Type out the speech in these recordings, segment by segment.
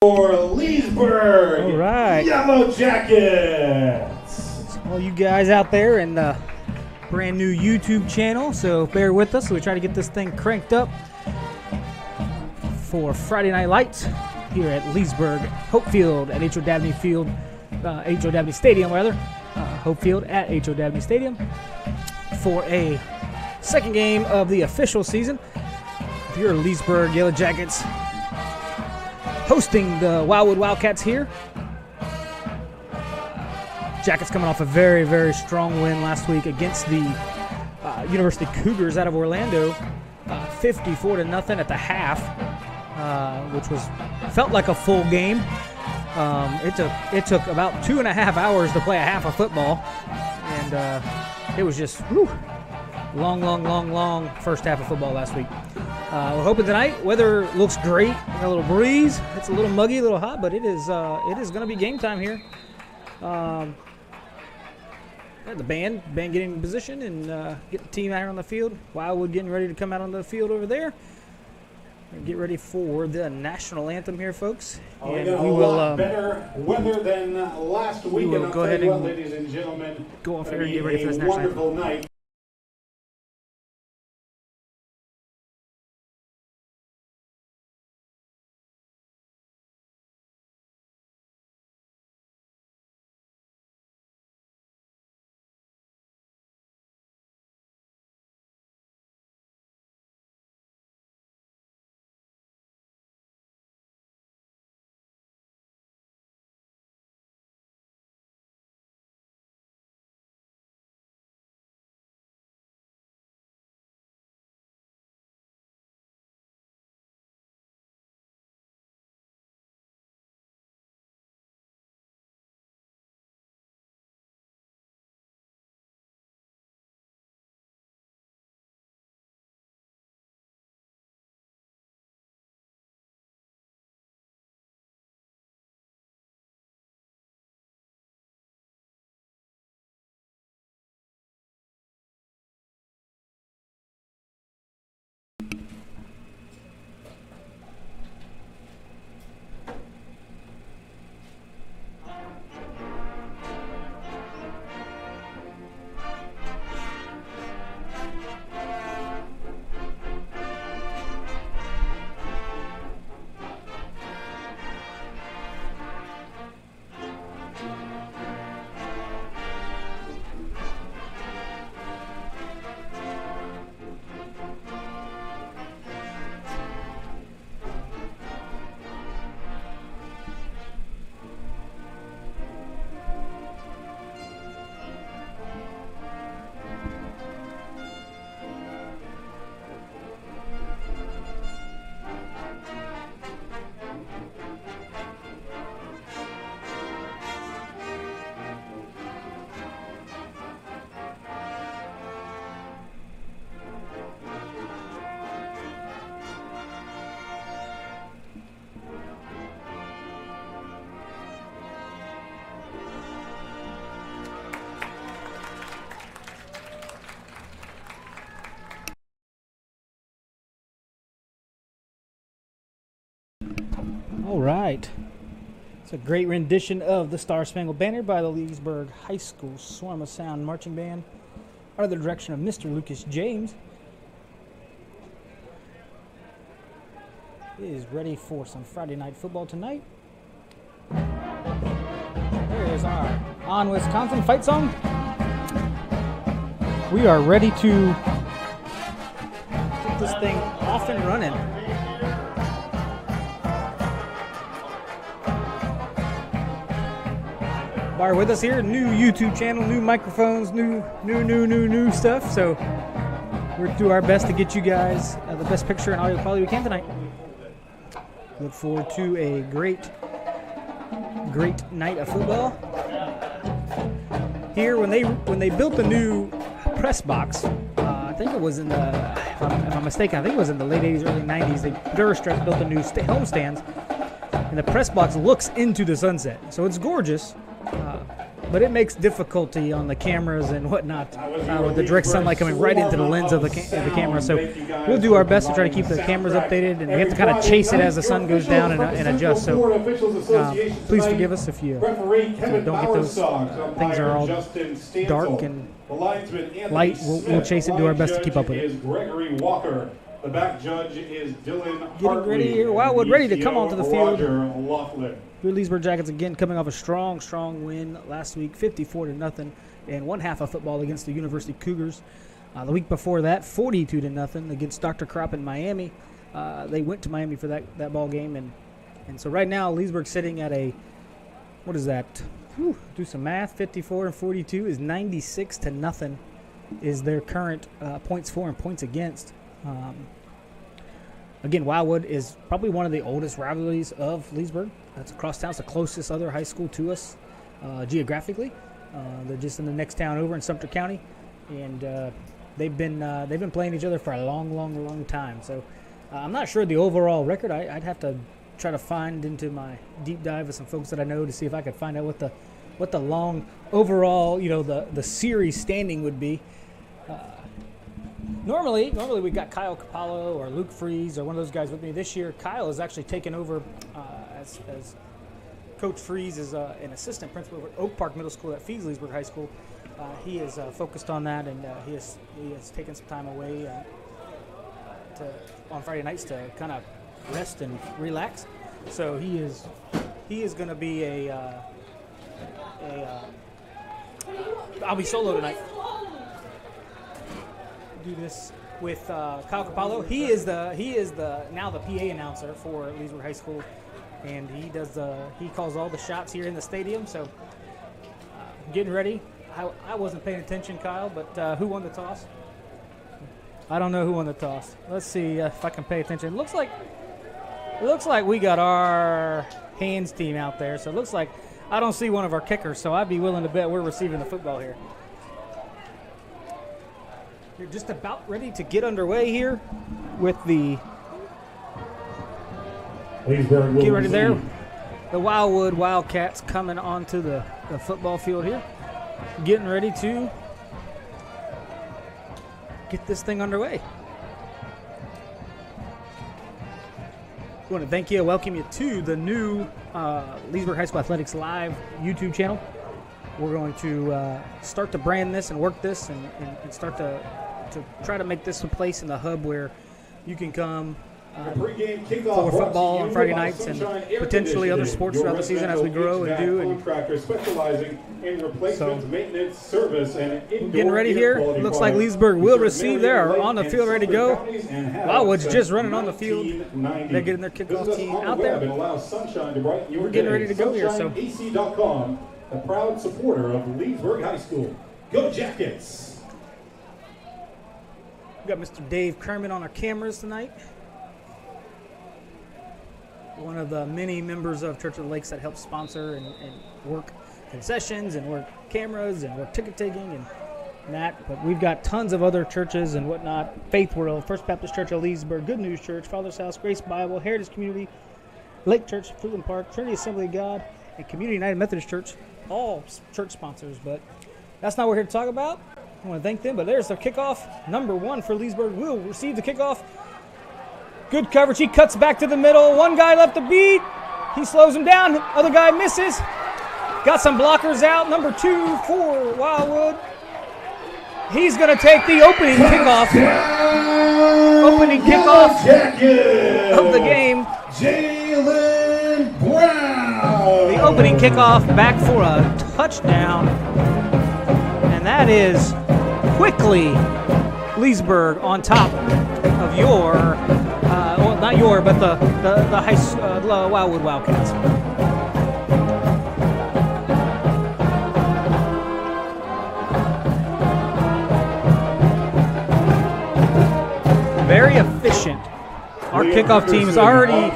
For Leesburg, all right. Yellow Jackets. All you guys out there in the brand new YouTube channel, so bear with us. We try to get this thing cranked up for Friday Night Lights here at Leesburg, Hope Field at H.O. Dabney Field, H.O. Dabney Stadium rather, Hope Field at H.O. Dabney Stadium for a second game of the official season. If you're Leesburg Yellow Jackets, hosting the Wildwood Wildcats here. Jackets coming off a very, very strong win last week against the University Cougars out of Orlando, 54-0 at the half, which felt like a full game. It took about 2.5 hours to play a half of football, and it was just long first half of football last week. We're hoping tonight weather looks great. We got a little breeze. It's a little muggy, a little hot, but it is going to be game time here. The band getting in position and get the team out on the field. Wildwood getting ready to come out on the field over there. And get ready for the national anthem here, folks. And we will better weather than last week. We will go ahead and ladies and gentlemen, go off here and get ready for this national anthem. Wonderful night. All right. It's a great rendition of the Star Spangled Banner by the Leesburg High School Swarm of Sound Marching Band under the direction of Mr. Lucas James. He is ready for some Friday night football tonight. There's our On Wisconsin fight song. We are ready to get this thing off and running. Are with us here, new YouTube channel, new microphones, new stuff. So we're do our best to get you guys the best picture and audio quality we can tonight. Look forward to a great night of football. Here, when they built the new press box, I think it was in the, if I'm mistaken, I think it was in the late 80s, early 90s. Durastrex built the new home stands, and the press box looks into the sunset, so it's gorgeous. but it makes difficulty on the cameras and whatnot with the direct sunlight coming right into the lens of the camera. So we'll do our best to try to keep the cameras updated, and we have to kind of chase it as the sun goes down and adjust. So please forgive us if you don't get those. Things are all dark and light. We'll chase it and do our best to keep up with it. Gregory Walker. The back judge is Dylan Getting Hartley. ready here. Wildwood ready to come onto the field. Roger Laughlin. Your Leesburg Jackets again coming off a strong win last week, 54-0 in one half of football against the University Cougars. The week before that, 42-0 against Dr. Kropp in Miami. They went to Miami for that ball game, and so right now Leesburg sitting at a, what is that? Do some math. 54-42 is 96-0 is their current points for and points against. Again, Wildwood is probably one of the oldest rivalries of Leesburg. That's across town. It's the closest other high school to us geographically. They're just in the next town over in Sumter County, and they've been playing each other for a long time. So I'm not sure the overall record. I'd have to try to find into my deep dive with some folks that I know to see if I could find out what the long overall, the series standing would be. Normally we got Kyle Capallo or Luke Freeze or one of those guys with me. This year, Kyle has actually taken over as Coach Freeze is an assistant principal at Oak Park Middle School that feeds Leesburg High School. He is focused on that, and he has taken some time away on Friday nights to kind of rest and relax. So he is going to be I'll be solo tonight. Do this with Kyle Capallo. He is now the PA announcer for Leesburg High School, and he calls all the shots here in the stadium. So getting ready. I wasn't paying attention, Kyle, but who won the toss? I don't know who won the toss. Let's see if I can pay attention. It looks like we got our hands team out there. So it looks like I don't see one of our kickers. So I'd be willing to bet we're receiving the football here. You're just about ready to get underway here with the get ready there. The Wildwood Wildcats coming onto the football field here, getting ready to get this thing underway. I want to thank you and welcome you to the new Leesburg High School Athletics Live YouTube channel. We're going to start to brand this and work this and start to try to make this a place in the hub where you can come for football on Friday nights and potentially other sports throughout the season as we grow and do. And so, getting ready here. Looks like Leesburg will receive. They are on the field ready to go. Wildwood's just running on the field. They're getting their kickoff team out there. We're getting ready to go here. So, the proud supporter of Leesburg High School. Go Jackets! We've got Mr. Dave Kerman on our cameras tonight. One of the many members of Church of the Lakes that helps sponsor and work concessions and work cameras and work ticket taking and that. But we've got tons of other churches and whatnot. Faith World, First Baptist Church of Leesburg, Good News Church, Father's House, Grace Bible, Heritage Community, Lake Church, Fruitland Park, Trinity Assembly of God, and Community United Methodist Church. All church sponsors, but that's not what we're here to talk about. I want to thank them, but there's the kickoff. Number 1 for Leesburg will receive the kickoff. Good coverage. He cuts back to the middle. One guy left to beat. He slows him down. Other guy misses. Got some blockers out. Number 2 for Wildwood. He's going to take the opening kickoff. Opening kickoff of the game. Jalen Brown. The opening kickoff back for a touchdown. And that is quickly Leesburg on top of your, well, not your, but the Wildwood Wildcats. Very efficient. Our kickoff team is already.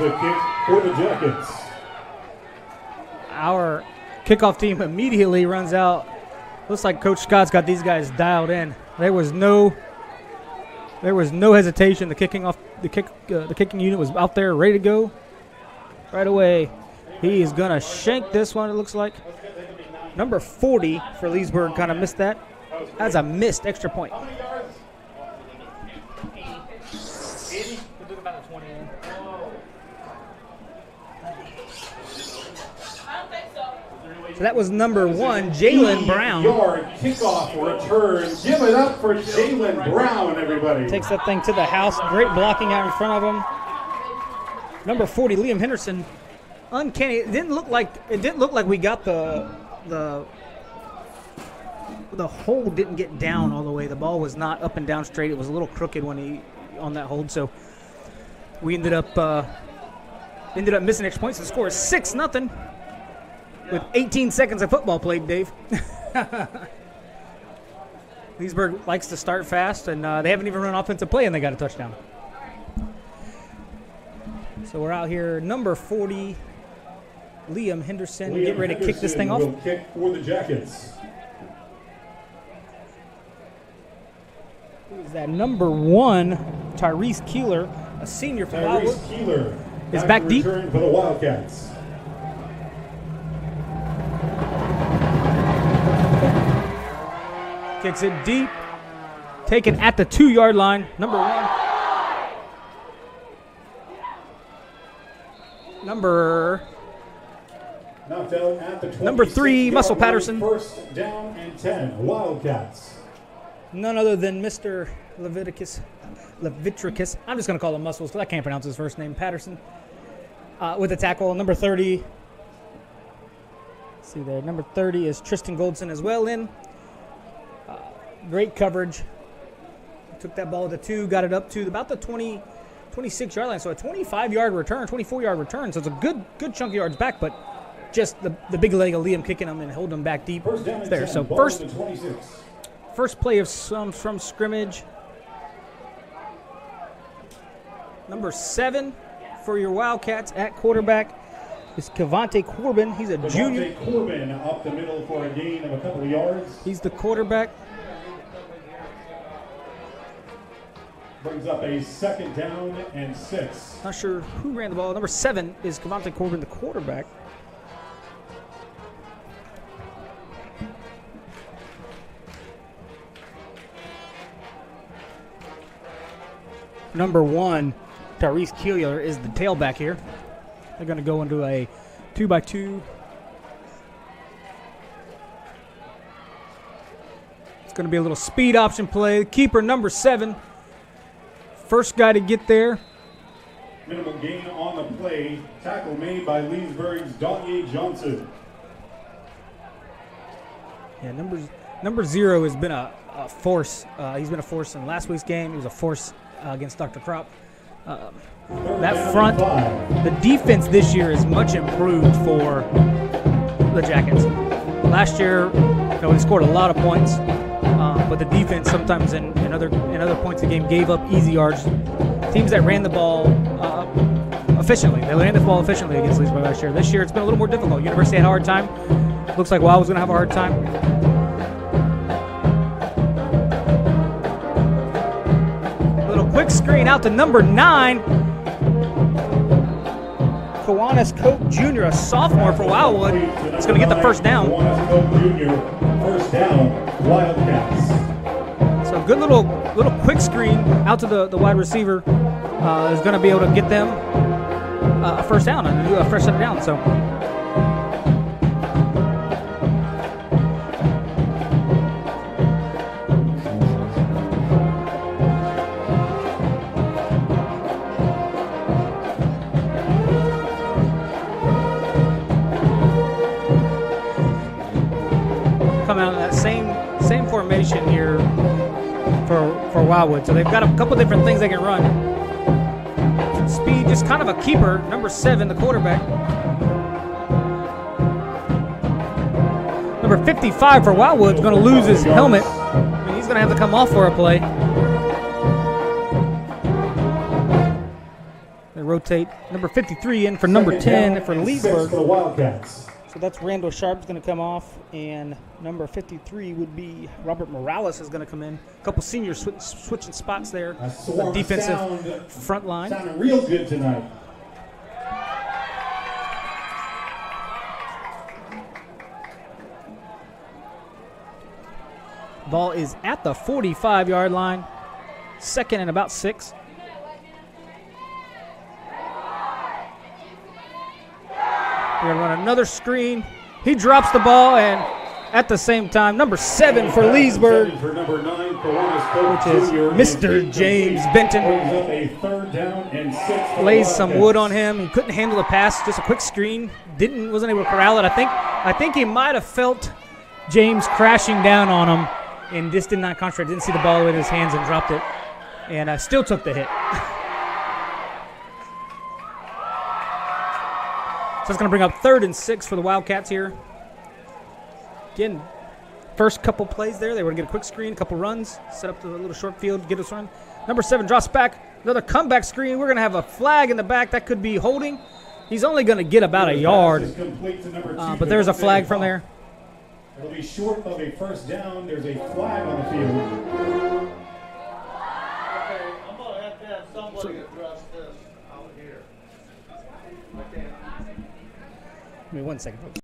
For the Jackets. Our kickoff team immediately runs out. Looks like Coach Scott's got these guys dialed in. There was no hesitation. The kicking unit was out there, ready to go right away. He is gonna shank this one. It looks like. Number 40 for Leesburg kind of missed that. That's a missed extra point. How many yards? 80? We're doing about a 20 in. So that was number 1, Jalen Brown. Yard kickoff return. Give it up for Jalen Brown, everybody. Takes that thing to the house. Great blocking out in front of him. Number 40, Liam Henderson. Uncanny. It didn't look like we got the hold didn't get down all the way. The ball was not up and down straight. It was a little crooked when he on that hold. So we ended up missing extra points. The score is 6-0 with 18 seconds of football played, Dave. Leesburg likes to start fast, and they haven't even run offensive play, and they got a touchdown. So we're out here, number 40, Liam Henderson, getting ready to kick this thing off. Will kick for the Jackets. Who is that? Number 1, Tyrese Keeler, a senior for Wildwood. Tyrese Keeler is back deep. Return for the Wildcats. Kicks it deep. Taken at the 2-yard line. Number 1. Knocked out at the Number 3, Muscle 26-yard Patterson. line, first down and 10, Wildcats. None other than Mr. Leviticus. I'm just going to call him Muscles because I can't pronounce his first name. Patterson. With the tackle. Number 30. See there. Number 30 is Tristan Goldson as well in. Great coverage. Took that ball to 2, got it up to about the 26-yard line. So a 25-yard return, 24-yard return. So it's a good chunk of yards back, but just the big leg of Liam kicking them and holding them back deep. First down and there. 10, So ball first to 26. First play of some from scrimmage. Number 7 for your Wildcats at quarterback is Cavante Corbin. He's a junior. Cavante Corbin up the middle for a gain of a couple of yards. He's the quarterback. Brings up a second down and 6. Not sure who ran the ball. Number 7 is Cavante Corbin, the quarterback. Number 1, Tyrese Keeler is the tailback here. They're going to go into a 2-by-2. It's going to be a little speed option play. Keeper number 7. First guy to get there. Minimal gain on the play. Tackle made by Leesburg's Donnie Johnson. Yeah, number 0 has been a force. He's been a force in last week's game. He was a force against Dr. Kropp. That front, the defense this year is much improved for the Jackets. Last year, they scored a lot of points, but the defense sometimes in other points of the game gave up easy yards. Teams that ran the ball efficiently. They ran the ball efficiently against Leesburg last year. This year, it's been a little more difficult. University had a hard time. Looks like Wildwood's going to have a hard time. Quick screen out to number 9. Kiwanis Cope Jr., a sophomore for Wildwood. It's going to get the first down. Kiwanis Cope Jr., first down, Wildcats. So good little quick screen out to the wide receiver is going to be able to get them a first down and do a fresh set of down. So. Come out in that same formation here for Wildwood. So they've got a couple different things they can run. Speed, just kind of a keeper. Number 7, the quarterback. Number 55 for Wildwood is going to lose his helmet. And he's going to have to come off for a play. They rotate number 53 in for number 10 for Leesburg. For the Wildcats. So that's Randall Sharp's going to come off, and number 53 would be Robert Morales is going to come in. A couple seniors switching spots there. The defensive front line. Sounding real good tonight. Ball is at the 45-yard line. 2nd and about 6. We're going to run another screen. He drops the ball, and at the same time, number 7 for Leesburg, which is Mr. James Benton, lays some wood on him. He couldn't handle the pass, just a quick screen. Wasn't able to corral it. I think he might have felt James crashing down on him and just did not concentrate. Didn't see the ball in his hands and dropped it, and still took the hit. So it's going to bring up 3rd and 6 for the Wildcats here. Again, first couple plays there, they were going to get a quick screen, a couple runs, set up the little short field, get us run. Number 7 drops back, another comeback screen. We're going to have a flag in the back. That could be holding. He's only going to get about a yard, but there's a flag from there. It'll be short of a first down. There's a flag on the field. Okay, I'm going to have somebody address this out here. Okay. Give me 1 second, folks.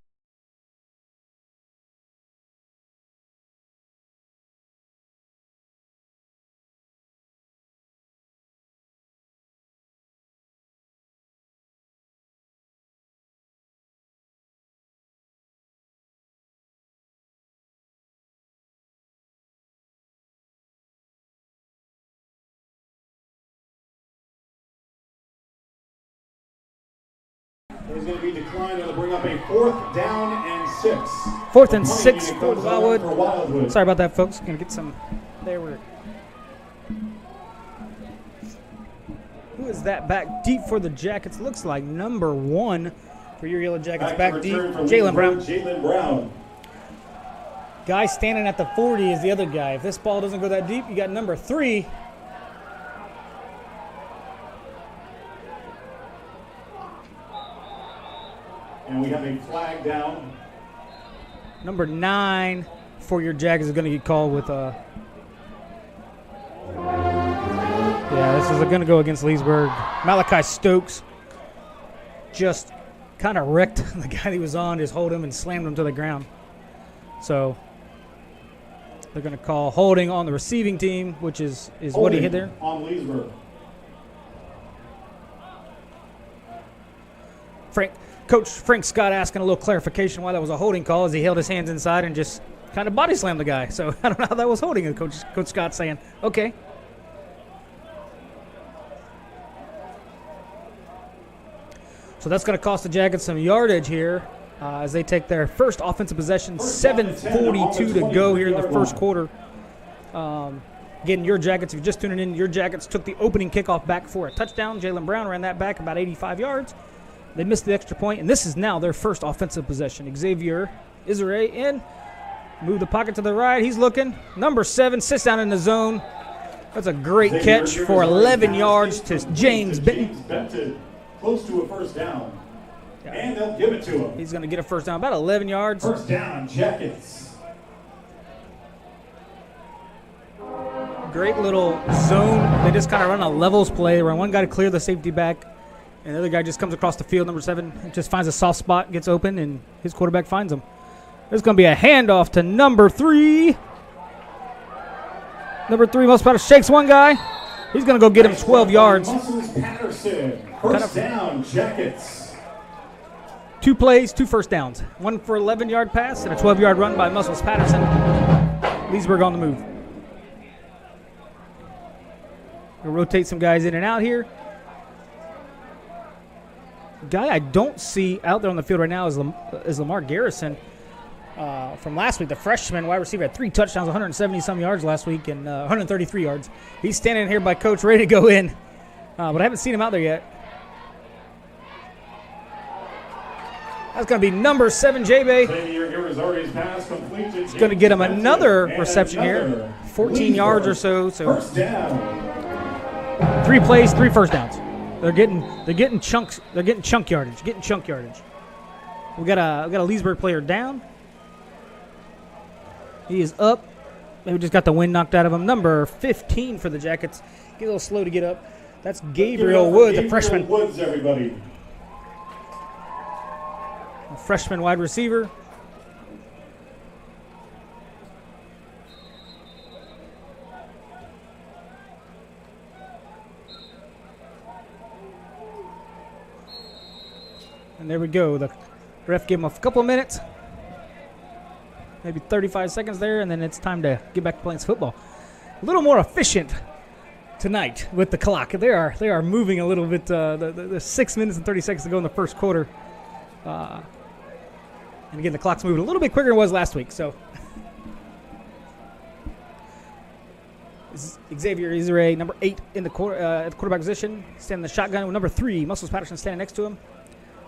There's going to be decline. It'll bring up a 4th down and 6. 4th and 6 for the Wildwood. Sorry about that, folks. Going to get some. There we go. Who is that back deep for the Jackets? Looks like number 1 for your Yellow Jackets. Back deep. Jalen Brown. Guy standing at the 40 is the other guy. If this ball doesn't go that deep, you got number 3. And we have a flag down. Number 9 for your Jackets is going to get called with a. Yeah, this is going to go against Leesburg. Malachi Stokes just kind of wrecked the guy he was on, just hold him and slammed him to the ground. So they're going to call holding on the receiving team, which is what he hit there. On Leesburg. Coach Frank Scott asking a little clarification why that was a holding call as he held his hands inside and just kind of body slammed the guy. So I don't know how that was holding. Coach Scott saying, okay. So that's going to cost the Jackets some yardage here as they take their first offensive possession. 7:42 to go here in the first quarter. Again, your Jackets, if you're just tuning in, your Jackets took the opening kickoff back for a touchdown. Jalen Brown ran that back about 85 yards. They missed the extra point, and this is now their first offensive possession. Xavier Isare in. Move the pocket to the right. He's looking. Number 7 sits down in the zone. That's a great catch for 11 yards to James Benton. Close to a first down. Yeah. And they'll give it to him. He's going to get a first down, about 11 yards. First down, Jackets. Great little zone. They just kind of run a levels play. They run one guy to clear the safety back. And the other guy just comes across the field, number 7, just finds a soft spot, gets open, and his quarterback finds him. There's going to be a handoff to number 3. Number 3, most about shakes one guy. He's going to go get him 12 yards. Patterson, first down, Jackets. 2 plays, 2 first downs. One for 11-yard pass and a 12-yard run by Muscles Patterson. Leesburg on the move. We'll rotate some guys in and out here. Guy I don't see out there on the field right now is Lamar Garrison from last week. The freshman wide receiver had 3 touchdowns, 170-some yards last week, and 133 yards. He's standing here by coach, ready to go in, but I haven't seen him out there yet. That's going to be number 7, J-Bay. It's going to get him another reception here, 14 yards or so. First down. 3 plays, 3 first downs. They're getting chunks. They're getting chunk yardage. We got a Leesburg player down. He is up. Maybe just got the wind knocked out of him. Number 15 for the Jackets. Get a little slow to get up. That's Gabriel Woods, a freshman. Woods, everybody. A freshman wide receiver. there we go. The ref gave him a couple of minutes, maybe 35 seconds there, and then it's time to get back to playing football. A little more efficient tonight with the clock. They are moving a little bit. The 6 minutes and 30 seconds to go in the first quarter. And again, the clock's moving a little bit quicker than it was last week. So Xavier Israel, number 8 in the at the quarterback position, standing in the shotgun with number 3, Muscles Patterson, standing next to him.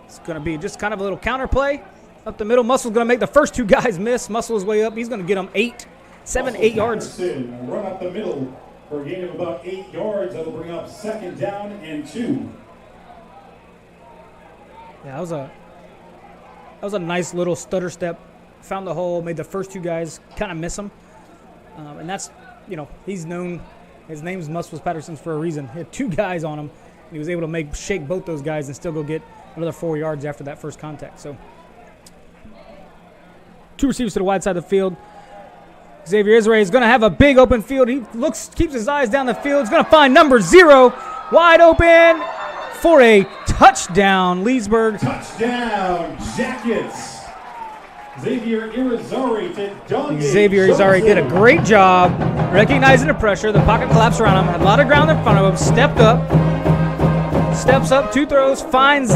It's going to be just kind of a little counter play up the middle. Muscle's going to make the first 2 guys miss. Muscle is way up. He's going to get them 7, 8 yards. Run up the middle for a gain of about 8 yards. That'll bring up 2nd down and 2. Yeah, that was a nice little stutter step. Found the hole, made the first 2 guys kind of miss him. And that's, he's known, his name's Muscles Patterson for a reason. He had 2 guys on him. And he was able to shake both those guys and still go get another 4 yards after that first contact. So 2 receivers to the wide side of the field. Xavier Israel is going to have a big open field. He keeps his eyes down the field. He's going to find number 0 wide open for a touchdown, Leesburg. Touchdown, Jackets. Xavier Irizarry to Dungay. Xavier Irizarry did a great job recognizing the pressure. The pocket collapsed around him. Had a lot of ground in front of him. Steps up, 2 throws, finds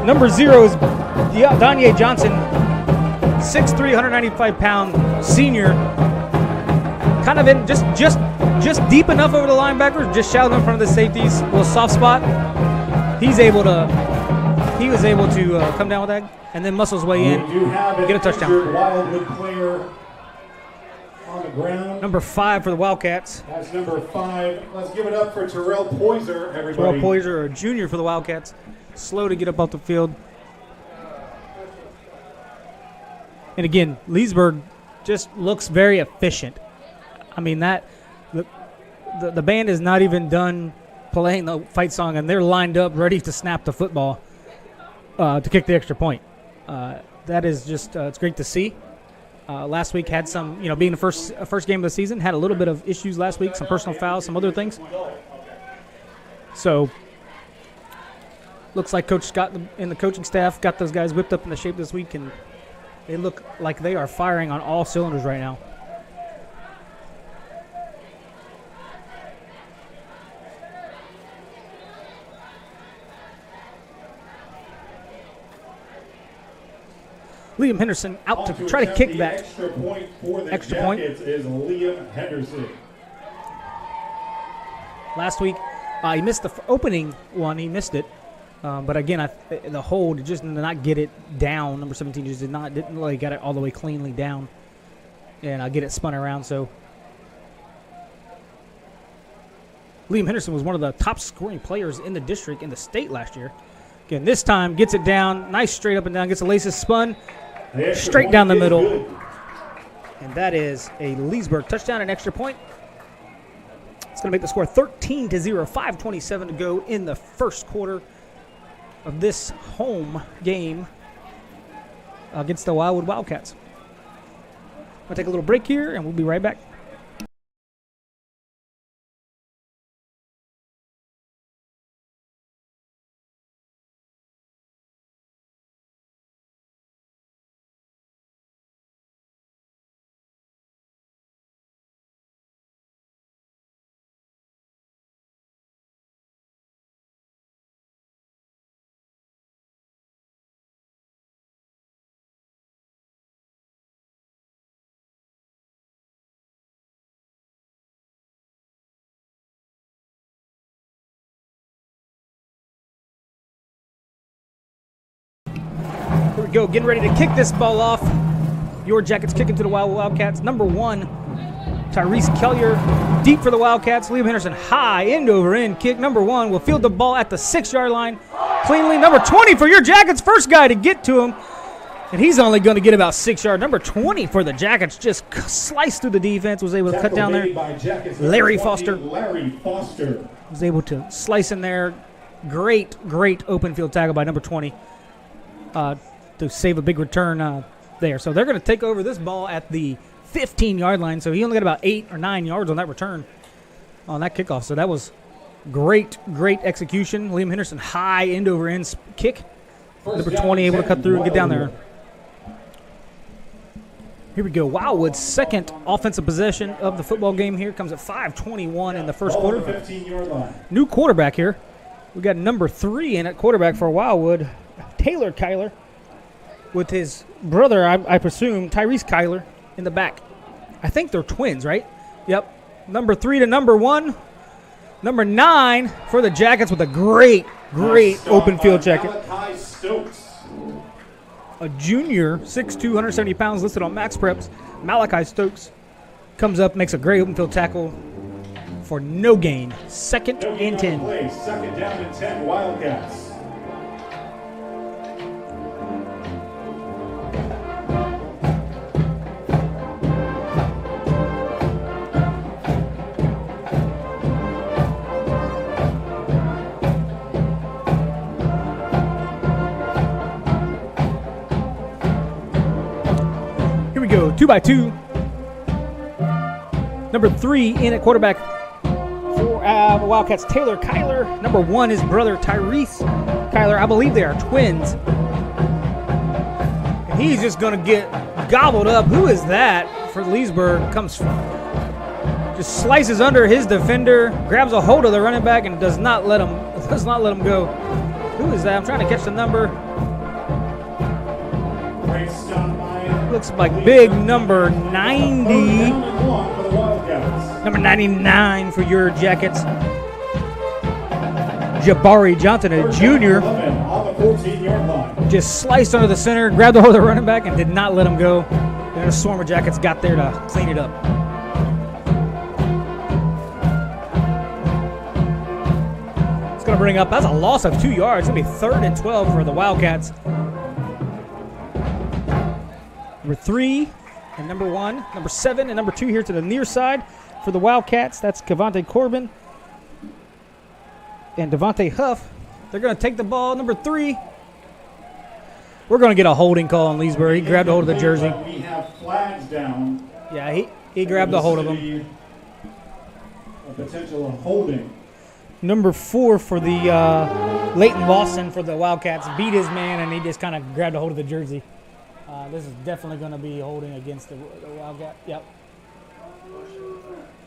number 0 is Donye Johnson, 6'3", 195-pound senior. Kind of in just deep enough over the linebackers, just shallow in front of the safeties. A little soft spot. He was able to come down with that, and then muscles way in, get a touchdown. Wildwood player on the ground. Number 5 for the Wildcats. That's number 5. Let's give it up for Terrell Poyser, everybody. Terrell Poyser, a junior for the Wildcats. Slow to get up off the field. And again, Leesburg just looks very efficient. I mean, the band is not even done playing the fight song, and they're lined up ready to snap the football to kick the extra point. That is just it's great to see. Last week had some, being the first game of the season, had a little bit of issues last week, some personal fouls, some other things. So looks like Coach Scott and the coaching staff got those guys whipped up into shape this week, and they look like they are firing on all cylinders right now. Liam Henderson out to try to kick that extra point for the extra point. Is Liam Henderson. Last week, he missed the opening one. He missed it. But again, the hold just did not get it down. Number 17 just didn't really get it all the way cleanly down. And get it spun around. So Liam Henderson was one of the top scoring players in the district, in the state last year. Again, this time gets it down. Nice straight up and down. Gets the laces spun. Straight down the middle. And that is a Leesburg touchdown, an extra point. It's going to make the score 13-0, 5:27 to go in the first quarter of this home game against the Wildwood Wildcats. We'll take a little break here, and we'll be right back. Here we go, getting ready to kick this ball off. Your Jackets kicking to the Wildcats. Number 1, Tyrese Kellier, deep for the Wildcats. Liam Henderson, high, end over end kick. Number 1 will field the ball at the 6-yard line cleanly. Number 20 for your Jackets, first guy to get to him. And he's only going to get about 6 yards. Number 20 for the Jackets just sliced through the defense, was able to cut down there. Larry Foster was able to slice in there. Great open field tackle by number 20 to save a big return there. So they're going to take over this ball at the 15-yard line. So he only got about 8 or 9 yards on that return on that kickoff. So that was great execution. Liam Henderson, high end over end kick. Number 20 able to cut through and get down there. Here we go. Wildwood's second offensive possession of the football game here comes at 5:21 in the first quarter. 15-yard line. New quarterback here. We got number 3 in at quarterback for Wildwood, Taylor Kyler, with his brother, I presume, Tyrese Kyler, in the back. I think they're twins, right? Yep. Number 3 to number 1. Number 9 for the Jackets with a great open field jacket. Malachi Stokes. A junior, 6'2", 170 pounds, listed on Max Preps. Malachi Stokes comes up, makes a great open field tackle for no gain. Second and 10. Play. Second down and 10, Wildcats. Here we go, 2x2. Number 3 in at quarterback for Wildcats, Taylor Kyler. Number 1 is brother Tyrese Kyler. I believe they are twins. And he's just going to get gobbled up. Who is that for Leesburg? Just slices under his defender, grabs a hold of the running back, and does not let him go. Who is that? I'm trying to catch the number. Great stop by Looks like big number 90. Number 99 for your Jackets. Jabari Johnson, a junior, just sliced under the center, grabbed the hold of the running back, and did not let him go. And the swarm of Jackets got there to clean it up. It's going to bring up, that's a loss of 2 yards. It's going to be 3rd and 12 for the Wildcats. Number 3 and number 1, number 7 and number 2 here to the near side for the Wildcats. That's Cavante Corbin and Devontae Huff. They're going to take the ball. Number 3. We're going to get a holding call on Leesburg. He grabbed a hold of the jersey. We have flags down. Yeah, he grabbed a hold of him. A potential holding. Number 4 for the Leighton Lawson for the Wildcats beat his man, and he just kind of grabbed a hold of the jersey. This is definitely going to be holding against the Wildcat. Yep.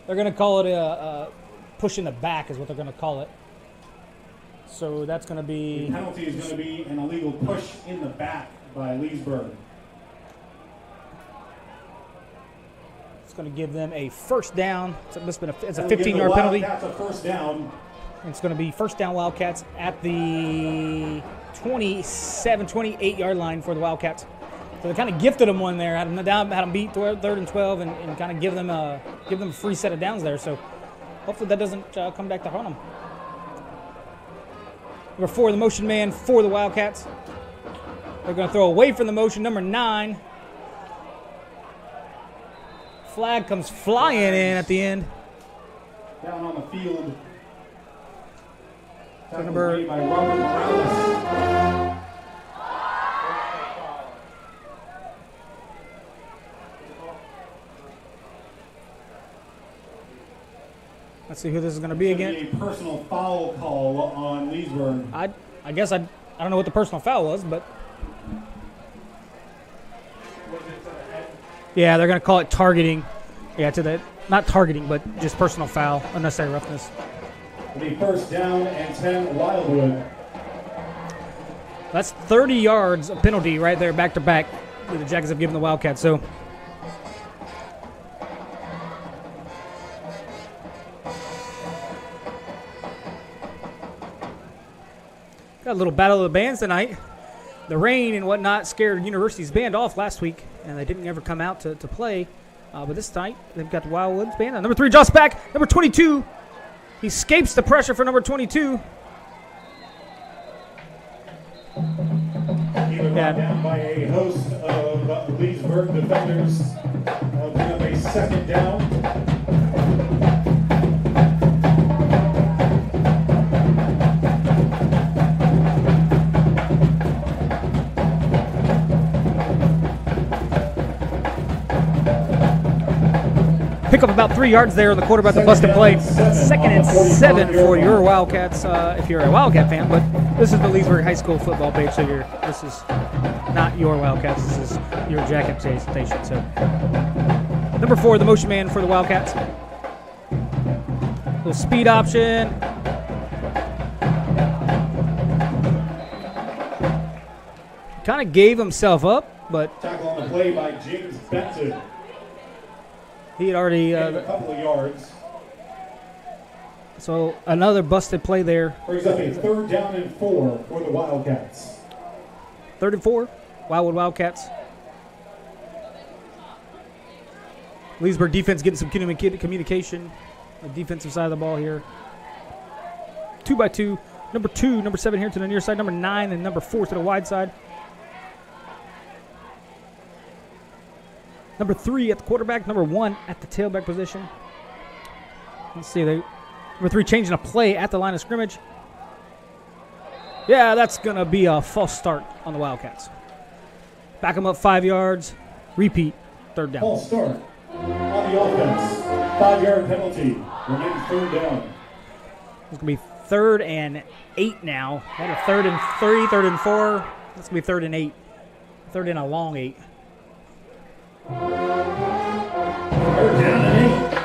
They're going to call it a push in the back is what they're going to call it. So that's going to be... The penalty is going to be an illegal push in the back by Leesburg. It's going to give them a first down. It's a 15-yard penalty. That's a first down. It's going to be first down Wildcats at the 27, 28-yard line for the Wildcats. So they kind of gifted them one there, had them beat 3rd and 12, and kind of give them a free set of downs there. So hopefully that doesn't come back to haunt them. Number 4, the motion man for the Wildcats. They're going to throw away from the motion. Number 9. Flag comes flying in at the end. Down on the field. So number by Robert Morales. Let's see who this is going to be again. A personal foul call on Leesburg. I guess I don't know what the personal foul was, but yeah, they're going to call it targeting. Yeah, not targeting, but just personal foul, unnecessary roughness. It'll be first down and 10, Wildwood. That's 30 yards of penalty right there, back to back. The Jackets have given the Wildcats. So got a little battle of the bands tonight. The rain and whatnot scared University's band off last week, and they didn't ever come out to play. But this night, they've got the Wildwood's band. Number 3, drops back. Number 22, he escapes the pressure for number 22. Down by a host of Leesburg defenders. Bring up a second down. pick up about 3 yards there on the quarterback, the busted play. 2nd and 7 for your Wildcats, if you're a Wildcat fan. But this is the Leesburg High School football page, so this is not your Wildcats. This is your Jacket station. So number 4, the motion man for the Wildcats. Little speed option. Kind of gave himself up, but Tackle on the play by James Benson. he had already. A couple of yards. So another busted play there. Brings up a 3rd down and 4 for the Wildcats. 3rd and 4, Wildwood Wildcats. Leesburg defense getting some communication. The defensive side of the ball here. 2x2. Number 2, number 7 here to the near side. Number 9 and number 4 to the wide side. Number 3 at the quarterback. Number 1 at the tailback position. Let's see. Number 3 changing a play at the line of scrimmage. Yeah, that's going to be a false start on the Wildcats. Back them up 5 yards. Repeat. 3rd down. False start on the offense. 5-yard penalty. We're getting 3rd down. It's going to be 3rd and 8 now. Had a 3rd and 3, 3rd and 4. That's going to be 3rd and 8. 3rd and a long 8. 3rd down and 8.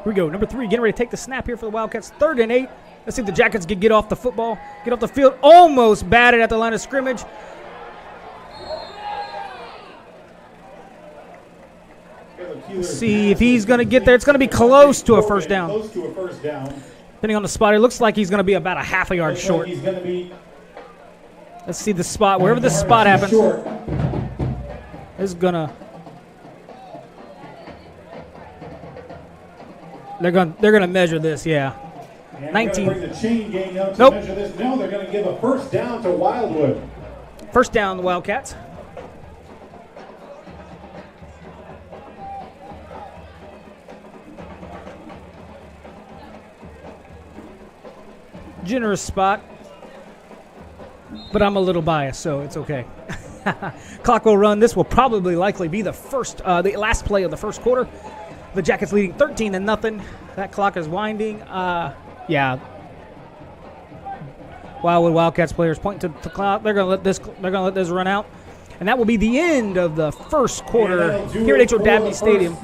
Here we go. Number 3 getting ready to take the snap here for the Wildcats. 3rd and 8. Let's see if the Jackets can get off the football. Get off the field. Almost batted at the line of scrimmage. Let's see if he's going to get there. It's going to be close to a first down. Close to a first down. Depending on the spot, it looks like he's going to be about a half a yard Looks short. like he's going to be Let's see the spot. Wherever the spot happens, short. is going to... They're gonna measure this, yeah. And 19. Bring the chain gang out to Nope. measure this. No, they're going to give a first down to Wildwood. First down, the Wildcats. Generous spot, but I'm a little biased, so it's okay. Clock will run. This will probably likely be the last play of the first quarter. The Jackets leading 13-0. That clock is winding. Yeah. Wildwood Wildcats players pointing to the clock. They're gonna let this run out, and that will be the end of the first quarter here at H.O. Dabney Stadium.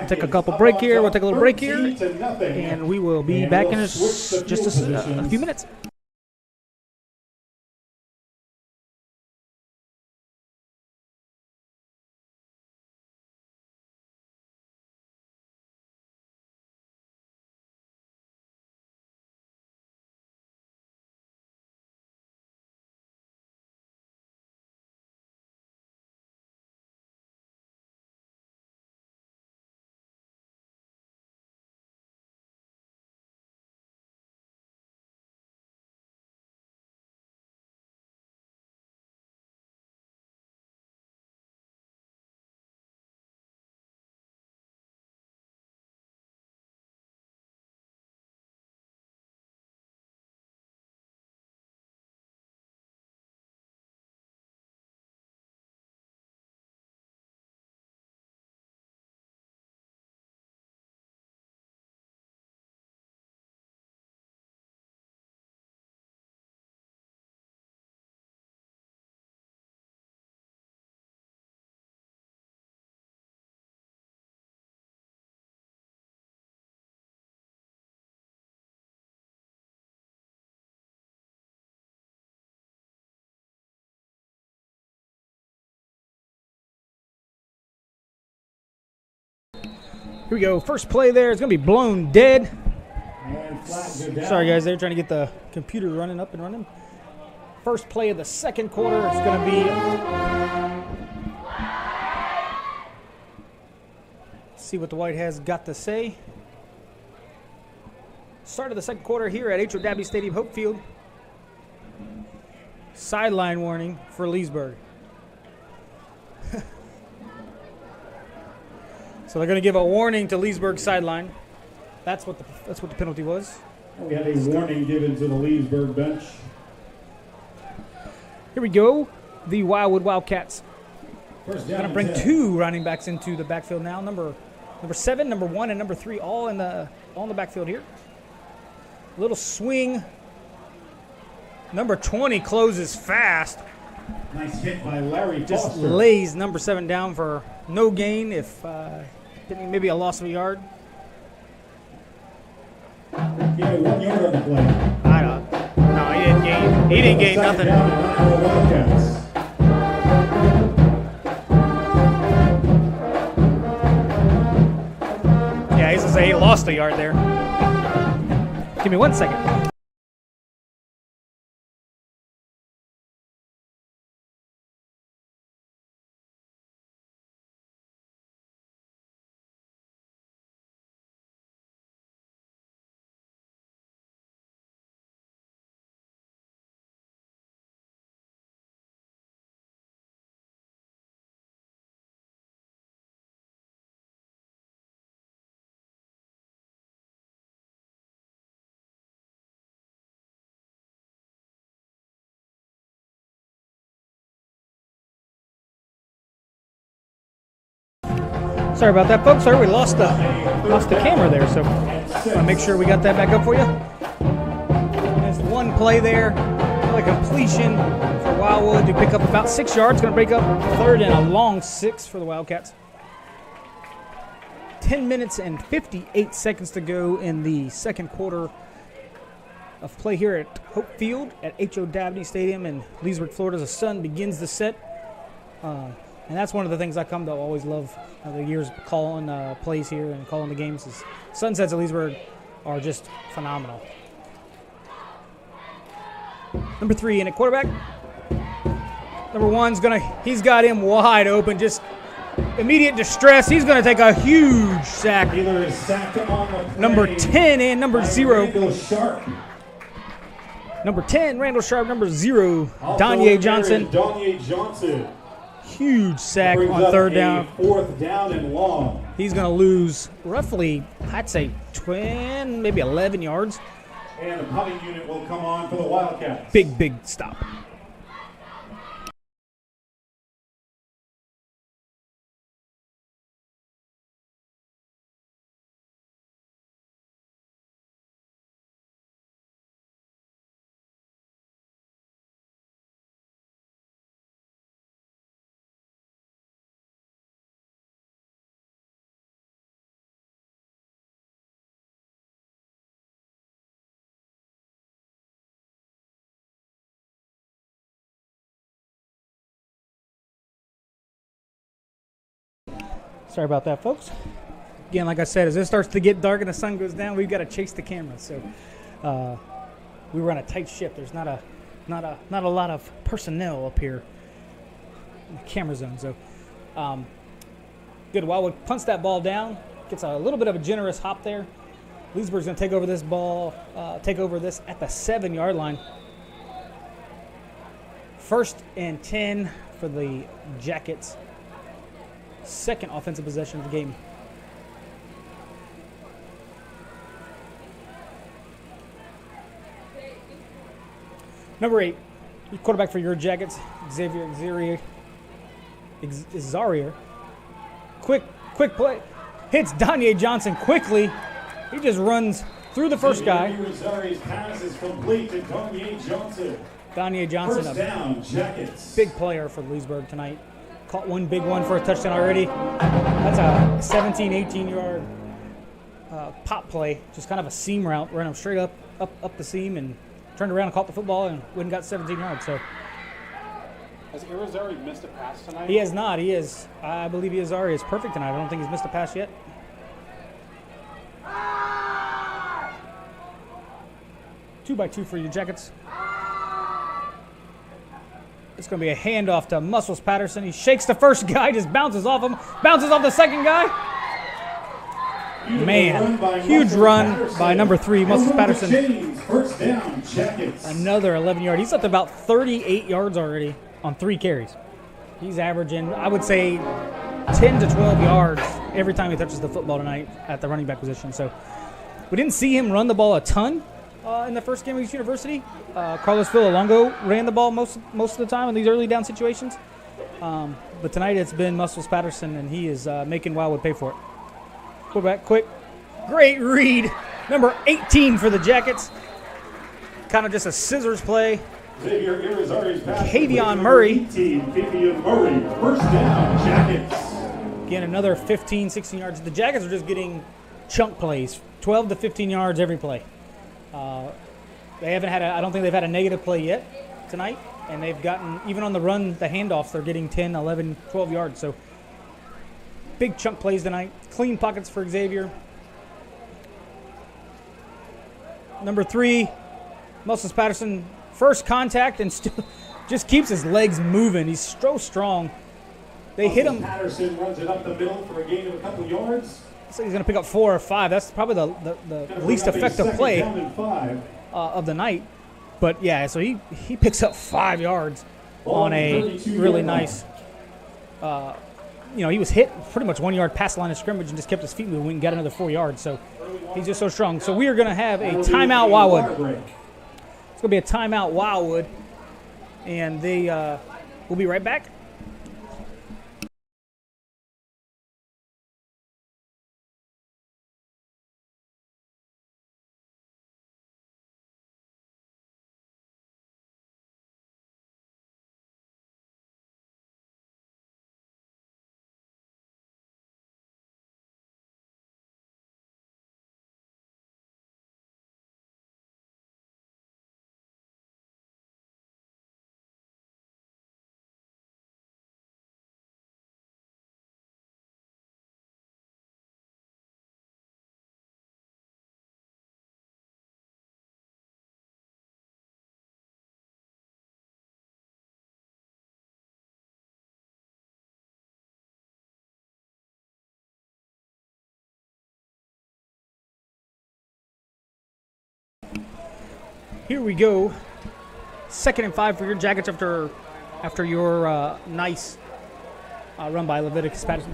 Take a couple break here. We'll take a little break here, and we will be back in just a few minutes. Here we go. First play there is going to be blown dead. Sorry, guys. They're trying to get the computer running up and running. First play of the second quarter is going to be... see what the White has got to say. Start of the second quarter here at H.O. Dabney Stadium, Hope Field. Sideline warning for Leesburg. So they're going to give a warning to Leesburg sideline. That's what the penalty was. We had a warning given to the Leesburg bench. Here we go. The Wildwood Wildcats First going down to bring 10. 2 running backs into the backfield now. Number 7, number 1, and number 3 all in the backfield here. Little swing. Number 20 closes fast. Nice hit by Larry Just Foster. lays number 7 down for no gain, if maybe a loss of a yard. Give it 1 yard on the play. I don't. No, he didn't gain. He didn't gain Second nothing. down and 9 for the Wildcats. Yeah, he's gonna say he lost a yard there. Give me 1 second. Sorry about that, folks. Sorry, we lost the camera there, so want to make sure we got that back up for you. There's one play there, a completion for Wildwood to pick up about 6 yards. Going to break up 3rd and a long 6 for the Wildcats. 10 minutes and 58 seconds to go in the second quarter of play here at Hope Field at H.O. Dabney Stadium in Leesburg, Florida, as the sun begins to set. And that's one of the things I come to always love the years calling plays here and calling the games. Is sunsets at Leesburg are just phenomenal. Number 3 in at quarterback. Number 1's he's got him wide open, just immediate distress. He's gonna take a huge sack. Taylor is sacked on the play. Number 10 and number 0. Randall Sharp. Number 10, Randall Sharp. Number 0, Also Donye in there Johnson. is Donye Johnson. Huge sack Brings on up 3rd a down. 4th down and long. He's going to lose roughly, I'd say, 10, maybe 11 yards. And the punting unit will come on for the Wildcats. Big stop. Sorry about that, folks. Again, like I said, as it starts to get dark and the sun goes down, we've got to chase the camera. So we run a tight ship. There's not a lot of personnel up here in the camera zone. So good. Wildwood punts that ball down, gets a little bit of a generous hop there. Leesburg's going to take over this ball, take over this at the 7-yard line. 1st and 10 for the Jackets. 2nd offensive possession of the game. Number 8, quarterback for your Jackets, Xavier Zarier. Quick play. Hits Donye Johnson quickly. He just runs through the first guy. Rosari's pass is complete to Donye Johnson. Donye Johnson, First down, Jackets. big player for Leesburg tonight. Caught one big one for a touchdown already. That's a 17, 18-yard pop play. Just kind of a seam route. Ran him straight up the seam and turned around and caught the football and went and got 17 yards. So Has Irizarry missed a pass tonight? he has not. He is. I believe Irizarry is perfect tonight. I don't think he's missed a pass yet. Two by two for your Jackets. It's going to be a handoff to Muscles Patterson. He shakes the first guy, just bounces off him, bounces off the second guy. Man, huge run by number 3, Muscles Patterson. James, first down, Jackets. Another 11-yard. He's up to about 38 yards already on 3 carries. He's averaging, I would say, 10 to 12 yards every time he touches the football tonight at the running back position. So we didn't see him run the ball a ton in the first game of East University. Carlos Villalongo ran the ball most of the time in these early down situations. But tonight it's been Muscles Patterson, and he is making Wildwood pay for it. Quarterback, quick. Great read. Number 18 for the Jackets. Kind of just a scissors play. Xavier Irizarry's pass. Kavion Murray. 18, Kavion Murray. First down, Jackets. Again, another 15, 16 yards. The Jackets are just getting chunk plays, 12 to 15 yards every play. They haven't had I don't think they've had a negative play yet tonight, and they've gotten, even on the run, the handoffs, they're getting 10, 11, 12 yards. So big chunk plays tonight. Clean pockets for Xavier. Number 3, Muscles Patterson, first contact and still just keeps his legs moving. He's so strong. They hit him. Patterson runs it up the middle for a gain of a couple yards. So he's going to pick up 4 or 5. That's probably the least effective play of the night. But yeah, so he picks up 5 yards on a really nice. He was hit pretty much 1 yard past the line of scrimmage and just kept his feet moving and got another 4 yards. So he's just so strong. So we are going to have a timeout Wildwood. It's going to be a timeout Wildwood, and they will be right back. Here we go. 2nd and 5 for your Jackets after your nice run by Leviticus Patterson.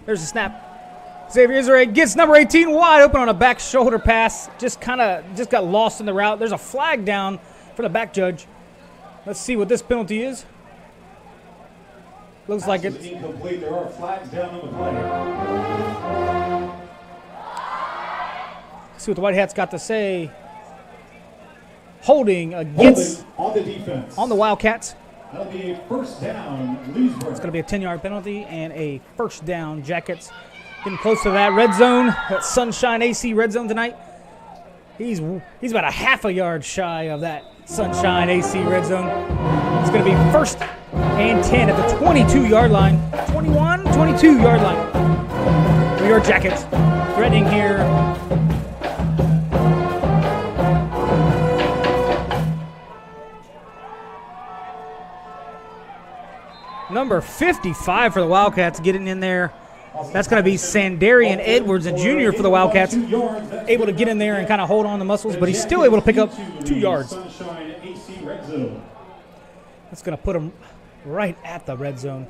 There's a snap. Xavier Irizarry gets number 18 wide open on a back shoulder pass. Just got lost in the route. There's a flag down for the back judge. Let's see what this penalty is. Looks like it's incomplete. There are flags down on the play. See what the White Hats got to say. Holding against on the defense. On the Wildcats. That'll be a first down, Leesburg. It's going to be a 10-yard penalty and a first down. Jackets getting close to that red zone, that Sunshine AC red zone tonight. He's about a half a yard shy of that Sunshine AC red zone. It's going to be first and 10 at the 22-yard line. 21, 22-yard line. For your Jackets. Threatening here. Number 55 for the Wildcats getting in there. That's going to be Sandarian Edwards, a junior for the Wildcats. Able to get in there and kind of hold on the muscles, but he's still able to pick up 2 yards. That's going to put him right at the red zone.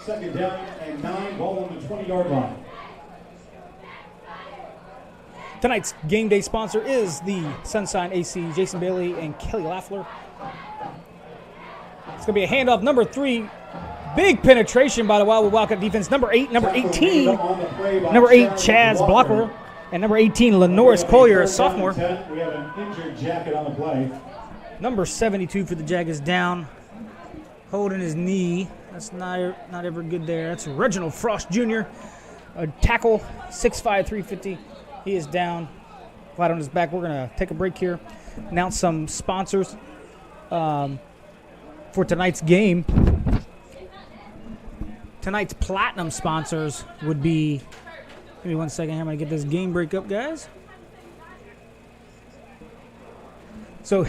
Second down and 9, ball on the 20-yard line. Tonight's game day sponsor is the Sunshine AC, Jason Bailey and Kelly Laffler. It's going to be a handoff. Number 3, big penetration by the Wildwood Wildcat defense. Number 8, number 18, number 8, Chaz Blocker, and number 18, Lenoris Collier, a sophomore. We have an injured Jacket on the play. Number 72 for the Jackets down, holding his knee. That's not ever good there. That's Reginald Frost Jr., a tackle, 6'5", 350. He is down, flat on his back. We're going to take a break here, announce some sponsors for tonight's game. Tonight's platinum sponsors would be, give me 1 second here. I'm going to get this game break up, guys. So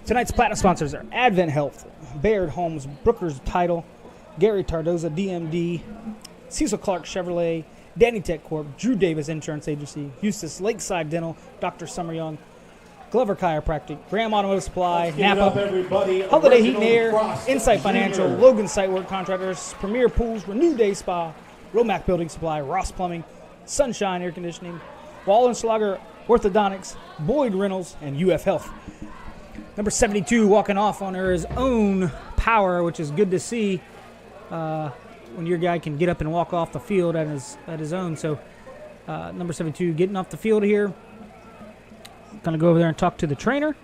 tonight's platinum sponsors are Advent Health, Baird Homes, Brooker's Title, Gary Tardoza, DMD, Cecil Clark Chevrolet, Danny Tech Corp., Drew Davis Insurance Agency, Eustis Lakeside Dental, Dr. Summer Young, Glover Chiropractic, Graham Automotive Supply, Let's give it up, Napa, everybody. Holiday Heat and Reginald Air, Frost Insight Jr. Financial, Logan Site Work Contractors, Premier Pools, Renew Day Spa, Romac Building Supply, Ross Plumbing, Sunshine Air Conditioning, Wallenschlager Orthodontics, Boyd Reynolds, and UF Health. Number 72 walking off on his own power, which is good to see when your guy can get up and walk off the field at his own. So number 72 getting off the field here. Going to go over there and talk to the trainer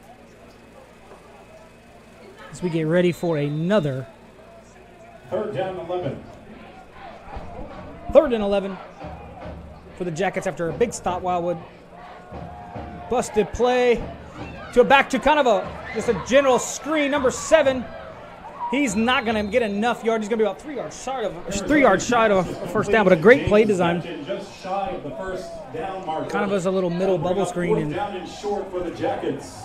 as we get ready for another 3rd down 11. 3rd and 11 for the Jackets after a big stop. Wildwood busted play to a back to kind of just a general screen. Number 7, he's not going to get enough yards. He's going to be about 3 yards shy of a first down, but a great play design. Just shy of the first down marker. Kind of as a little middle bubble screen. 4th And down and short for the Jackets.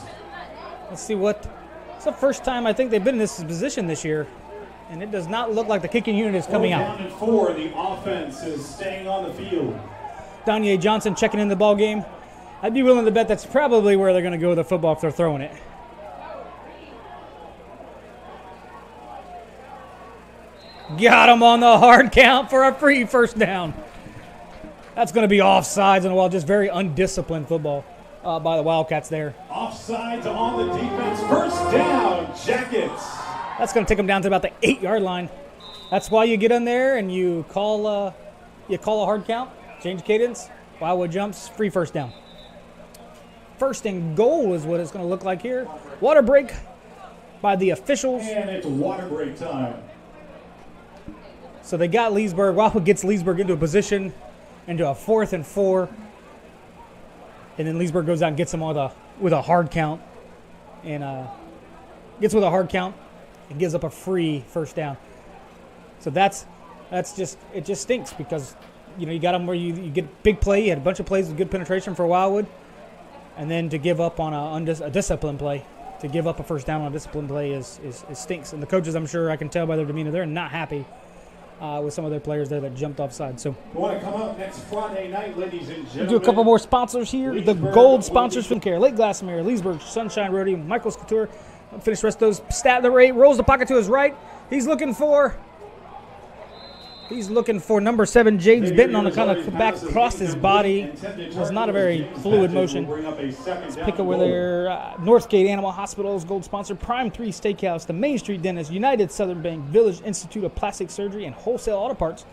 let's see what. It's the first time I think they've been in this position this year, and it does not look like the kicking unit is coming 4th out. down and 4. The offense is staying on the field. Danye Johnson checking in the ball game. I'd be willing to bet that's probably where they're going to go with the football if they're throwing it. Got him on the hard count for a free first down. That's going to be offsides and, well, just very undisciplined football by the Wildcats there. Offsides on the defense. First down, Jackets. That's going to take them down to about the 8-yard line. That's why you get in there and you call a hard count, change cadence. Wildwood jumps, free first down. 1st and goal is what it's going to look like here. Water break by the officials. And it's water break time. So they got Leesburg. Wildwood gets Leesburg into a position, into a 4th and 4. And then Leesburg goes out and gets them with a hard count. And gets with a hard count and gives up a free first down. So that's just, it just stinks because, you got them where you get big play. You had a bunch of plays with good penetration for Wildwood. And then to give up on a disciplined play, to give up a first down on a disciplined play is stinks. And the coaches, I'm sure I can tell by their demeanor, they're not happy with some of their players there that jumped offside. So We want to come up next Friday night, ladies and gentlemen. do a couple more sponsors here. The Leesburg gold sponsors from Care. Lake Glassmere, Leesburg, Sunshine Rodeo, Michael's Couture. Finish the rest of those. Stat the rate, rolls the pocket to his right. He's looking for number 7, James Benton, on the kind of back, crossed his body. It was not a very fluid motion. Let's pick over there. Northgate Animal Hospital's gold sponsor, Prime 3 Steakhouse, the Main Street Dentist, United Southern Bank, Village Institute of Plastic Surgery, and Wholesale Auto Parts.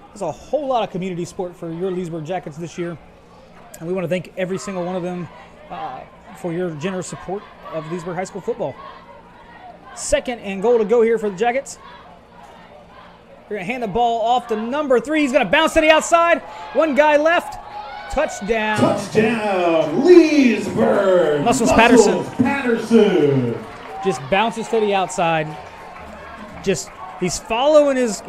There's a whole lot of community support for your Leesburg Jackets this year. And we want to thank every single one of them for your generous support of Leesburg High School football. 2nd and goal to go here for the Jackets. They're going to hand the ball off to number 3. He's going to bounce to the outside. One guy left. Touchdown. Touchdown, Leesburg. Muscles Patterson. Just bounces to the outside. He's following his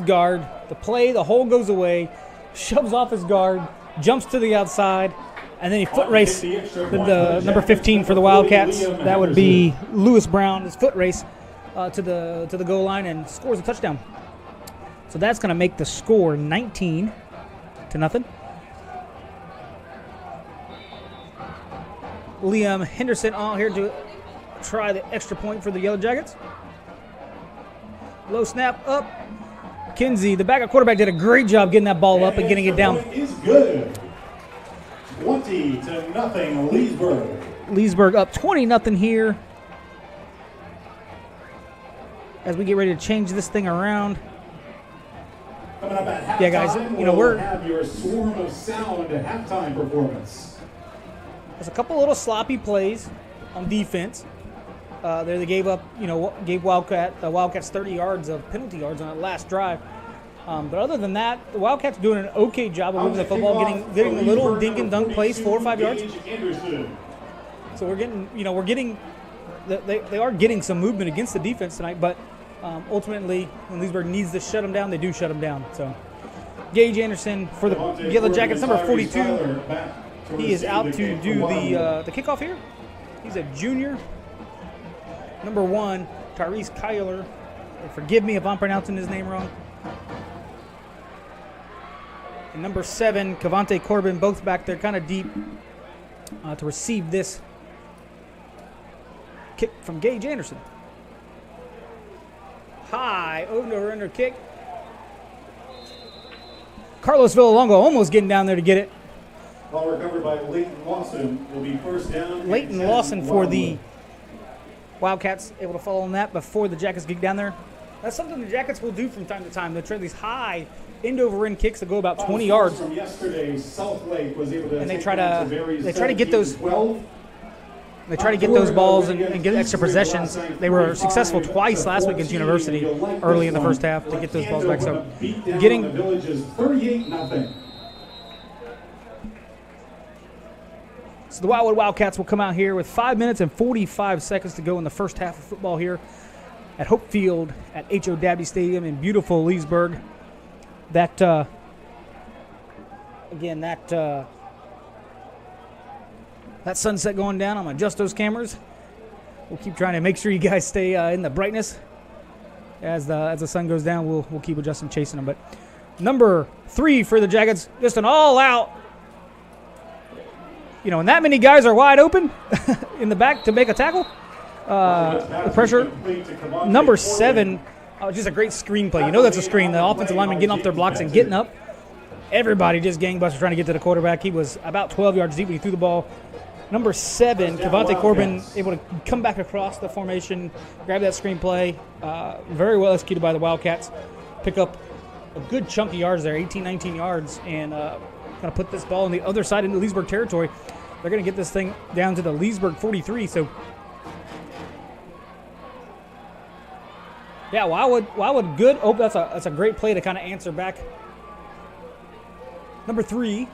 guard. The hole goes away. Shoves off his guard. Jumps to the outside. And then he foot race the number 15 for the Wildcats. That would be Lewis Brown. His foot race to the goal line and scores a touchdown. So that's going to make the score 19-0. Liam Henderson on here to try the extra point for the Yellow Jackets. Low snap up. Kinsey, the backup quarterback, did a great job getting that ball up and getting it down. Is good. 20-0 Leesburg. Leesburg up 20-0 here. As we get ready to change this thing around. Coming up at halftime, Yeah, guys, we'll have your Swarm of Sound halftime performance. There's a couple little sloppy plays on defense. There they gave the Wildcats 30 yards of penalty yards on that last drive. But other than that, the Wildcats doing an okay job of moving the football, getting little dink and dunk plays, 4 or 5 yards. So they are getting some movement against the defense tonight. But ultimately, when Leesburg needs to shut them down, they do shut them down. So Gage Anderson for the Yellow Jackets, number 42. He is out to do the kickoff here. He's a junior. Number 1, Tyrese Kyler. Forgive me if I'm pronouncing his name wrong. and number 7, Cavante Corbin, both back there kind of deep to receive this kick from Gage Anderson. High over-under kick. Carlos Villalongo almost getting down there to get it. Ball recovered by Leighton Lawson. Will be first down. Leighton Lawson for the Wildcats, able to follow on that before the Jackets get down there. That's something the Jackets will do from time to time. They'll try these high end-over-end kicks that go about 20 yards. From yesterday, South Lake was able to And they take try down to Tavares get those 17-12. They try to get those balls and get extra possessions. They were successful twice last week against University early in the first half to get those balls back. So getting the Villages 38-0. So the Wildwood Wildcats will come out here with 5 minutes and 45 seconds to go in the first half of football here at Hope Field at H.O. Dabney Stadium in beautiful Leesburg. That sunset going down. I'm going to adjust those cameras. We'll keep trying to make sure you guys stay in the brightness. As the sun goes down, we'll keep adjusting, chasing them. But number 3 for the Jackets, just an all-out. And that many guys are wide open in the back to make a tackle. The pressure. Number 7, just a great screen play. That's a screen. The offensive lineman getting off their blocks and getting up. Everybody just gangbusters trying to get to the quarterback. He was about 12 yards deep when he threw the ball. Number 7, Cavante Corbin, able to come back across the formation, grab that screen play. Very well executed by the Wildcats. Pick up a good chunk of yards there, 18, 19 yards, and kind of put this ball on the other side into Leesburg territory. They're going to get this thing down to the Leesburg 43. So, yeah, Wildwood good. Oh, that's a great play to kind of answer back. Number 3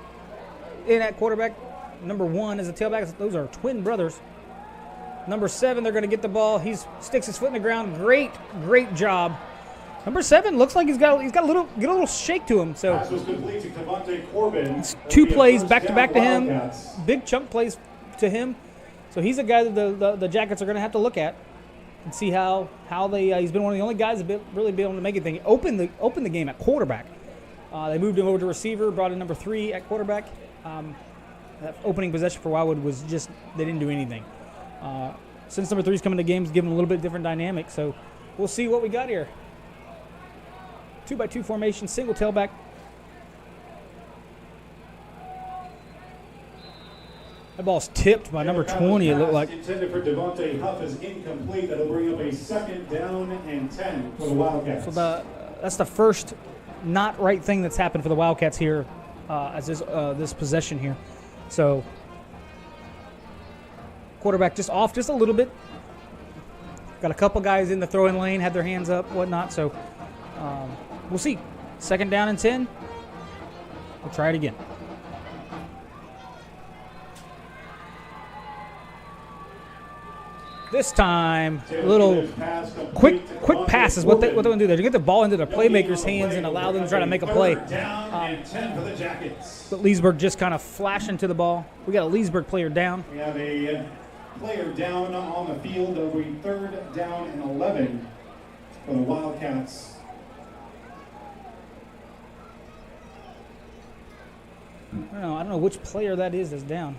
in at quarterback. Number 1 is a tailback. Those are twin brothers. Number 7, they're going to get the ball. He sticks his foot in the ground. Great job. Number 7 looks like he's got a little shake to him. So Pass was complete to Cavante Corbin. it's 2 plays First back to down, back to him. Wildcats. Big chunk plays to him. So he's a guy that the Jackets are going to have to look at and see how they. He's been one of the only guys that really been able to make anything. Open the game at quarterback. They moved him over to receiver. Brought in number 3 at quarterback. That opening possession for Wildwood was just, they didn't do anything. Since number 3's coming to games, giving a little bit different dynamic. So we'll see what we got here. 2-by-2 formation, single tailback. That ball's tipped by number 20, it looked like. Intended for Devontae Huff is incomplete. That'll bring up a 2nd down and 10 for the Wildcats. So that's the first not right thing that's happened for the Wildcats here as this possession here. So quarterback just off just a little bit. Got a couple guys in the throwing lane, had their hands up, whatnot. So we'll see. 2nd down and 10. We'll try it again. This time, a little quick pass is what they want to do. They're going to get the ball into their playmakers' hands and allow them to try to make a play. Down and 10 for the Jackets. But Leesburg just kind of flashing to the ball. We got a Leesburg player down. We have a player down on the field. It'll be 3rd down and 11 for the Wildcats. I don't know which player that is that's down.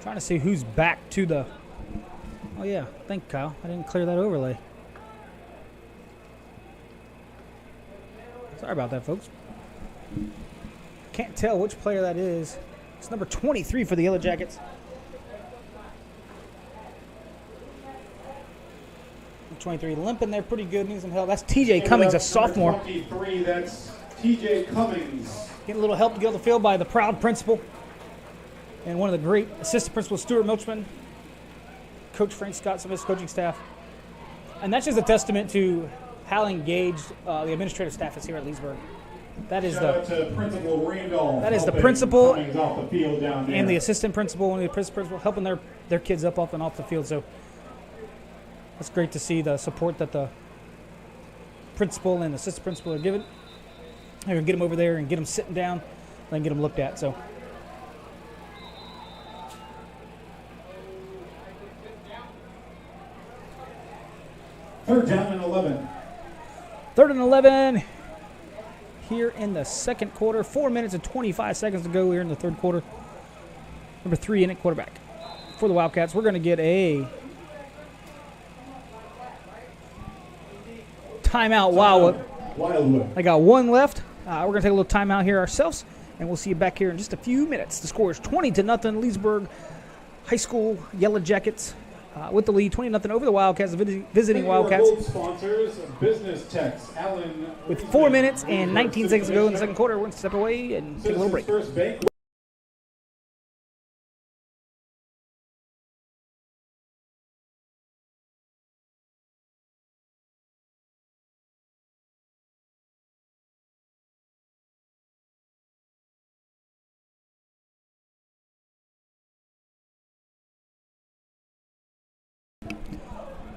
Trying to see who's back to the. Oh yeah, thank you, Kyle. I didn't clear that overlay. Sorry about that, folks. Can't tell which player that is. It's number 23 for the Yellow Jackets. 23 limping there pretty good. Needs some help. That's TJ Cummings, a sophomore. 23, that's TJ Cummings. Getting a little help to get on the field by the proud principal. And one of the great assistant principals, Stuart Milchman, Coach Frank Scott, some of his coaching staff. And that's just a testament to how engaged the administrative staff is here at Leesburg. That is Shout out to Principal Randolph. That is the principal Cummings off the field down there. and the assistant principal, one of the principal, helping their kids up off and off the field. So that's great to see the support that the principal and assistant principal are giving. They're going to get them over there and get them sitting down, then get them looked at. So Third down and 11. 3rd and 11 here in the second quarter. 4 minutes and 25 seconds to go here in the third quarter. Number 3 in at quarterback for the Wildcats. We're going to get a timeout. Wildwood. I got one left. We're going to take a little timeout here ourselves, and we'll see you back here in just a few minutes. The score is 20-0. Leesburg High School Yellow Jackets with the lead, 20-0 over the Wildcats, the visiting Wildcats. Gold sponsors, Business Techs, Allen. With 4 minutes and 19 seconds to go in the second quarter, we're going to step away and take a little break. First Bank.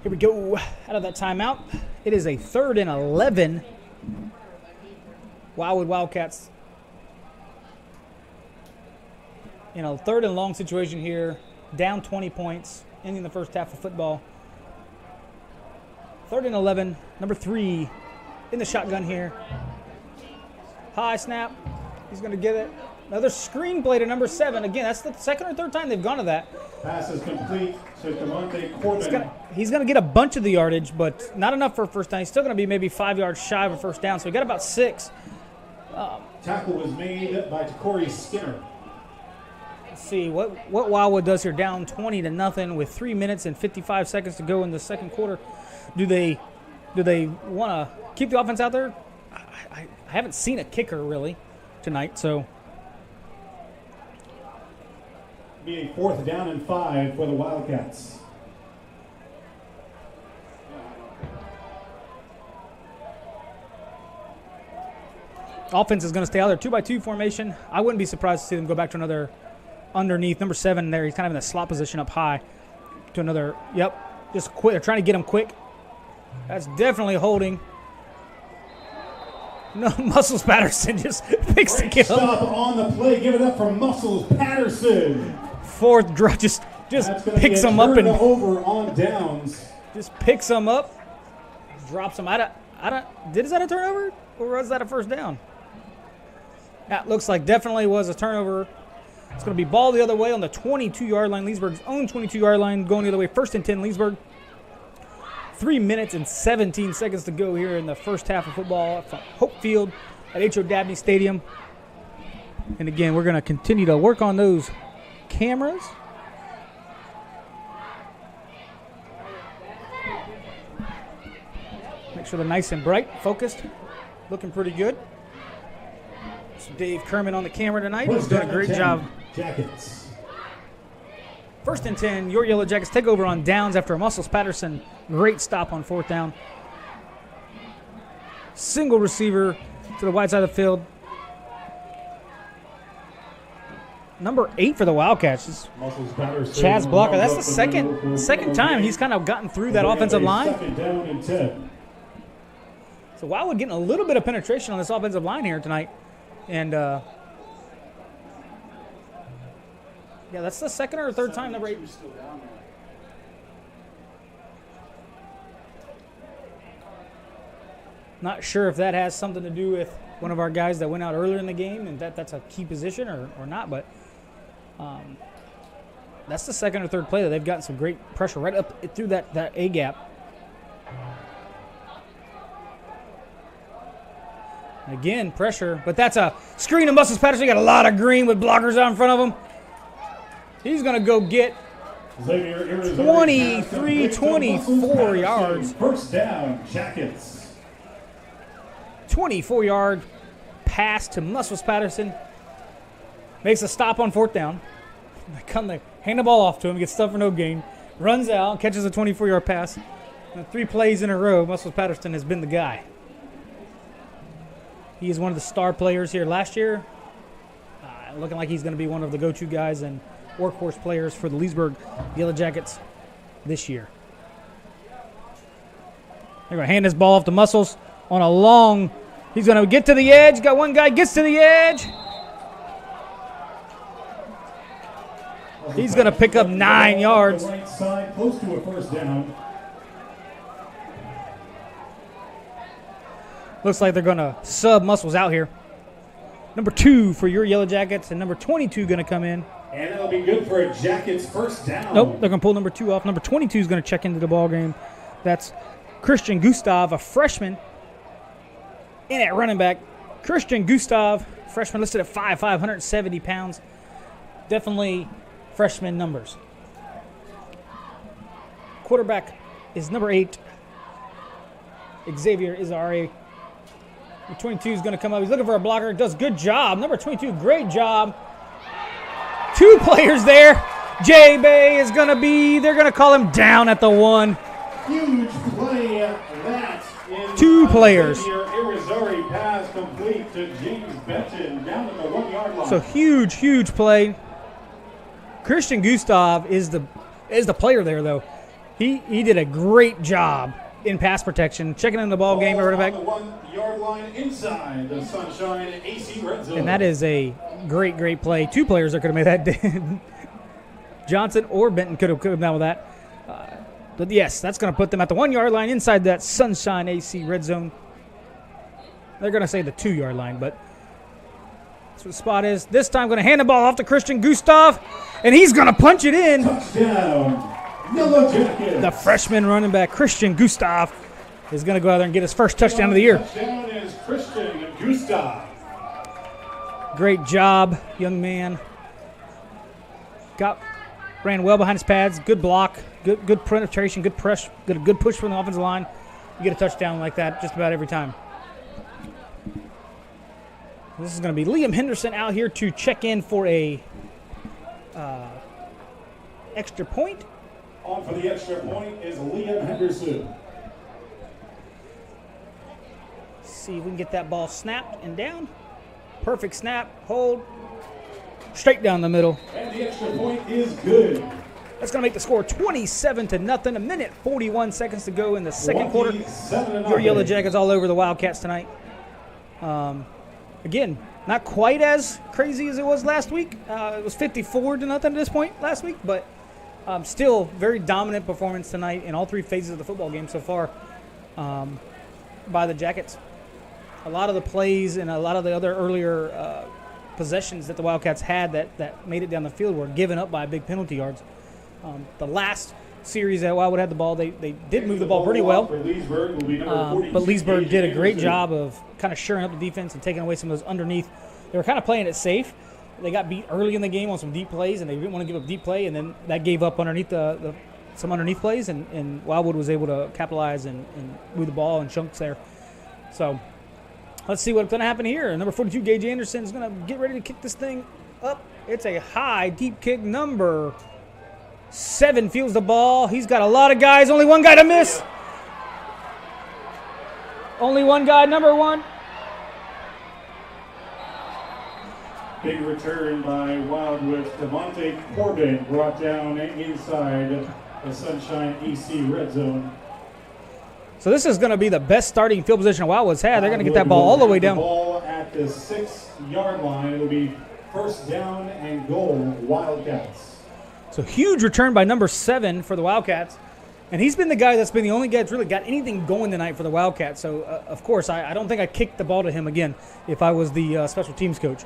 Here we go, out of that timeout. It is a 3rd and 11. Wildwood Wildcats in a 3rd and long situation here, down 20 points, ending the first half of football. 3rd and 11, number 3 in the shotgun here. High snap, he's going to get it. Another screen play to number 7. Again, that's the second or third time they've gone to that. Pass is complete to Devontae Corbin. He's going to get a bunch of the yardage, but not enough for a first down. He's still going to be maybe 5 yards shy of a first down, so he got about 6. Tackle was made by Corey Skinner. Let's see what Wildwood does here, down 20-0 with 3 minutes and 55 seconds to go in the second quarter. Do they want to keep the offense out there? I haven't seen a kicker really tonight, so. Be a 4th down and 5 for the Wildcats. Offense is going to stay out there, 2-by-2 formation. I wouldn't be surprised to see them go back to another underneath. Number 7 there, he's kind of in the slot position up high. To another, just quick. They're trying to get him quick. That's definitely holding. No, Muscles Patterson just picks the kill. Stop on the play. Give it up for Muscles Patterson. 4th draw, just picks him up and over on downs. Just picks him up, drops him. Is that a turnover or was that a first down? That looks like definitely was a turnover. It's going to be ball the other way on the 22-yard line. Leesburg's own 22-yard line going the other way. 1st and 10, Leesburg. 3 minutes and 17 seconds to go here in the first half of football from Hope Field at H.O. Dabney Stadium. And again, we're going to continue to work on those cameras. Make sure they're nice and bright, focused, looking pretty good. So Dave Kerman on the camera tonight. He's doing a great job. Jackets. 1st and 10, your Yellow Jackets take over on downs after a Muscles Patterson great stop on 4th down. Single receiver to the wide side of the field. Number 8 for the Wildcats. Chaz Blocker. That's the second time he's kind of gotten through that offensive line. 2nd down and 10. So Wildwood getting a little bit of penetration on this offensive line here tonight. And, that's the second or third time number 8. Not sure if that has something to do with one of our guys that went out earlier in the game and that's a key position or not, but that's the second or third play that they've gotten some great pressure right up through that A gap. Again, pressure, but that's a screen of Muscles Patterson. Got a lot of green with blockers out in front of him. He's going to go get 24 yards. First down, Jackets. 24-yard pass to Muscles Patterson. Makes a stop on 4th down. They hand the ball off to him, gets stuff for no gain. Runs out, catches a 24-yard pass. And 3 plays in a row, Muscles Patterson has been the guy. He is one of the star players here last year. Looking like he's going to be one of the go-to guys and workhorse players for the Leesburg Yellow Jackets this year. They're going to hand this ball off to Muscles on a long. He's going to get to the edge. Got one guy, gets to the edge. He's going to pick up 9 yards. Right side, close to a first down. Looks like they're going to sub Muscles out here. Number 2 for your Yellow Jackets, and number 22 going to come in. And it'll be good for a Jackets first down. Nope, they're going to pull number 2 off. Number 22 is going to check into the ball game. That's Christian Gustav, a freshman. In at running back, Christian Gustav, freshman listed at 5'5", 170 pounds. Definitely freshman numbers. Quarterback is number 8, Xavier Izari. Number 22 is going to come up. He's looking for a blocker. Does good job. Number 22, great job. 2 players there. J-Bay is going to be, they're going to call him down at the 1. Huge play that. 2 players. Irizarry pass complete to James Benton down at the 1-yard line. So huge play. Christian Gustav is the player there, though. He did a great job in pass protection, checking in the ball game at running back. On the 1-yard line inside the Sunshine AC red zone. And that is a great play. 2 players that could have made that. Johnson or Benton could have done with that. But yes, that's going to put them at the 1-yard line inside that Sunshine AC red zone. They're going to say the 2-yard line, but that's what the spot is. This time going to hand the ball off to Christian Gustav, and he's going to punch it in. Touchdown, Yellow Jackets. The freshman running back, Christian Gustav, is going to go out there and get his first touchdown of the year. Touchdown is Christian Gustav. Great job, young man. Ran well behind his pads. Good block. Good penetration. Good push. Good push from the offensive line. You get a touchdown like that just about every time. This is going to be Liam Henderson out here to check in for a extra point. On for the extra point is Liam Henderson. See if we can get that ball snapped and down. Perfect snap. Hold. Straight down the middle. And the extra point is good. That's going to make the score 27-0. A minute 41 seconds to go in the second quarter. Your Yellow Jackets all over the Wildcats tonight. Again, not quite as crazy as it was last week. It was 54-0 at this point last week, but still very dominant performance tonight in all 3 phases of the football game so far by the Jackets. A lot of the plays and a lot of the other earlier possessions that the Wildcats had that made it down the field were given up by big penalty yards. The last series that Wildwood had the ball, they did move the ball pretty well. Leesburg will be number But Leesburg did a great job of kind of shoring up the defense and taking away some of those underneath. They were kind of playing it safe. They got beat early in the game on some deep plays, and they didn't want to give up deep play, and then that gave up underneath some underneath plays, and Wildwood was able to capitalize and move the ball in chunks there. So let's see what's going to happen here. Number 42, Gage Anderson, is going to get ready to kick this thing up. It's a high, deep kick. Number 7 fields the ball. He's got a lot of guys. Only one guy to miss. Only one guy, number 1. Big return by Wildwood. Devontae Corbin brought down inside the Sunshine AC red zone. So this is going to be the best starting field position Wildwood's had. They're going to get that ball all the way down. The ball at the 6-yard line. It'll be first down and goal, Wildcats. So huge return by number 7 for the Wildcats. And he's been the guy that's been the only guy that's really got anything going tonight for the Wildcats. So, of course, I don't think I'd kick the ball to him again if I was the special teams coach.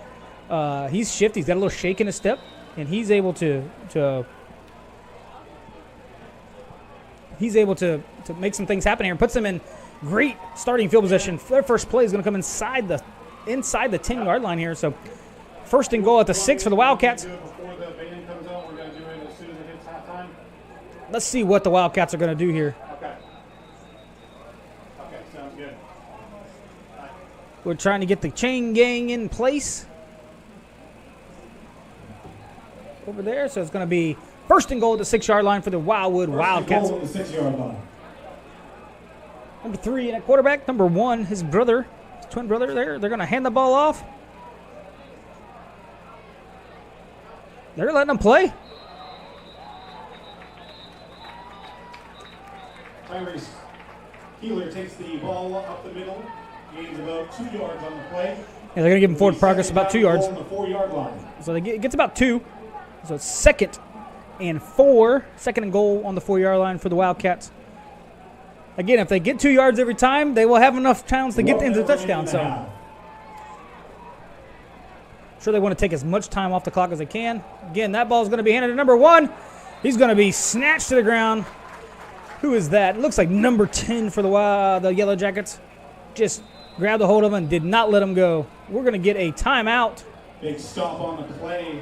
He's shifty. He's got a little shake in his step, and he's able to make some things happen here and puts them in great starting field position. Their first play is going to come inside the 10-yard line here. So first and goal at the 6 for the Wildcats. Before the band comes out, we're going to do it as soon as it hits halftime. Let's see what the Wildcats are going to do here. Okay. Okay, sounds good. We're trying to get the chain gang in place over there. So it's going to be first and goal at the 6-yard line for the Wildwood Wildcats. Goal at the 6-yard line. Number 3 in at quarterback. Number 1, his brother, his twin brother there. They're going to hand the ball off. They're letting him play. Tyrese Keeler takes the ball up the middle, gains about 2 yards on the play. Yeah, they're going to give him forward progress about 2 yards. On the 4-yard line. So it gets about 2. So it's 2nd and 4. 2nd and goal on the 4-yard line for the Wildcats. Again, if they get 2 yards every time, they will have enough towns to get into the touchdown. So I'm sure they want to take as much time off the clock as they can. Again, that ball is going to be handed to number 1. He's going to be snatched to the ground. Who is that? It looks like number 10 for the Yellow Jackets. Just grabbed a hold of him and did not let him go. We're going to get a timeout. Big stop on the play.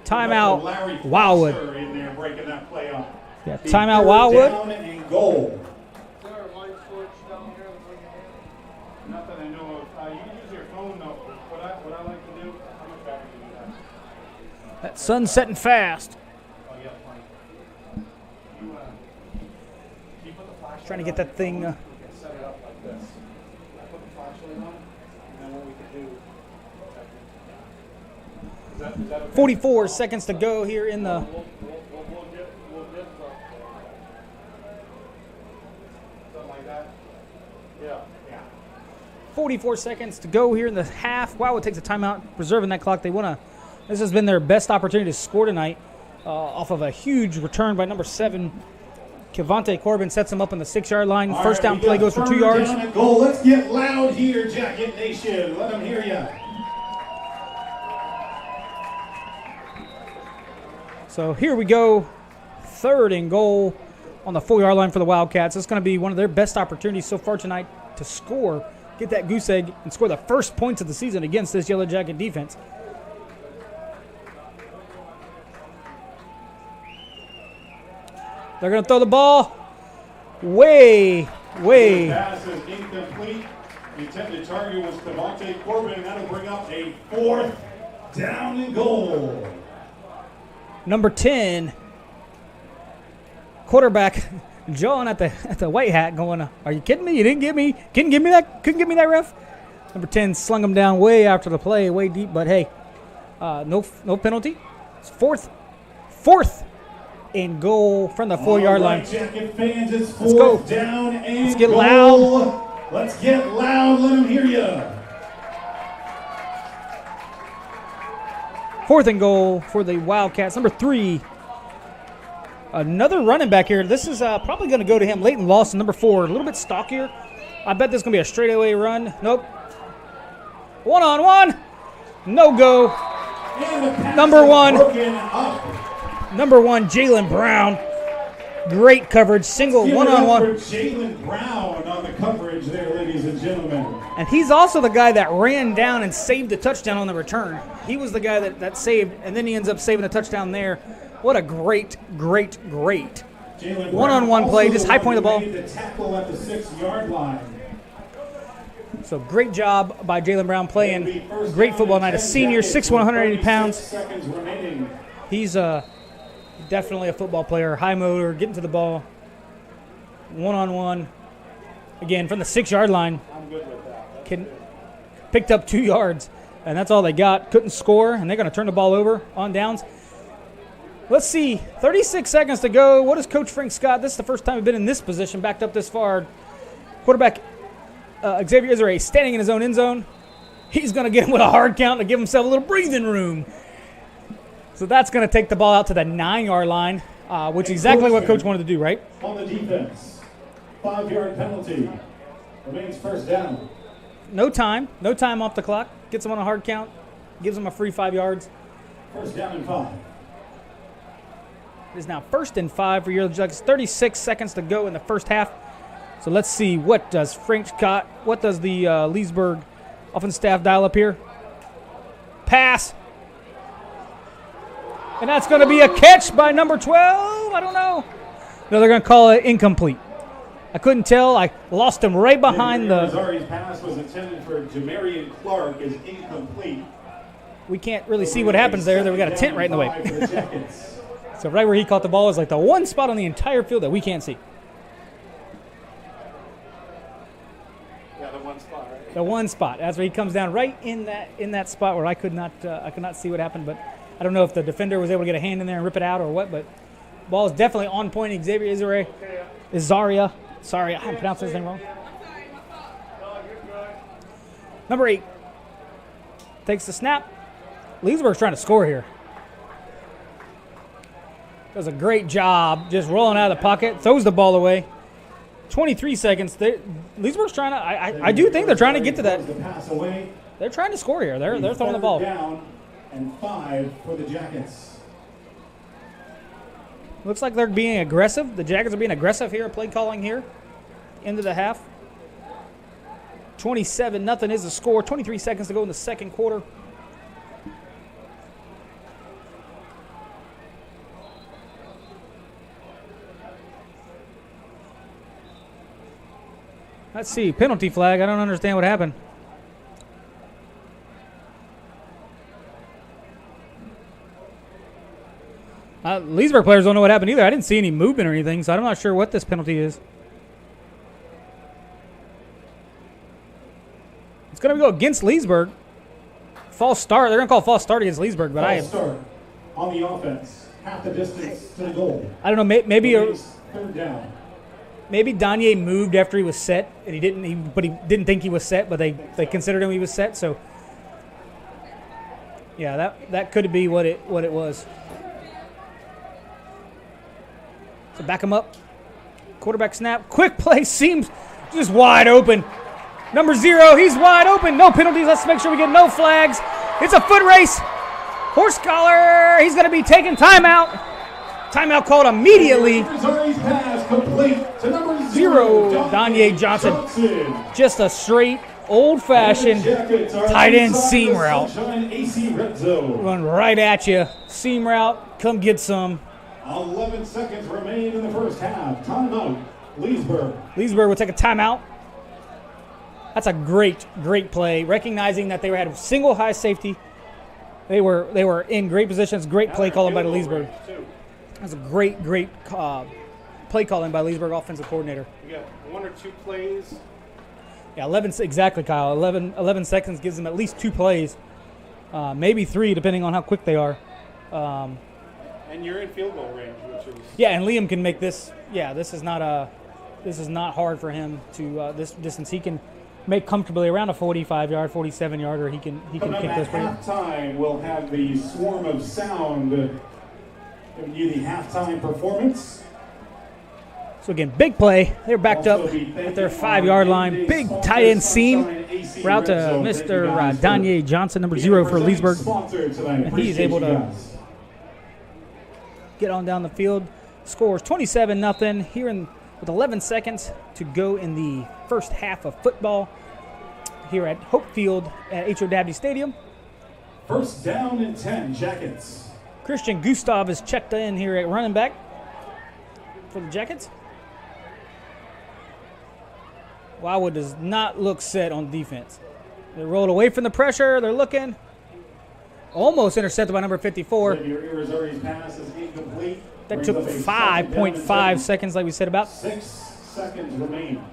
Timeout, Wildwood. In there breaking that play up. Yeah, timeout, Wildwood. Down and goal. Is there a light switch down here that we can Not that I know of. You can use your phone though. What I like to do, how much better do you do that? That sun's setting fast. Oh yeah, funny. You put the flashlight Trying to get that thing. we can set it up like this. I put the flashlight on, and then what we could do. Is that okay? 44 seconds to go here in the. we'll get Something like that. Yeah. 44 seconds to go here in the half. Wildwood takes a timeout, preserving that clock. They want to. This has been their best opportunity to score tonight, off of a huge return by number 7. Kevontae Corbin sets him up on the 6-yard line. First down play goes for 2 yards. Down and goal. Let's get loud here, Jacket Nation. Let them hear you. So here we go. 3rd and goal on the 4-yard line for the Wildcats. It's going to be one of their best opportunities so far tonight to score, get that goose egg, and score the first points of the season against this Yellow Jacket defense. They're going to throw the ball way. The pass is incomplete. The intended target was Kevontae Corbin, and that'll bring up a 4th down and goal. Number 10, quarterback John at the white hat going, are you kidding me? You didn't give me, couldn't give me that, ref? Number 10 slung him down way after the play, way deep, but hey, no penalty. It's fourth and goal from the 4-yard line. Jacket fans, it's 4th Let's go. down and Let's get goal. loud. Let's get loud. Let them hear you. 4th and goal for the Wildcats. Number 3, another running back here. This is probably going to go to him. Leighton Lawson, number 4, a little bit stockier. I bet this is going to be a straightaway run. Nope. 1-on-1. No go. Number 1. Number 1, Jalen Brown. Great coverage. Single one-on-one. Jalen Brown on the coverage there, ladies and gentlemen. And he's also the guy that ran down and saved the touchdown on the return. He was the guy that saved, and then he ends up saving the touchdown there. What a great one-on-one play. Just high point the ball. The tackle at the 6-yard line. So great job by Jalen Brown playing great football night. A senior, 6'1", 180 pounds. Seconds remaining. He's definitely a football player. High motor, getting to the ball. One-on-one. Again, from the 6-yard line. I'm good with that. Picked up 2 yards, and that's all they got. Couldn't score, and they're going to turn the ball over on downs. Let's see. 36 seconds to go. What is Coach Frank Scott? This is the first time we've been in this position, backed up this far. Quarterback Xavier Israel standing in his own end zone. He's going to get him with a hard count to give himself a little breathing room. So that's going to take the ball out to the 9-yard line, which is exactly what Coach wanted to do, right? On the defense, 5-yard penalty. Remains first down. No time off the clock. Gets him on a hard count. Gives him a free 5 yards. First down and 5. It is now 1st and 5 for Yellow Jackets. 36 seconds to go in the first half. So let's see, what does Frank Scott, what does the Leesburg offensive staff dial up here? Pass. And that's going to be a catch by number 12. I don't know. No, they're going to call it incomplete. I couldn't tell. I lost him right behind the. Rosari's pass was intended for Jamarian Clark, is incomplete. We can't really see what happens there. We got a tent right in the way. So right where he caught the ball is like the one spot on the entire field that we can't see. Yeah, the one spot, right? The one spot. That's where he comes down right in that spot where I could not see what happened. But I don't know if the defender was able to get a hand in there and rip it out or what. But ball is definitely on point. Xavier Izaria. Sorry, I'm pronouncing his name wrong. Number 8 takes the snap. Leesburg's trying to score here. Does a great job just rolling out of the pocket. Throws the ball away. 23 seconds. Leesburg's trying to. I do think they're trying to get to that. The pass away. They're trying to score here. They're throwing the Third ball. Down and 5 for the Jackets. Looks like they're being aggressive. The Jackets are being aggressive here. Play calling here. Into the half. 27-0 is the score. 23 seconds to go in the second quarter. Let's see. Penalty flag. I don't understand what happened. Leesburg players don't know what happened either. I didn't see any movement or anything, so I'm not sure what this penalty is. It's going to go against Leesburg. False start. They're going to call false start against Leesburg, but False start on the offense. Half the distance to the goal. I don't know. Maybe third down. Maybe Danye moved after he was set, and he didn't. But he didn't think he was set, but they considered him he was set. So yeah, that could be what it was. So back him up. Quarterback snap. Quick play. Seems just wide open. Number 0, he's wide open. No penalties. Let's make sure we get no flags. It's a foot race. Horse collar. He's going to be taking timeout. Timeout called immediately. Pass complete to number 0, Danye Johnson. Just a straight, old-fashioned tight end seam route. Run right at you. Seam route. Come get some. 11 seconds remain in the first half. Timeout. Leesburg. Leesburg will take a timeout. That's a great play. Recognizing that they had a single high safety. They were in great positions. Great play calling by the Leesburg. That's a great play calling by Leesburg offensive coordinator. We got 1 or 2 plays. Yeah, 11 exactly, Kyle. 11 seconds gives them at least 2 plays, maybe 3 depending on how quick they are. And you're in field goal range, which is and Liam can make this. Yeah, this is not hard for him to this distance. He can make comfortably around a 45-yard, 47-yarder. He can kick this. At halftime, we'll have the swarm of sound giving you the halftime performance. So again, big play. They're backed up at their 5-yard line. Big tight end seam. Route to Mr. Danye Johnson, number 0 for Leesburg. And he's able to get on down the field. Scores 27-0 here with 11 seconds to go in the first half of football here at Hope Field at H.O. Dabney Stadium. First down and 10, Jackets. Christian Gustav is checked in here at running back for the Jackets. Wildwood does not look set on defense. They rolled away from the pressure. They're looking. Almost intercepted by number 54. Pass is incomplete. That took 5.5 seconds, like we said about. 6 seconds remain.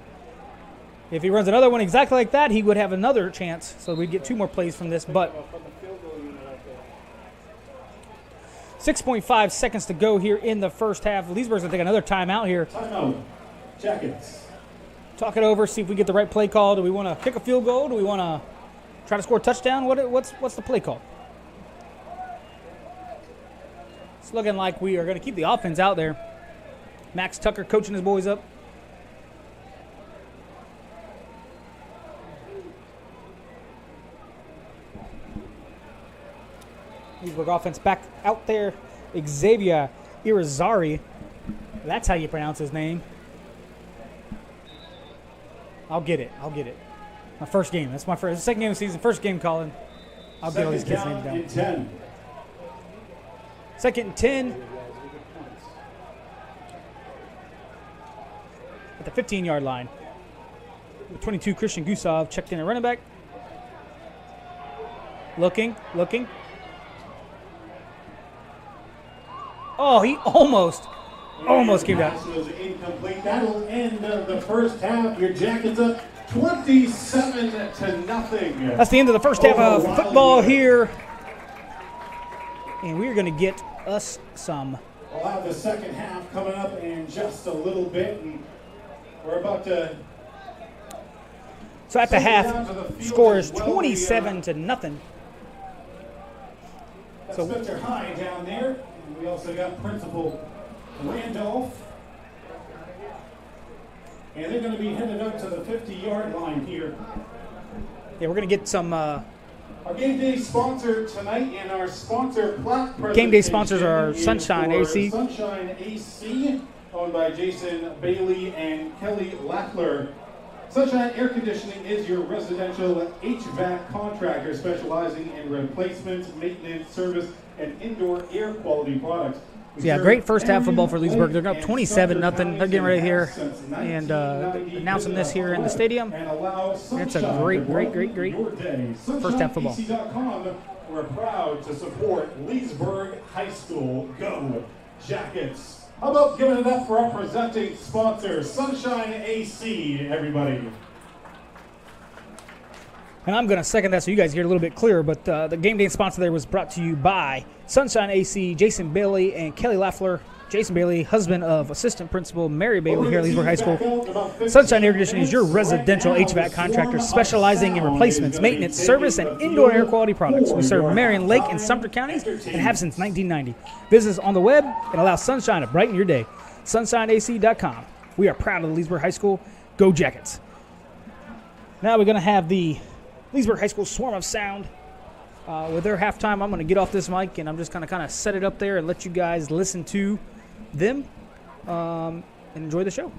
If he runs another one exactly like that, he would have another chance. So we'd get 2 more plays from this. But 6.5 seconds to go here in the first half. Leesburg's going to take another timeout here. Timeout. Jackets. Talk it over, see if we get the right play call. Do we want to kick a field goal? Do we want to try to score a touchdown? What's the play call? It's looking like we are going to keep the offense out there. Max Tucker coaching his boys up. Leesburg offense back out there. Xavier Irizarry. That's how you pronounce his name. I'll get it. My first game. That's my second game of the season. First game calling. I'll get all these kids' names down. 10. Second and 10. At the 15-yard line. The 22, Christian Gustav checked in at running back. Looking. Oh, he almost came down. Pass was incomplete. That'll end the first half. Your Jackets up 27-0. That's the end of the first half of football here. And we're going to get us some. We'll have the second half coming up in just a little bit. And we're about to. So at the half, score is 27-0. So Mr. High down there. And we also got Principal Randolph. And they're going to be headed up to the 50-yard line here. Yeah, we're going to get some. Our game day sponsor tonight and our sponsor plaque presentation. Game day sponsors are is Sunshine for AC. Sunshine AC, owned by Jason Bailey and Kelly Lafler. Sunshine Air Conditioning is your residential HVAC contractor specializing in replacement, maintenance, service, and indoor air quality products. So yeah, great first half football for Leesburg. They're up 27-0. They're getting ready here and announcing this here in the stadium. It's a great first half football. We're proud to support Leesburg High School. Go Jackets! How about giving it up for our presenting sponsor, Sunshine AC, everybody? And I'm going to second that so you guys get a little bit clearer, but the game day sponsor there was brought to you by Sunshine AC, Jason Bailey, and Kelly Lafler. Jason Bailey, husband of assistant principal Mary Bailey here at Leesburg High School. Sunshine Air Conditioning is your residential HVAC contractor specializing in replacements, maintenance, service, and indoor air quality products. We serve Marion, Lake, and Sumter counties and have since 1990. Visit us on the web and allow sunshine to brighten your day. SunshineAC.com. We are proud of the Leesburg High School. Go Jackets! Now we're going to have the Leesburg High School Swarm of Sound. With their halftime, I'm going to get off this mic and I'm just going to kind of set it up there and let you guys listen to them and enjoy the show.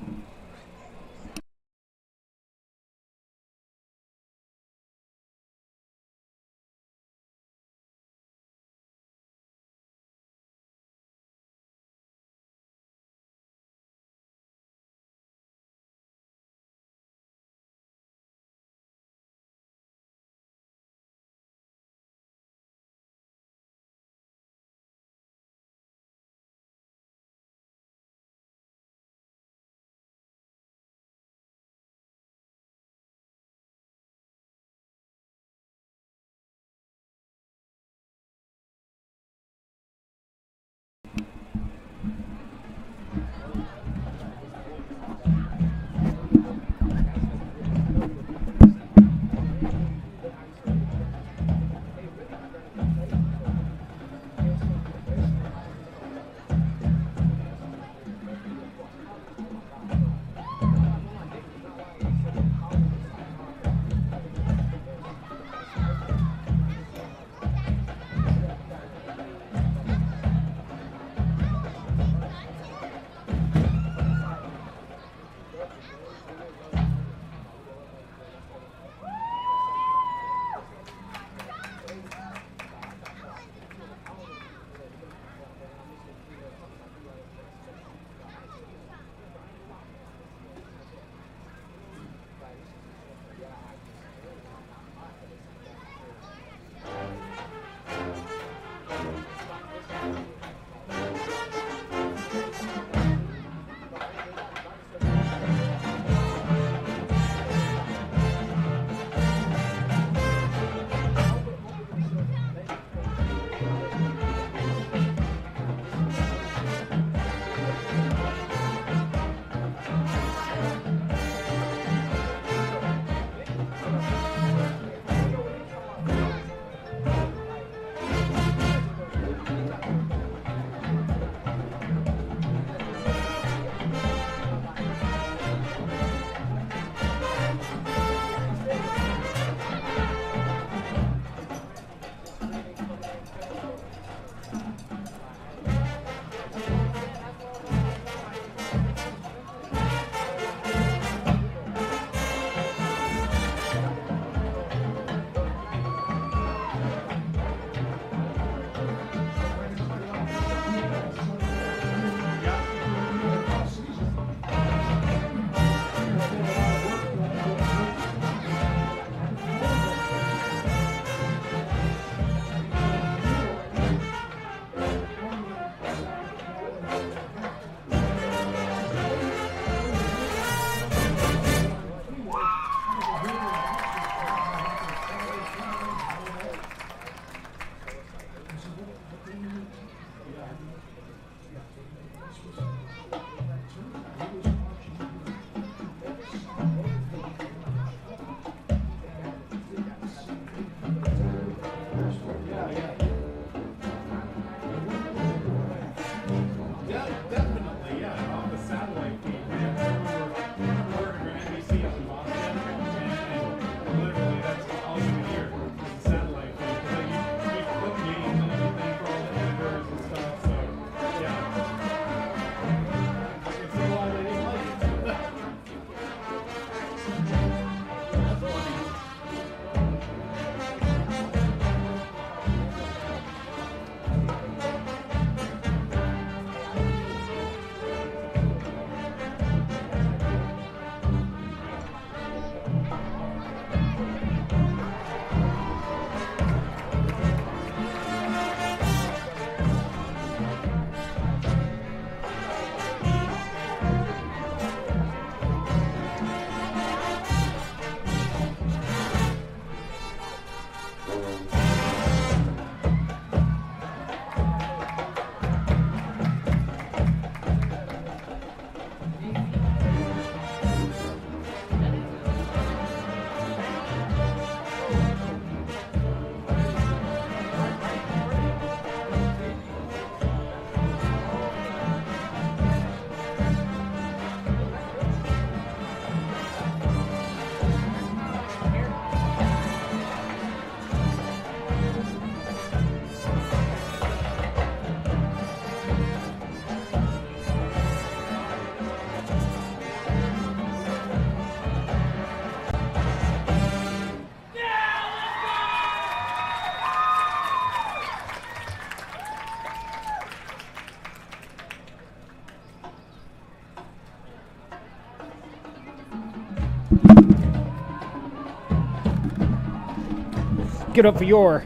Give it up for your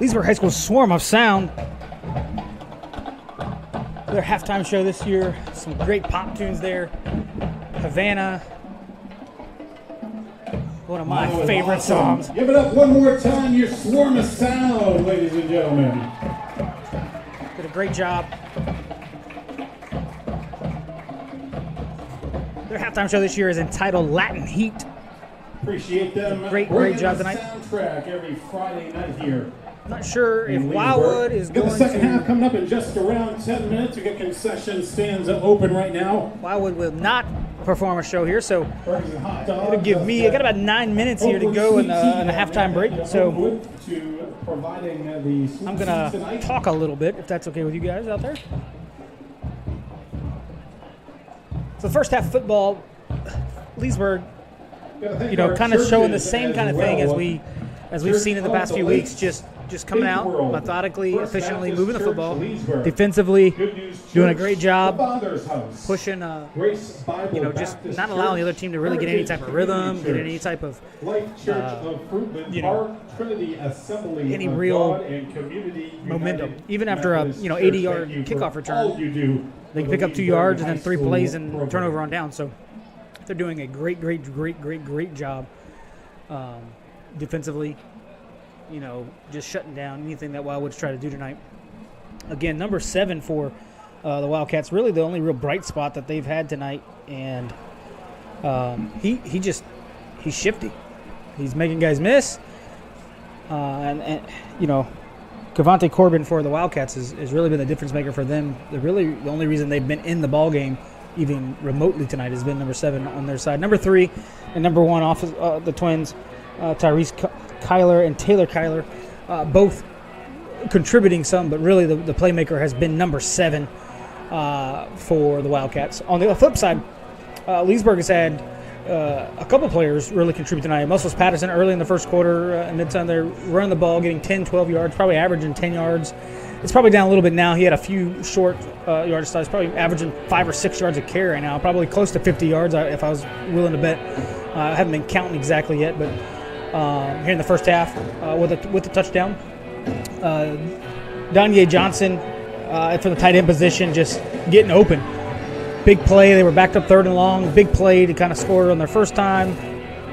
Leesburg High School Swarm of Sound. Their halftime show this year. Some great pop tunes there. Havana. One of my favorite songs. Give it up one more time, your Swarm of Sound, ladies and gentlemen. Did a great job. Their halftime show this year is entitled Latin Heat. Appreciate them. Great job tonight. Soundtrack every Friday night here. Not sure if Leesburg. Wildwood is Got going the second half to. coming up in just around 10 minutes. We got concession stands open right now. Wildwood will not perform a show here, so Burgers and hot dogs. it'll give me. I got about 9 minutes here to go in the halftime break, so I'm gonna talk a little bit if that's okay with you guys out there. So the first half of football, Leesburg, kind of showing the same kind of thing as we've seen in the past few weeks. Just coming out methodically, efficiently, moving the football, defensively, doing a great job, pushing, just not allowing the other team to really get any type of rhythm, get any type of, any real momentum. Even after a 80-yard kickoff return, they can pick up 2 yards and then 3 plays and turnover on down. So they're doing a great job defensively. Just shutting down anything that Wildwood's trying to do tonight. Again, number 7 for the Wildcats, really the only real bright spot that they've had tonight, and he's shifty. He's making guys miss, and Cavante Corbin for the Wildcats has really been the difference maker for them. The only reason they've been in the ball game even remotely tonight has been number 7 on their side. Number 3 and number 1 off the Twins, Tyrese Kyler and Taylor Kyler, both contributing some, but really the playmaker has been number 7 for the Wildcats. On the flip side, Leesburg has had a couple players really contribute tonight. Muscles Patterson early in the first quarter, and mid-time they're running the ball, getting 10, 12 yards, probably averaging 10 yards. It's probably down a little bit now. He had a few short yardage slides, probably averaging 5 or 6 yards a carry right now, probably close to 50 yards if I was willing to bet. I haven't been counting exactly yet, but here in the first half with the touchdown. Danye Johnson for the tight end position, just getting open. Big play. They were backed up 3rd and long. Big play to kind of score on their first time.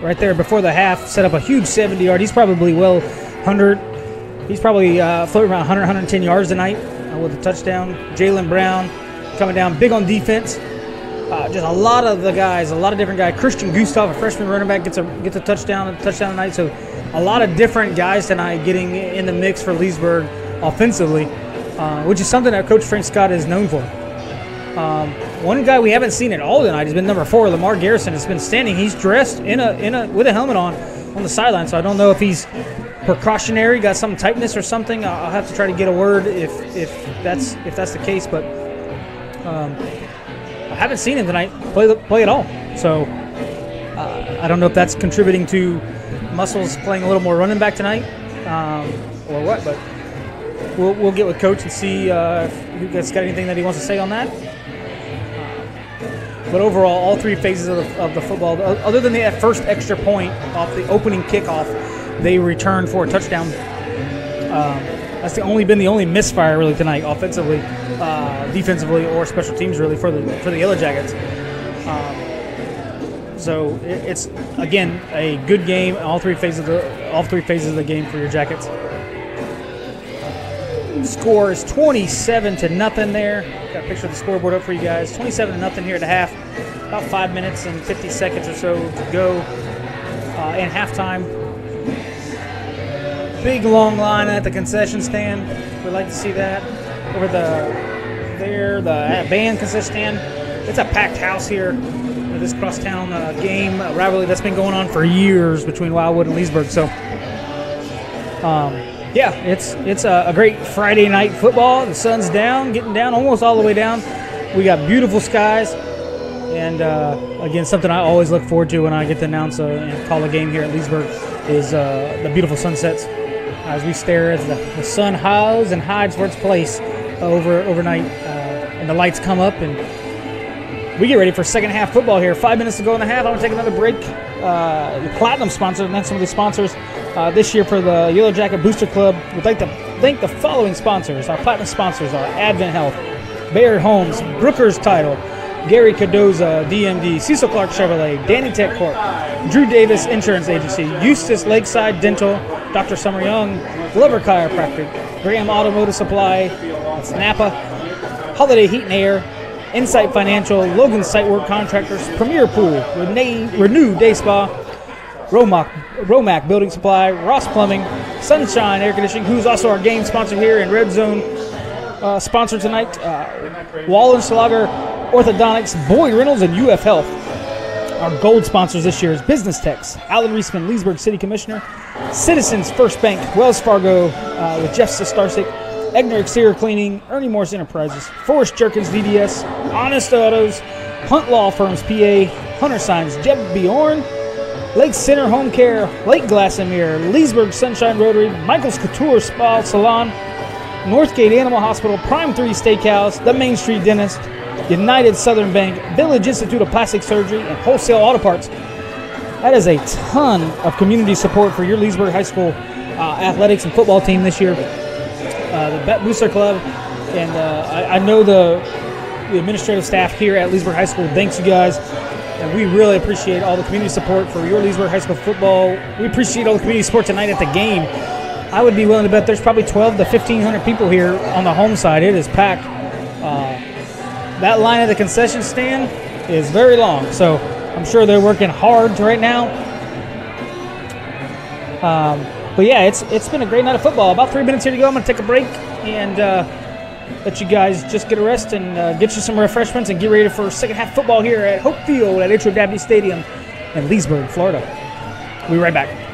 Right there before the half, set up a huge 70-yard. He's probably He's probably floating around 100, 110 yards tonight with a touchdown. Jalen Brown coming down big on defense. Just a lot of different guys. Christian Gustav, a freshman running back, gets a touchdown tonight. So a lot of different guys tonight getting in the mix for Leesburg offensively, which is something that Coach Frank Scott is known for. One guy we haven't seen at all tonight has been number 4, Lamar Garrison. Has been standing. He's dressed with a helmet on the sideline. So I don't know if he's precautionary, got some tightness or something. I'll have to try to get a word if that's the case. But I haven't seen him tonight play at all. So I don't know if that's contributing to Muscles playing a little more running back tonight or what. But we'll get with Coach and see if he has got anything that he wants to say on that. But overall, all 3 phases of the football, other than the first extra point off the opening kickoff, they returned for a touchdown. That's the only misfire really tonight, offensively, defensively, or special teams really for the Yellow Jackets. So it's again a good game. All three phases of the game for your Jackets. Score is 27-0 there. Got a picture of the scoreboard up for you guys. 27-0 here at the half. About 5 minutes and 50 seconds or so to go in halftime. Big long line at the concession stand. We'd like to see that. Over the band concession stand. It's a packed house here. This crosstown game rivalry that's been going on for years between Wildwood and Leesburg. So, yeah, it's a great Friday night football. The sun's down, getting down, almost all the way down. We got beautiful skies. And, again, something I always look forward to when I get to announce and call a game here at Leesburg is the beautiful sunsets as we stare as the sun hides and hides for its place overnight. And the lights come up and we get ready for second half football here. 5 minutes to go in the half. I'm going to take another break. The Platinum sponsor, and then some of the sponsors this year for the Yellow Jacket Booster Club. We'd like to thank the following sponsors. Our Platinum sponsors are Advent Health, Bayard Homes, Brooker's Title, Gary Cardoza, DMD, Cecil Clark Chevrolet, Danny Tech Corp, Drew Davis Insurance Agency, Eustis Lakeside Dental, Dr. Summer Young, Glover Chiropractic, Graham Automotive Supply, that's Napa, Holiday Heat and Air, Insight Financial, Logan Site Work Contractors, Premier Pool, Renew Day Spa, Romac Building Supply, Ross Plumbing, Sunshine Air Conditioning, who's also our game sponsor here, and Red Zone sponsor tonight, Wallenschlager Orthodontics, Boyd Reynolds, and UF Health. Our gold sponsors this year is Business Techs, Alan Reisman, Leesburg City Commissioner, Citizens First Bank, Wells Fargo with Jeff Starsik, Egner Exterior Cleaning, Ernie Morse Enterprises, Forrest Jerkins DDS, Honest Autos, Hunt Law Firms PA, Hunter Signs, Jeb Bjorn, Lake Center Home Care, Lake Glass and Mirror, Leesburg Sunshine Rotary, Michael's Couture Spa Salon, Northgate Animal Hospital, Prime 3 Steakhouse, The Main Street Dentist, United Southern Bank, Village Institute of Plastic Surgery, and Wholesale Auto Parts. That is a ton of community support for your Leesburg High School athletics and football team this year. The Bet Booster Club, and I know the administrative staff here at Leesburg High School thanks you guys, and we really appreciate all the community support for your Leesburg High School football. We appreciate all the community support tonight at the game. I would be willing to bet there's probably 12 to 1,500 people here on the home side. It is packed. That line at the concession stand is very long, so I'm sure they're working hard right now. But yeah, it's been a great night of football. About 3 minutes here to go. I'm going to take a break and let you guys just get a rest and get you some refreshments and get ready for second half football here at Hope Field at Atrio Dabney Stadium in Leesburg, Florida. We'll be right back.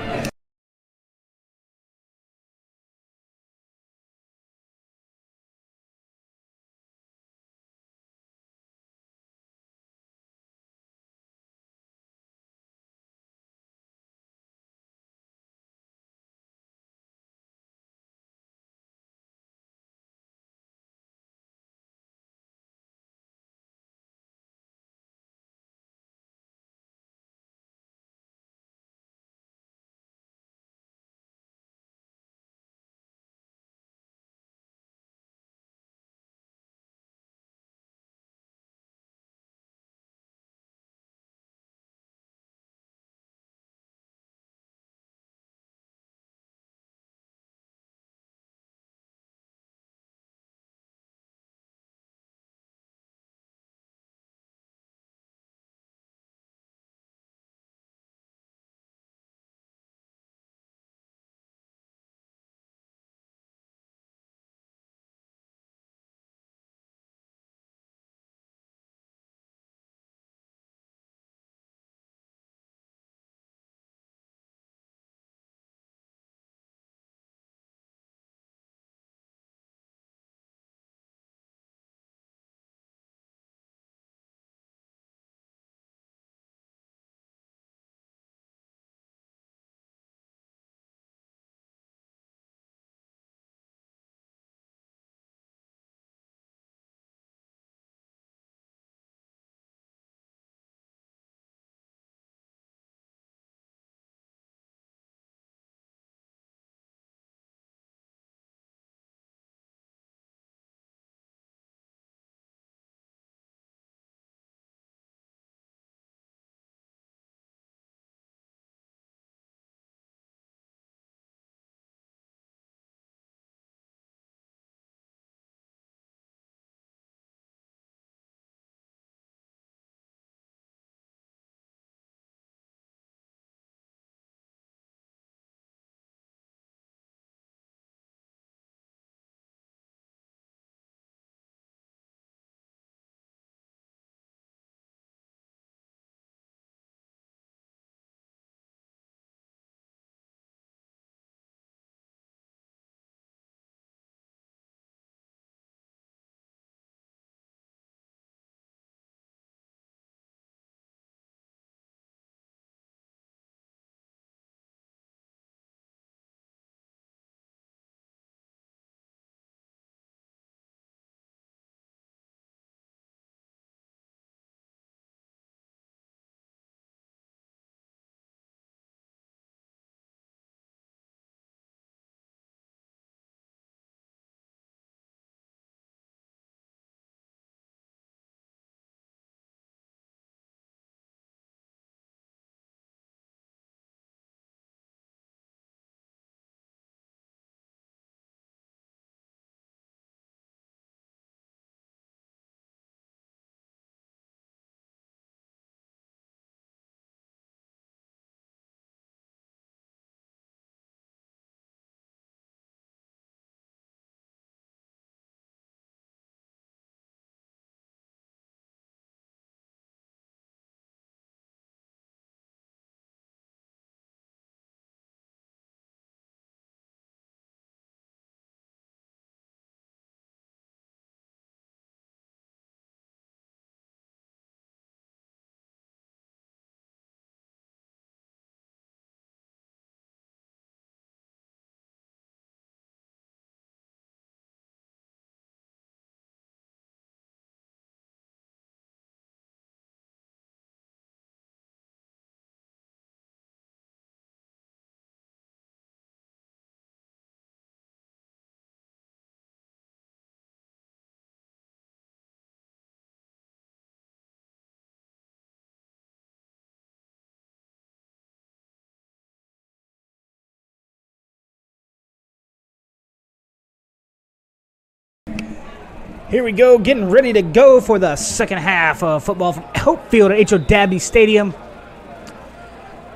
Here we go, getting ready to go for the second half of football from Hope Field at H.O. Dabney Stadium.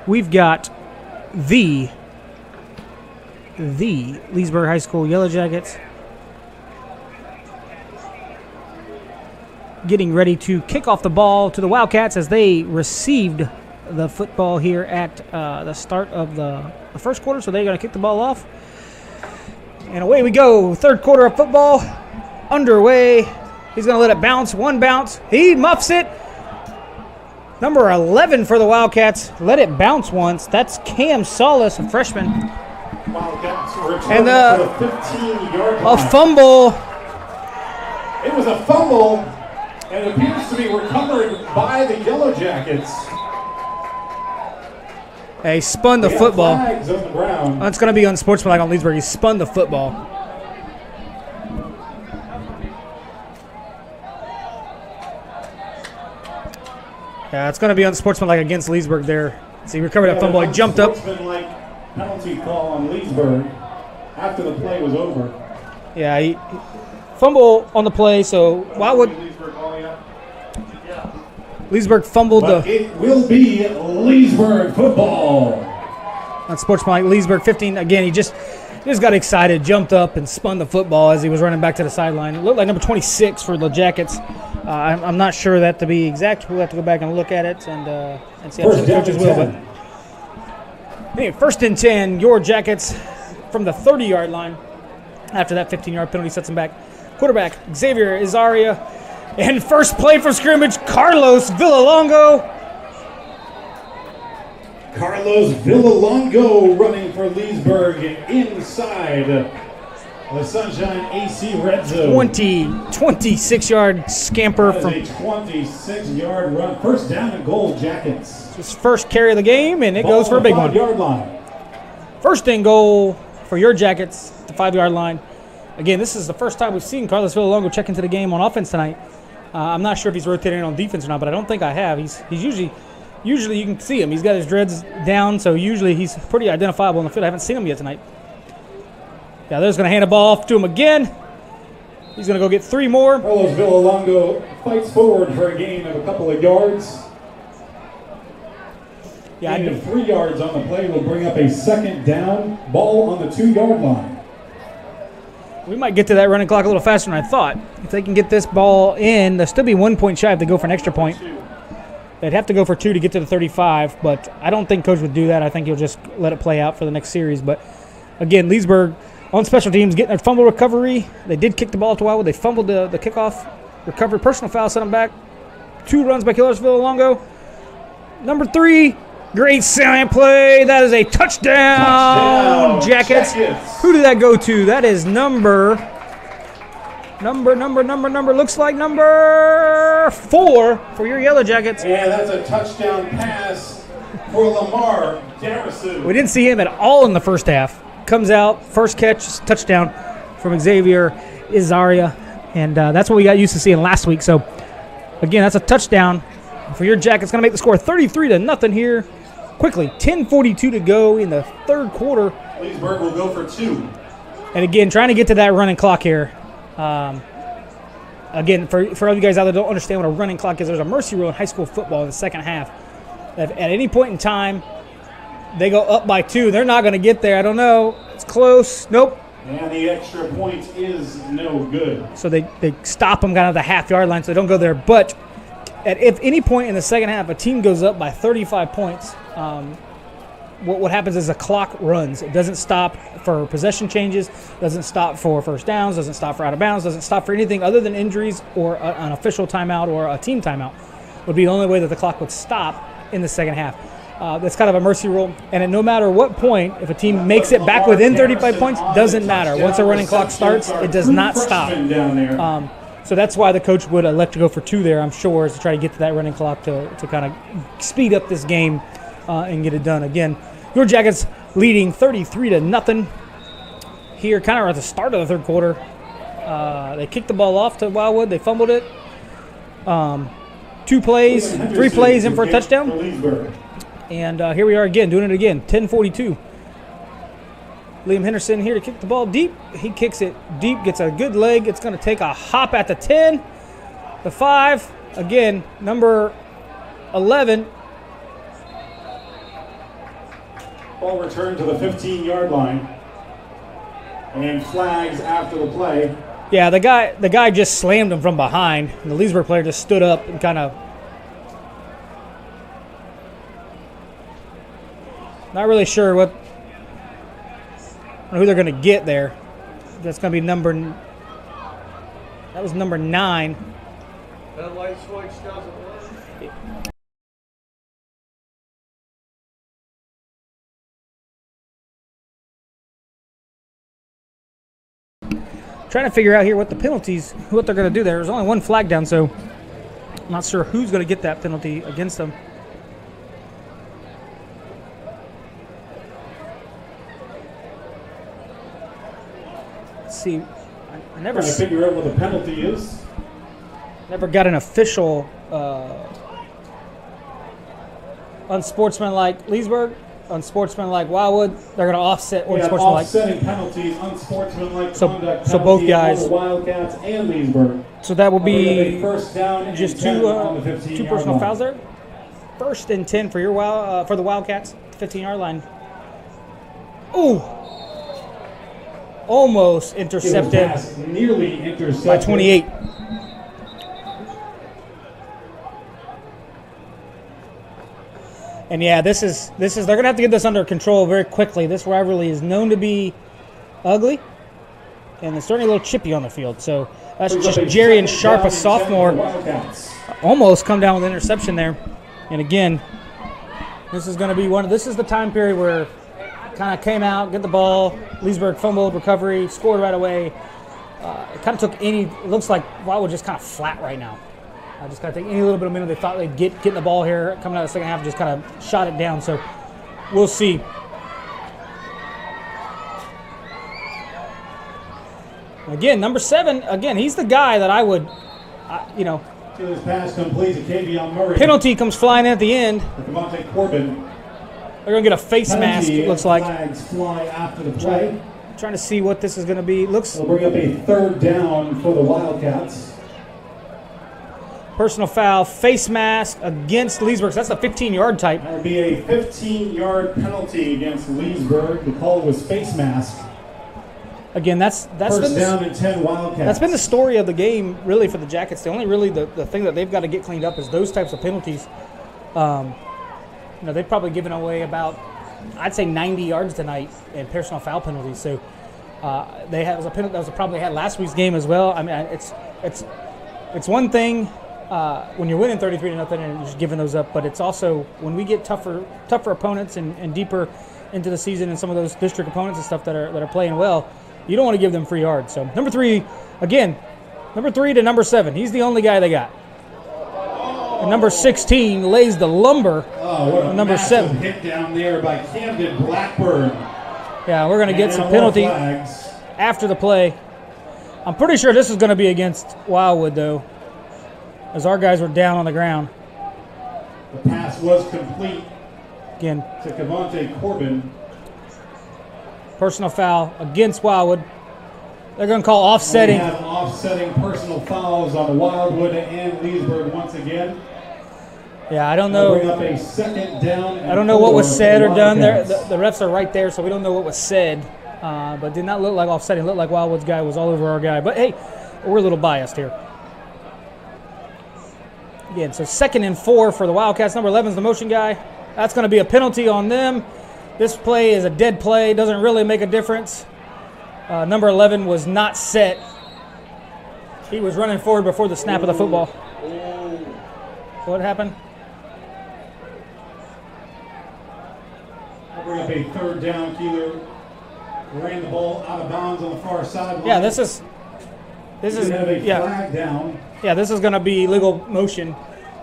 We've got the Leesburg High School Yellow Jackets getting ready to kick off the ball to the Wildcats as they received the football here at the start of the first quarter. So they're going to kick the ball off. And away we go. Third quarter of football underway. He's going to let it bounce. One bounce. He muffs it. Number 11 for the Wildcats. Let it bounce once. That's Cam Solis, a freshman. Wildcats return And to the 15-yard line. a fumble. It was a fumble, and it appears to be recovered by the Yellow Jackets. He spun the We have football. flags on the ground. It's going to be unsportsmanlike on Leesburg. He spun the football. Yeah, it's going to be unsportsmanlike against Leesburg there. So he recovered that fumble. He jumped up. Unsportsmanlike penalty call on Leesburg after the play was over. Yeah, he fumble on the play. So Wildwood, Leesburg calling up. Leesburg fumbled But the it will be Leesburg football. unsportsmanlike. Leesburg 15. Again, he just got excited, jumped up, and spun the football as he was running back to the sideline. It looked like number 26 for the Jackets. I'm not sure that to be exact. We'll have to go back and look at it and see how the coaches will. But anyway, 1st and 10, your Jackets from the 30-yard line. After that 15-yard penalty sets them back. Quarterback Xavier Izaria, and first play for scrimmage, Carlos Villalongo. Carlos Villalongo running for Leesburg inside the Sunshine AC Red Zone. 26-yard scamper That from is a 26-yard run. First down and goal, Jackets. his first carry of the game, and it Ball goes for a on the big one. 5-yard line. First and goal for your Jackets, the 5-yard line. Again, this is the first time we've seen Carlos Villalongo check into the game on offense tonight. I'm not sure if he's rotating on defense or not, but I don't think I have. He's usually you can see him. He's got his dreads down, so usually he's pretty identifiable in the field. I haven't seen him yet tonight. Yeah, they're just going to hand the ball off to him again. He's going to go get 3 more. Carlos Villalongo fights forward for a gain of a couple of yards. Yeah, Gain of 3 yards on the play will bring up a second down. Ball on the 2-yard line. we might get to that running clock a little faster than I thought. If they can get this ball in, they'll still be 1 point shy if they go for an extra point. They'd have to go for 2 to get to the 35, but I don't think Coach would do that. I think he'll just let it play out for the next series. But, again, Leesburg on special teams getting a fumble recovery. They did kick the ball to Wildwood. They fumbled the kickoff, recovered personal foul, sent them back. 2 runs by Carlos Villalongo. Number 3, great salient play. That is a touchdown, Jackets. Who did that go to? That is number, looks like number 4 for your Yellow Jackets. Yeah, that's a touchdown pass for Lamar Garrison. We didn't see him at all in the first half. Comes out, first catch, touchdown from Xavier Izaria. And that's what we got used to seeing last week. So, again, that's a touchdown for your Jackets. Going to make the score 33-0 here. Quickly, 10:42 to go in the third quarter. Leesburg will go for 2. And, again, trying to get to that running clock here. Again, for all you guys out there that don't understand what a running clock is, there's a mercy rule in high school football in the second half. If at any point in time they go up by 2, they're not going to get there. I don't know. It's close. Nope. And the extra point is no good. So they stop them kind of the half-yard line so they don't go there. But at if any point in the second half a team goes up by 35 points, what happens is the clock runs. It doesn't stop for possession changes, doesn't stop for first downs, doesn't stop for out of bounds, doesn't stop for anything other than injuries or an official timeout or a team timeout. Would be the only way that the clock would stop in the second half. That's kind of a mercy rule. And no matter what point, if a team makes it back within 35 points, doesn't matter. Once a running clock starts, it does not stop. So that's why the coach would elect to go for 2 there, I'm sure, is to try to get to that running clock to kind of speed up this game and get it done. Again, your Jackets leading 33-0 here, kind of at the start of the third quarter. They kicked the ball off to Wildwood. They fumbled it. 3 plays in for a touchdown. And here we are again, doing it again, 10:42. Liam Henderson here to kick the ball deep. He kicks it deep, gets a good leg. It's going to take a hop at the 10, the 5. Again, number 11. Ball returned to the 15-yard line. And flags after the play. Yeah, the guy just slammed him from behind. And the Leesburg player just stood up and kind of not really sure who they're going to get there. That's going to be that was number 9. That light switch doesn't work. Trying to figure out here what they're going to do there. There's only one flag down, so I'm not sure who's going to get that penalty against them. Let's see. I never Trying to figure out what the penalty is. Never got an official unsportsmanlike Leesburg, unsportsmanlike Wildwood. They're going to offset unsportsmanlike. Offsetting penalties, unsportsmanlike conduct. So both guys. Wildcats and Leesburg. So that will be first down and just 10 two on the 15-yard personal line. fouls there. 1st and 10 for for the Wildcats, 15-yard line. Ooh. Almost intercepted Nearly intercepted by 28. And yeah, this is they're gonna have to get this under control very quickly. This rivalry is known to be ugly, and it's certainly a little chippy on the field. So that's just Jerry and Sharp, a sophomore, almost come down with an interception there. And again, this is going to be this is the time period where kind of came out, get the ball, Leesburg fumbled, recovery, scored right away. It kind of took it looks like Wildwood just kind of flat right now. Just kind of take any little bit of minute they thought they'd getting the ball here, coming out of the second half, just kind of shot it down. So we'll see. Again, number 7, again, he's the guy that I would, This pass complete to Kavion Murray. penalty comes flying in at the end. Corbin. They're going to get a face mask, it looks like. Flags fly after the play. Trying to see what this is going to be. They'll bring up a 3rd down for the Wildcats. Personal foul, face mask against Leesburg. So that's a 15-yard type. That would be a 15-yard penalty against Leesburg. The call was face mask. Again, that's First been down and 10 Wildcats. That's been the story of the game, really, for the Jackets. The only really the thing that they've got to get cleaned up is those types of penalties. They've probably given away about, I'd say, 90 yards tonight in personal foul penalties. So they had a penalty that was a problem they had last week's game as well. I mean, it's one thing when you're winning 33-0 and you're just giving those up, but it's also when we get tougher opponents and deeper into the season and some of those district opponents and stuff that are playing well. You don't want to give them free yards. So number 3 to number 7. He's the only guy they got. And number 16 lays the lumber. Oh, what a number 7 hit down there by Camden Blackburn. Yeah, we're going to get some penalty after the play. I'm pretty sure this is going to be against Wildwood, though, as our guys were down on the ground. The pass was complete Again, to Cavante Corbin. Personal foul against Wildwood. They're going to call offsetting. We have offsetting personal fouls on Wildwood and Leesburg once again. Yeah, I don't know. Bring up a 2nd down. I don't know what was said or done there. The refs are right there, so we don't know what was said. But did not look like offsetting. It looked like Wildwood's guy was all over our guy. But hey, we're a little biased here. Again, so 2nd and 4 for the Wildcats. Number 11 is the motion guy. That's going to be a penalty on them. This play is a dead play. Doesn't really make a difference. Number 11 was not set. He was running forward before the snap of the football. So what happened? Bring up a 3rd down. Keeler ran the ball out of bounds on the far sideline. Yeah, this is flag down. Yeah, this is going to be legal motion.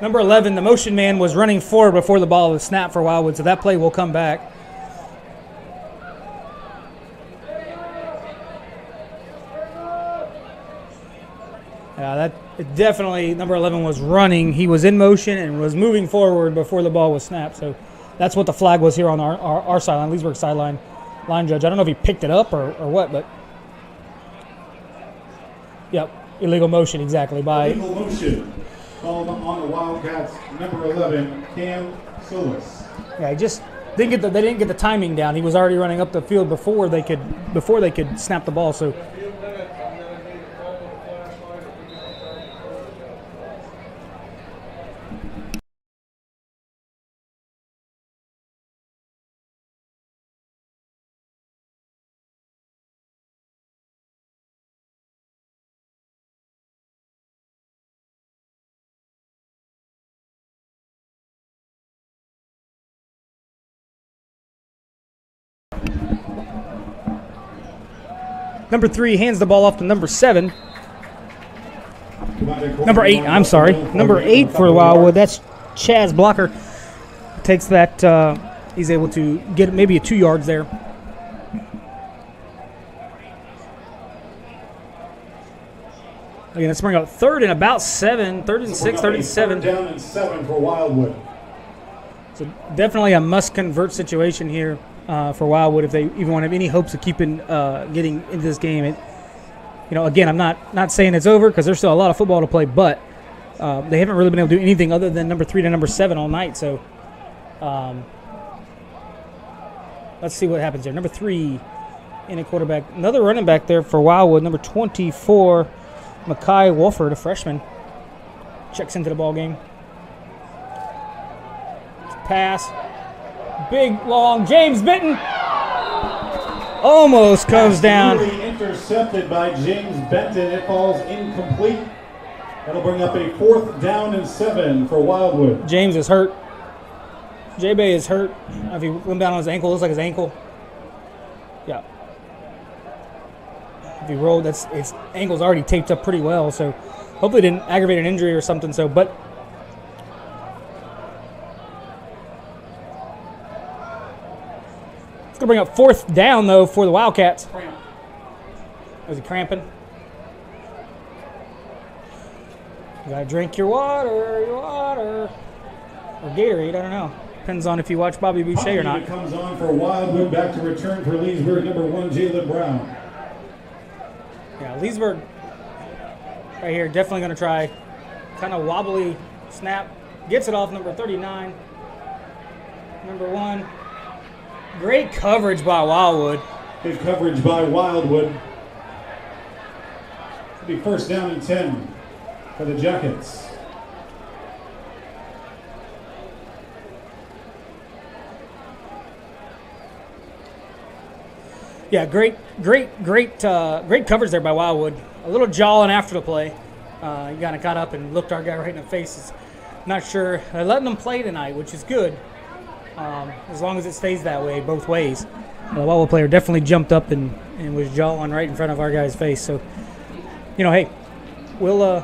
Number 11, the motion man, was running forward before the ball was snapped for Wildwood, so that play will come back. Yeah, definitely number 11 was running. He was in motion and was moving forward before the ball was snapped. So that's what the flag was here on our sideline, Leesburg sideline. line judge. I don't know if he picked it up or what, but yep, illegal motion exactly by Illegal motion called on the Wildcats, number 11, Cam Solis. yeah. He just didn't get they didn't get the timing down. He was already running up the field before they could snap the ball. So. A few minutes, I'm gonna need a call with a flashlight if we get Number 3 hands the ball off to number 7. Number 8, I'm sorry. Number 8 for Wildwood. That's Chaz Blocker. Takes that. He's able to get maybe a 2 yards there. Again, let's bring up third and about 7. Third and 6, third and 7. Third down and 7 for Wildwood. So definitely a must-convert situation here for Wildwood if they even want to have any hopes of keeping getting into this game. Again, I'm not saying it's over because there's still a lot of football to play, but they haven't really been able to do anything other than number 3 to number 7 all night. So let's see what happens here. Number 3 in a quarterback. Another running back there for Wildwood, number 24, Makai Wolford, a freshman. Checks into the ball game. Pass. Big, long, James Benton. Almost comes down. Really intercepted by James Benton. It falls incomplete. That'll bring up a 4th down and 7 for Wildwood. James is hurt. J-Bay is hurt. If he went down on his ankle, looks like his ankle. Yeah. If he rolled, his ankle's already taped up pretty well, so hopefully it didn't aggravate an injury or something. So, but it's going to bring up 4th down, though, for the Wildcats. Was he cramping? You got to drink your water. Or Gatorade, I don't know. Depends on if you watch Bobby Boucher or not. Comes on for Wildwood, back to return for Leesburg, number 1, Jalen Brown. Yeah, Leesburg right here, definitely going to try. Kind of wobbly snap. Gets it off number 39. Number 1. Great coverage by Wildwood. Good coverage by Wildwood. It'll be 1st down and 10 for the Jackets. Yeah, great coverage there by Wildwood. A little jawing after the play. He kind of got up and looked our guy right in the face. Not sure. They're letting them play tonight, which is good. As long as it stays that way, both ways. The Wildwood player definitely jumped up and was jawing right in front of our guy's face. So, hey, we'll.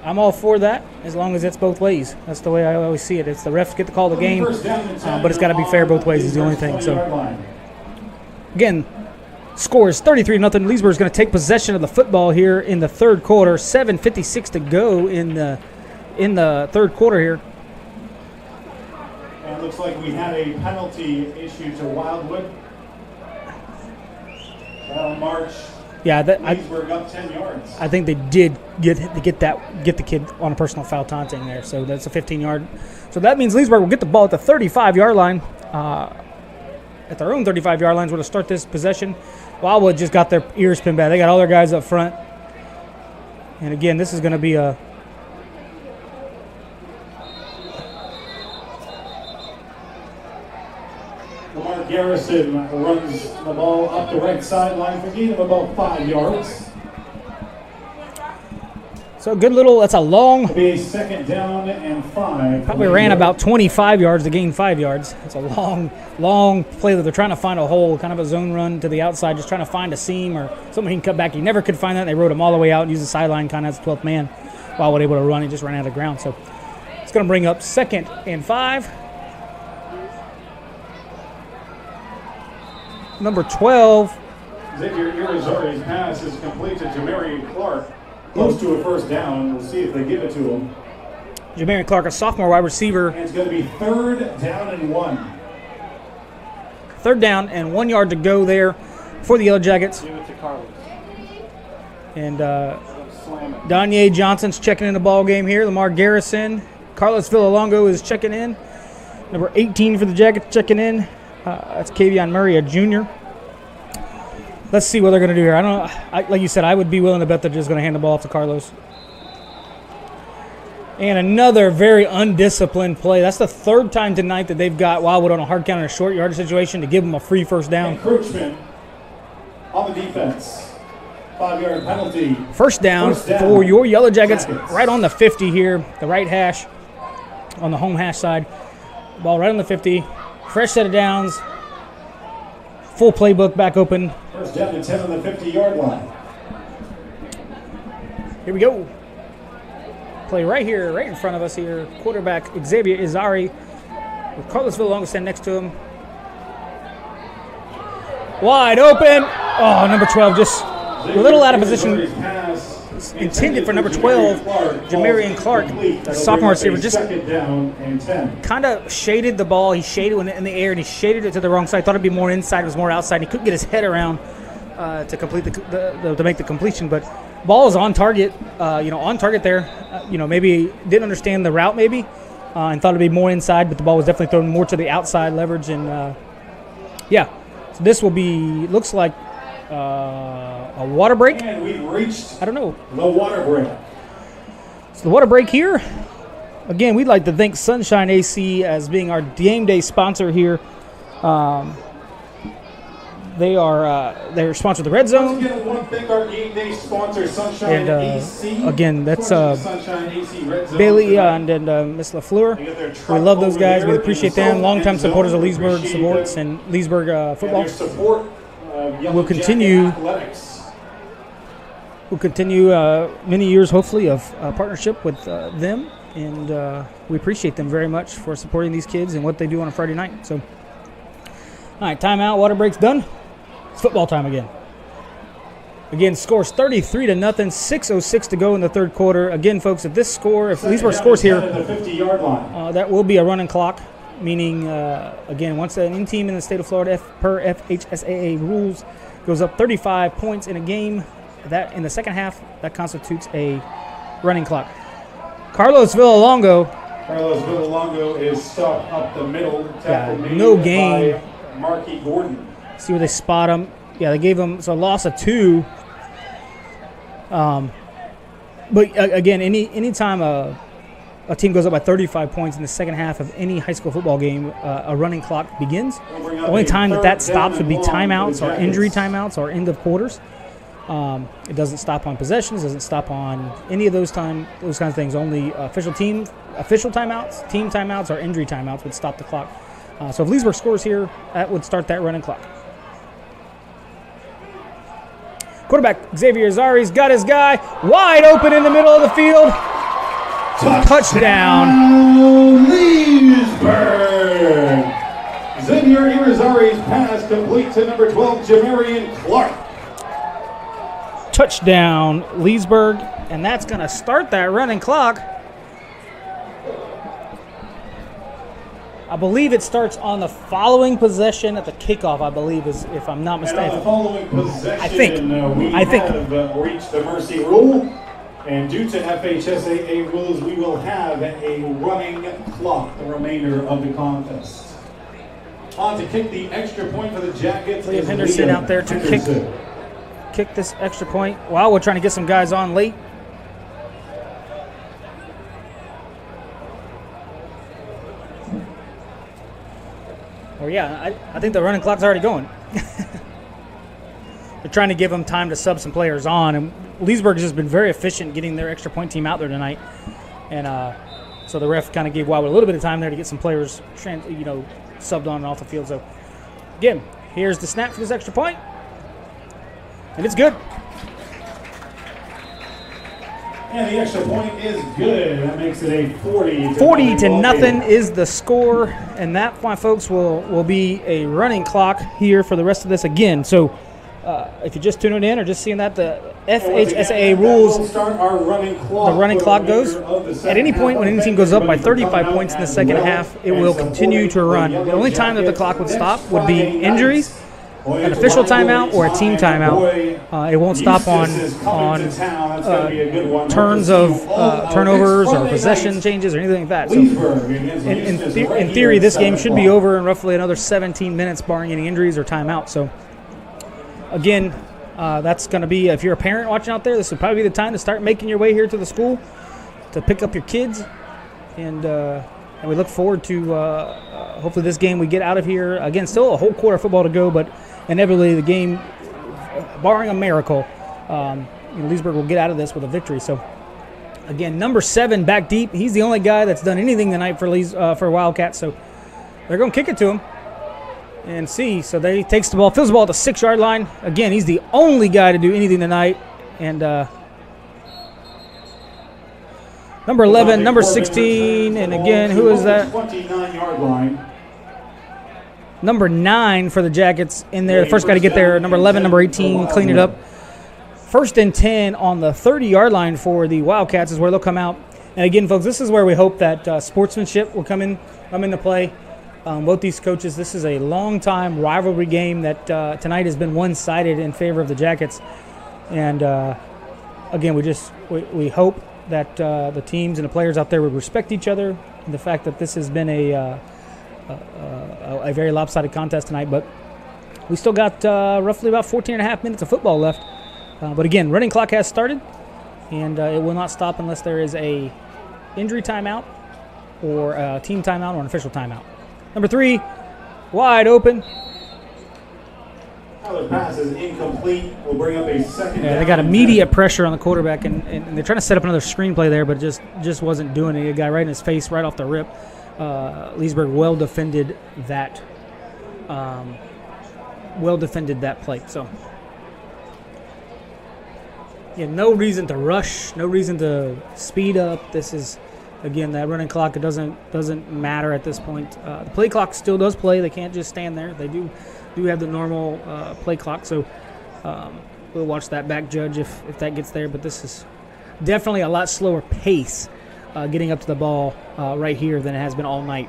I'm all for that as long as it's both ways. That's the way I always see it. It's the refs get to call the game, but it's got to be fair both ways is the only thing. So, again, score is 33-0. Leesburg is going to take possession of the football here in the third quarter. 7:56 to go in the third quarter here. And it looks like we had a penalty issued to Wildwood. That'll march Leesburg up 10 yards. I think they did get the kid on a personal foul taunting there, so that's a 15-yard. So that means Leesburg will get the ball at the 35-yard line. At their own 35-yard lines, we're to start this possession. Wildwood just got their ears pinned back. They got all their guys up front. And again, this is going to be a Lamar Garrison runs the ball up the right sideline for a gain of about 5 yards. so good little. That's a long. It'll be a 2nd down and 5. Probably ran about 25 yards to gain 5 yards. It's a long play that they're trying to find a hole, kind of a zone run to the outside, just trying to find a seam or something he can cut back. He never could find that. They rode him all the way out and used the sideline kind of as 12th man. Wildwood able to run. He just ran out of ground. So it's going to bring up 2nd and 5. Number 12. Xavier Irizarry's pass is complete to Jamarian Clark. Close to a 1st down. We'll see if they give it to him. Jamarian Clark, a sophomore wide receiver. And it's going to be 3rd down and 1. Third down and 1 yard to go there for the Yellow Jackets. Give it to Carlos. And Slam it. Danye Johnson's checking in the ball game here. Lamar Garrison. Carlos Villalongo is checking in. Number 18 for the Jackets checking in. That's Kavion Murray, a junior. Let's see what they're going to do here. I don't know. Like you said, I would be willing to bet they're just going to hand the ball off to Carlos. And another very undisciplined play. That's the third time tonight that they've got Wildwood on a hard count in a short yardage situation to give them a free first down. Encroachment on the defense. 5-yard penalty. First down for your Yellow Jackets right on the 50 here, the right hash, on the home hash side. Ball right on the 50. Fresh set of downs. Full playbook back open. First down and 10 on the 50-yard line. Here we go. Play right here, right in front of us here. Quarterback Xavier Izari with Carlos Villalongo standing next to him. Wide open. Oh, number 12 just a little out of position. Intended for number 12, Jamarian Clark, the sophomore receiver, just kind of shaded the ball. He shaded it in the air, and he shaded it to the wrong side. Thought it'd be more inside. It was more outside. He couldn't get his head around to complete to make the completion. But ball is on target. On target there. Maybe didn't understand the route, maybe, and thought it'd be more inside. But the ball was definitely thrown more to the outside leverage. And so this will be looks like. A water break? And we've reached I don't know. the water break. So the water break here. Again, we'd like to thank Sunshine AC as being our game day sponsor here. They're sponsored the Red Zone. Once again, we want to thank our game day sponsor, Sunshine And AC. again, that's Sunshine AC Red Zone Bailey tonight. and Miss LaFleur. They get their We truck love those over guys. there We in appreciate the them. south Longtime end zone. supporters of We Leesburg appreciate sports them and Leesburg and football. their support of Yellow We'll Jacket continue- Athletics. We'll continue many years, hopefully, of partnership with them. And we appreciate them very much for supporting these kids and what they do on a Friday night. So, all right, timeout. Water break's done. It's football time again. Again, scores 33-0. 6:06 to go in the third quarter. Again, folks, if Leesburg scores here, At the 50-yard line. that will be a running clock. Meaning, again, once any team in the state of Florida, per FHSAA rules, goes up 35 points in a game, that in the second half, that constitutes a running clock. Carlos Villalongo. Carlos Villalongo is stuck up the middle. Tackle made no gain. by Marky Gordon. See where they spot him. Yeah, they gave him a loss of 2. But again, anytime a team goes up by 35 points in the second half of any high school football game, a running clock begins. The only time that stops would be timeouts or injury timeouts or end of quarters. It doesn't stop on possessions, doesn't stop on any of those kinds of things. Only official timeouts, team timeouts, or injury timeouts would stop the clock. So if Leesburg scores here, that would start that running clock. Quarterback Xavier Zari's got his guy wide open in the middle of the field. Touchdown. Leesburg. Xavier Irizarry's pass complete to number 12, Jamarian Clark. Touchdown, Leesburg, and that's going to start that running clock. I believe it starts on the following possession at the kickoff, I believe, if I'm not And on mistaken. the following possession, I think we have reached the mercy rule. And due to FHSAA rules, we will have a running clock the remainder of the contest. On to kick the extra point for the Jackets. Liam is Henderson Liam out there to Henderson. kick this extra point. Wow, we're trying to get some guys on late. Oh yeah, I think the running clock's already going. They're trying to give them time to sub some players on, and Leesburg has just been very efficient getting their extra point team out there tonight. And so the ref kind of gave Wildwood a little bit of time there to get some players, subbed on and off the field. So again, here's the snap for this extra point, and it's good. And the extra point is good. That makes it a 40 to nothing is the score, and that, my folks, will be a running clock here for the rest of this again. So if you're just tuning in or just seeing that, the FHSAA FHSAA rules, the running clock goes. At any point when any team goes up by 35 points in the second half, it will continue to run. The only time that the clock would stop would be injuries, an official timeout, or a team timeout. It won't stop on turns of turnovers or possession changes or anything like that. So in theory, this game should be over in roughly another 17 minutes, barring any injuries or timeout. So again, that's going to be, if you're a parent watching out there, this would probably be the time to start making your way here to the school to pick up your kids. And we look forward to hopefully this game we get out of here. Again, still a whole quarter of football to go, but inevitably the game, barring a miracle, Leesburg will get out of this with a victory. So again, number 7 back deep. He's the only guy that's done anything tonight for Wildcats. So they're going to kick it to him and see. So they takes the ball, fills the ball at the 6-yard line. Again, he's the only guy to do anything tonight. And number 11, number 16, and again, who is that? 29-yard line. Number 9 for the Jackets in there. The first guy to get there, number 11, number 18, clean it up. 1st and 10 on the 30-yard line for the Wildcats is where they'll come out. And again, folks, this is where we hope that sportsmanship will come into play. Both these coaches, this is a long-time rivalry game that tonight has been one-sided in favor of the Jackets. And again, we hope that the teams and the players out there would respect each other, and the fact that this has been a very lopsided contest tonight. But we still got roughly about 14 and a half minutes of football left. But again, running clock has started, and it will not stop unless there is a injury timeout or a team timeout or an official timeout. Number 3, wide open. Another pass is incomplete. We'll bring up a second. Yeah, they got immediate pressure on the quarterback, and they're trying to set up another screenplay there, but it just wasn't doing it. A guy right in his face, right off the rip. Leesburg well defended that play. So yeah, no reason to rush, no reason to speed up. This is, again, that running clock. It doesn't matter at this point. The play clock still does play. They can't just stand there. They do have the normal play clock. So we'll watch that back judge if that gets there. But this is definitely a lot slower pace getting up to the ball right here than it has been all night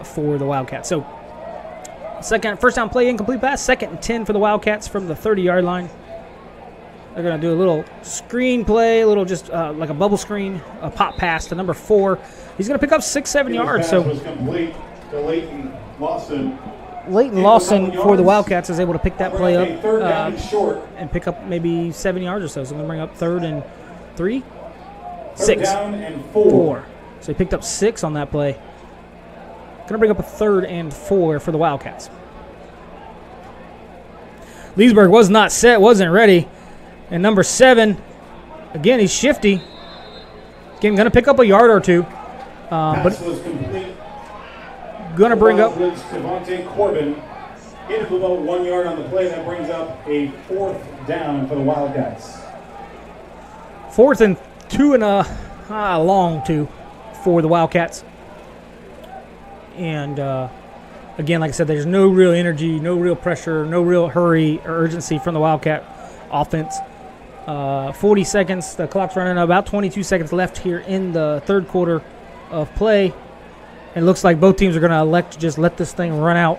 for the Wildcats. So first down play, incomplete pass. 2nd and 10 for the Wildcats from the 30-yard line. They're going to do a little screen play, a little just like a bubble screen, a pop pass to number 4. He's going to pick up 6-7 yards. So was complete to Leighton Lawson. Leighton Lawson for the Wildcats is able to pick that play up Third down and short. and pick up maybe 7 yards or so. So I'm going to bring up 3rd and 3. Third 6. down and 4. So he picked up 6 on that play. Going to bring up a 3rd and 4 for the Wildcats. Leesburg was not set, wasn't ready. And number 7, again, he's shifty. Again, going to pick up a yard or two. But was complete. Going to bring up Devontae Corbin in about 1 yard on the play. That brings up a 4th down for the Wildcats. 4th and 2 and a long 2 for the Wildcats. And again, like I said, there's no real energy, no real pressure, no real hurry or urgency from the Wildcat offense. 40 seconds. The clock's running. About 22 seconds left here in the third quarter of play. It looks like both teams are going to elect to just let this thing run out.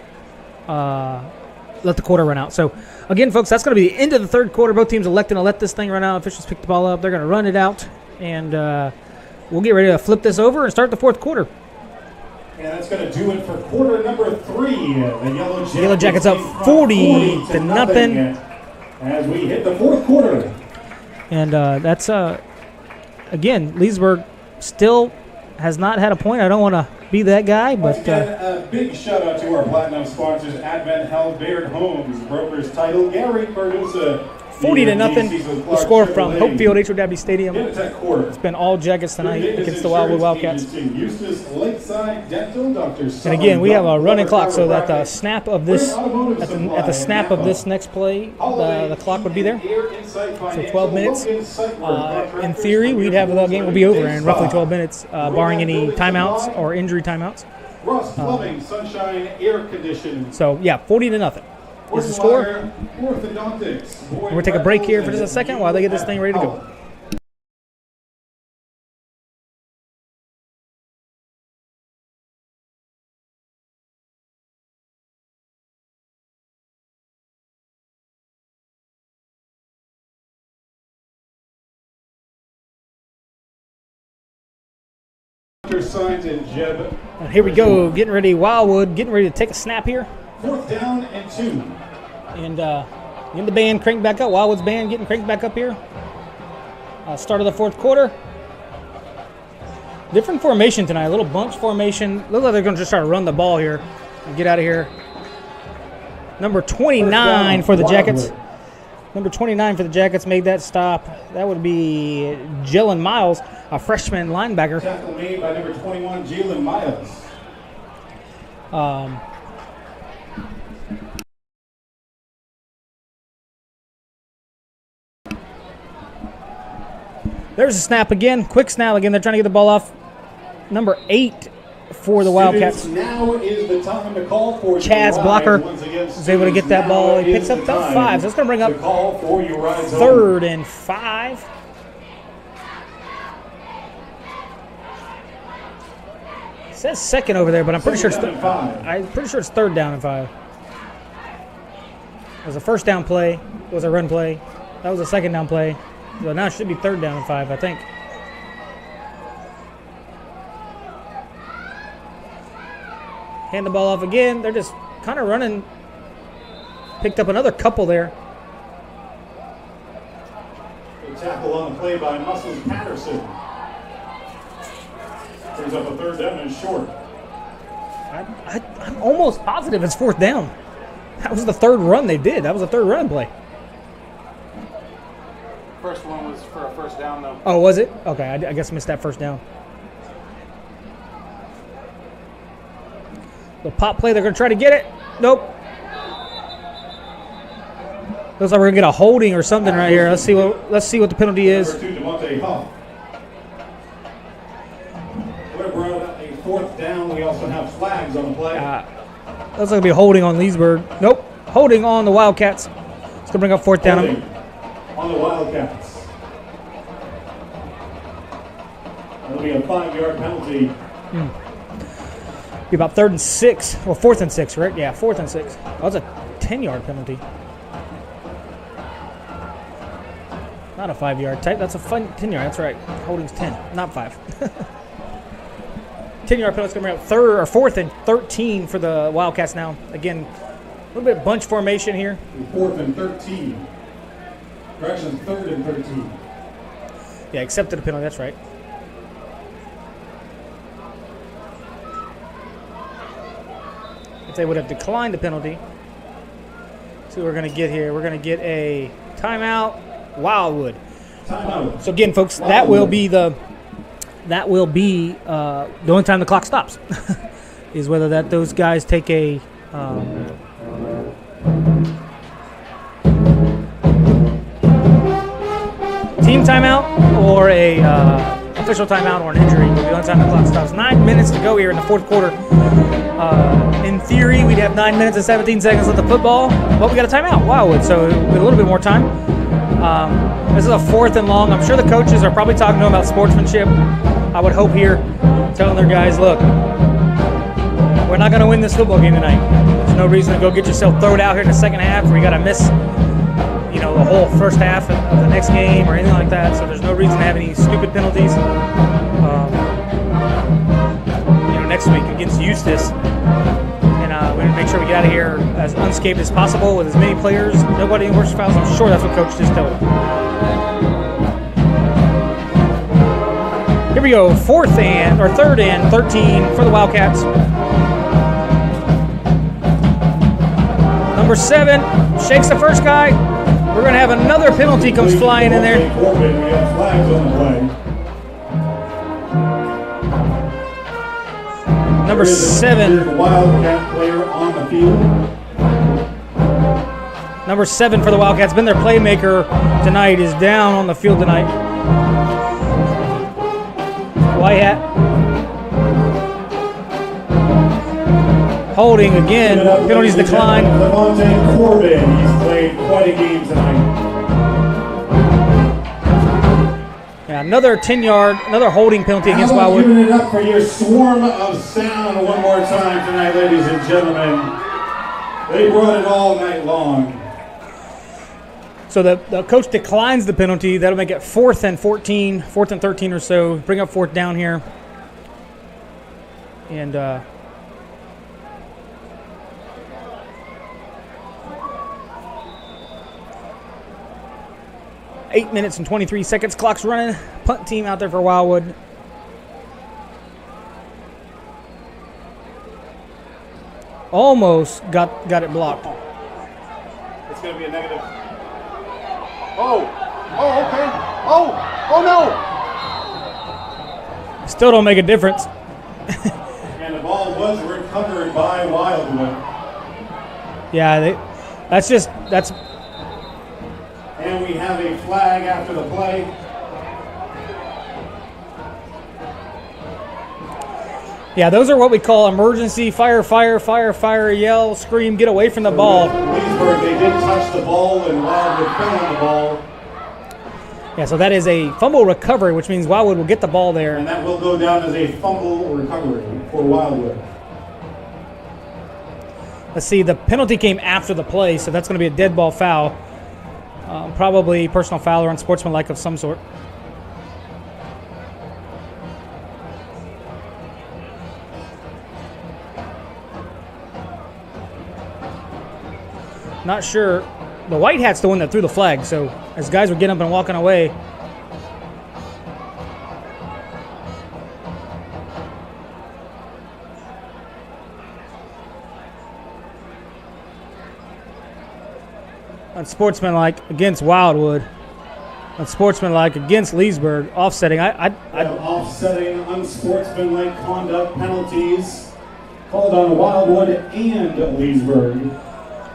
Let the quarter run out. So, again, folks, that's going to be the end of the third quarter. Both teams electing to let this thing run out. Officials pick the ball up. They're going to run it out. And we'll get ready to flip this over and start the fourth quarter. And that's going to do it for quarter number 3. The Yellow Jackets up 40 to nothing. As we hit the fourth quarter. And that's, again, Leesburg still has not had a point. I don't want to be that guy, but a big shout out to our platinum sponsors: Advent Health, Baird Homes, Brokers Title, Gary Perdusa. 40 to nothing. The score from Hopefield HOW Stadium. It's been all Jackets tonight against the Wildwood Wildcats. And again, we have a running clock, so that the snap of this, at the snap of this next play, the clock would be there. So 12 minutes. In theory, we'd have the game will be over in roughly 12 minutes, barring any timeouts or injury timeouts. Ross Plumbing, Sunshine Air Conditioning. So yeah, 40 to nothing. is the score. Orthodontics. We're going to take a break here for just a second while they get this thing ready to go. Signs and Jeb. And here we go, getting ready. Wildwood getting ready to take a snap here. 4th down and 2. And getting the band cranked back up. Wildwood's band getting cranked back up here. Start of the 4th quarter. Different formation tonight. A little bunch formation. Looks like they're going to just try to run the ball here and get out of here. Number 29 for the Jackets. Number 29 for the Jackets made that stop. That would be Jalen Miles, a freshman linebacker. Tackle made by number 21, Jalen Miles. There's a snap again. Quick snap again. They're trying to get the ball off. Number 8 for the Wildcats. Now is the time to call for Chaz Blocker is able to get that ball. He picks up about 5. So it's going to bring up 3rd and 5. It says 2nd over there, but I'm pretty sure it's 3rd down and 5. It was a 1st down play. It was a run play. That was a 2nd down play. So now it should be 3rd down and 5, I think. Hand the ball off again. They're just kind of running. Picked up another couple there. The tackle on the play by Muscles Patterson. Brings up a 3rd down and short. I'm almost positive it's 4th down. That was the 3rd run they did. That was the 3rd run play. First one was for a 1st down, though. Oh, was it? Okay, I guess I missed that 1st down. The pop play, they're going to try to get it. Nope. Looks like we're going to get a holding or something right here. Let's see what the penalty is. Number 2, Devontae Huff. We're at a 4th down. We also have flags on the play. Looks like it'll be a holding on Leesburg. Nope. Holding on the Wildcats. It's going to bring up 4th down. Holding on the Wildcats. That'll be a 5-yard penalty. Be about 3rd and 6, or 4th and 6, right? Yeah, 4th and 6. That was a 10-yard penalty. Not a 5-yard type. That's a fun 10-yard. That's right. Holding's 10, not 5. 10-yard penalty's going to bring up 3rd or 4th and 13 for the Wildcats now. Again, a little bit of bunch formation here. 4th and 13. Correction, 3rd and 13. Yeah, accepted the penalty. That's right. If they would have declined the penalty, see what we're going to get here. We're going to get a timeout. Wildwood. Timeout. So again, folks, that will be the only time the clock stops. Is whether those guys take a team timeout or a official timeout or an injury. The only time the clock stops. 9 minutes to go here in the 4th quarter. In theory, we'd have 9 minutes and 17 seconds left of football, but we got a timeout. Wildwood, so with a little bit more time. This is a 4th and long. I'm sure the coaches are probably talking to them about sportsmanship. I would hope here, telling their guys, look, we're not going to win this football game tonight. There's no reason to go get yourself thrown out here in the second half where you got to miss, the whole first half of the next game or anything like that. So there's no reason to have any stupid penalties. Next week against Eustis, and we're going to make sure we get out of here as unscathed as possible with as many players. Nobody in worse fouls. I'm sure that's what Coach just told them. Here we go, 3rd and 13 for the Wildcats. Number 7 shakes the first guy. We're going to have another penalty comes flying in there. We have flags on the play. Number 7. Wildcat player on the field. Number 7 for the Wildcats. Been their playmaker tonight. Is down on the field tonight. White hat. Holding again. Penalties decline. Devontae Corbin, he's played quite a game tonight. Yeah, another 10-yard, another holding penalty against How about Wildwood. giving it up for your swarm of sound one more time tonight, ladies and gentlemen. They brought it all night long. So the coach declines the penalty. That'll make it 4th and 14, 4th and 13 or so. Bring up 4th down here. And 8 minutes and 23 seconds. Clock's running. Punt team out there for Wildwood. Almost got it blocked. It's going to be a negative. Oh, okay. Oh no. Still don't make a difference. And the ball was recovered by Wildwood. Yeah, that's. And we have a flag after the play. Yeah, those are what we call emergency fire, yell, scream, get away from the ball. Leesburg, they did touch the ball and Wildwood fell on the ball. Yeah, so that is a fumble recovery, which means Wildwood will get the ball there. And that will go down as a fumble recovery for Wildwood. Let's see, the penalty came after the play, so that's going to be a dead ball foul. Probably personal foul or unsportsmanlike of some sort. Not sure. The white hat's the one that threw the flag, so as guys were getting up and walking away. Unsportsmanlike against Wildwood. Unsportsmanlike against Leesburg. Offsetting. Offsetting, unsportsmanlike conduct penalties called on Wildwood and Leesburg.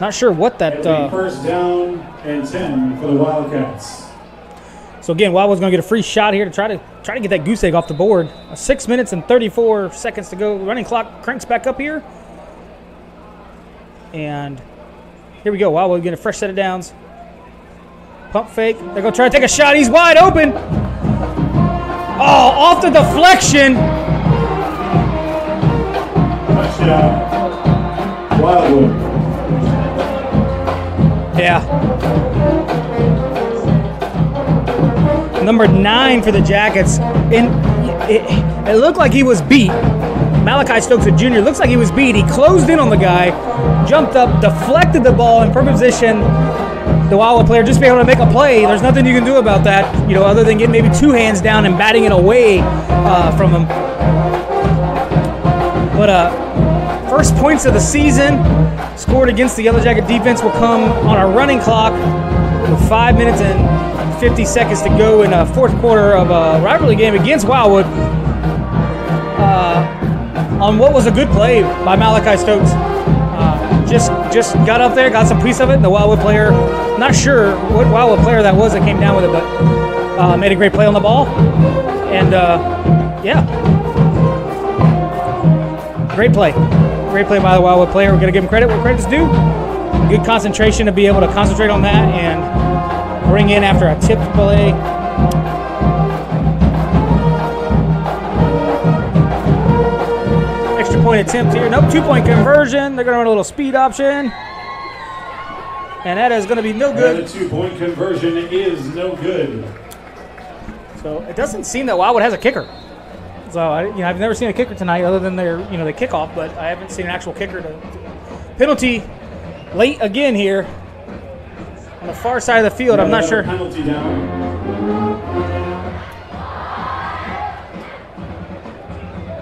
Not sure what that. It'll be first down and 10 for the Wildcats. So again, Wildwood's going to get a free shot here to try to get that goose egg off the board. 6 minutes and 34 seconds to go. Running clock cranks back up here. And here we go. Wildwood getting a fresh set of downs. Pump fake. They're going to try to take a shot. He's wide open. Oh, off the deflection. Touchdown. Wildwood. Yeah. Number 9 for the Jackets. And it looked like he was beat. Malachi Stokes, a junior, looks like he was beat. He closed in on the guy, jumped up, deflected the ball in perfect position. The Wildwood player just be able to make a play. There's nothing you can do about that, other than getting maybe 2 hands down and batting it away from him. But first points of the season scored against the Yellow Jacket defense will come on our running clock with 5 minutes and 50 seconds to go in a fourth quarter of a rivalry game against Wildwood. On what was a good play by Malachi Stokes. Just got up there, got some piece of it, and the Wildwood player, not sure what Wildwood player that was that came down with it, but made a great play on the ball. And, yeah. Great play. Great play by the Wildwood player. We're going to give him credit where credit's due. Good concentration to be able to concentrate on that and bring in after a tipped play. Extra point attempt here. Nope, 2-point conversion. They're going to run a little speed option. And that is going to be no good. And the 2-point conversion is no good. So it doesn't seem that Wildwood has a kicker. So I've never seen a kicker tonight other than their the kickoff, but I haven't seen an actual kicker. Penalty late again here on the far side of the field. I'm not sure. Penalty down.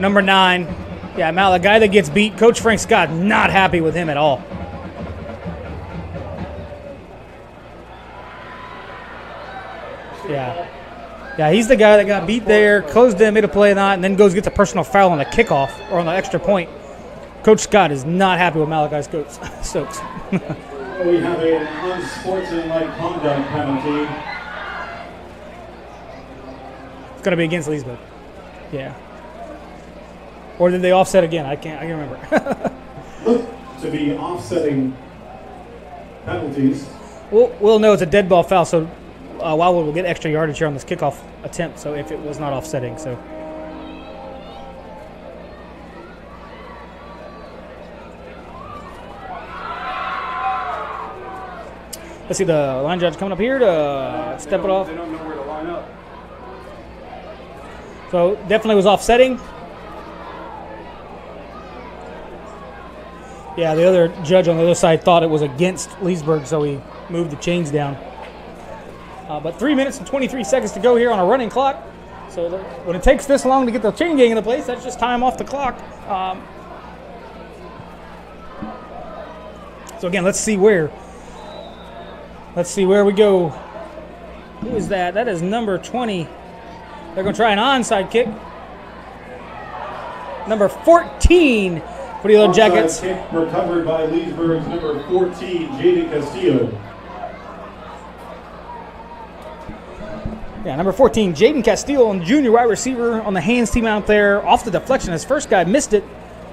Number 9. Yeah, Mal, the guy that gets beat, Coach Frank Scott, not happy with him at all. Yeah, he's the guy that got beat there, closed in, made a play on that, and then goes gets a personal foul on the kickoff or on the extra point. Coach Scott is not happy with Malachi Stokes. We have an unsportsmanlike conduct penalty. It's going to be against Leesburg. Yeah. Or did they offset again? I can't remember. look to be offsetting penalties. We'll know it's a dead ball foul, so Wildwood will get extra yardage here on this kickoff attempt, so if it was not offsetting. So let's see the line judge coming up here to step it off. They don't know where to line up. So definitely was offsetting. Yeah, the other judge on the other side thought it was against Leesburg, so he moved the chains down. But 3 minutes and 23 seconds to go here on a running clock. So when it takes this long to get the chain gang into place, that's just time off the clock. So again, let's see where we go. Who is that? That is number 20. They're going to try an onside kick. Number 14 for the Yellow Jackets. Kick recovered by Leesburg's number 14, Jaden Castillo. Yeah, number 14, Jaden Castillo, and junior wide receiver on the hands team out there. Off the deflection. His first guy missed it,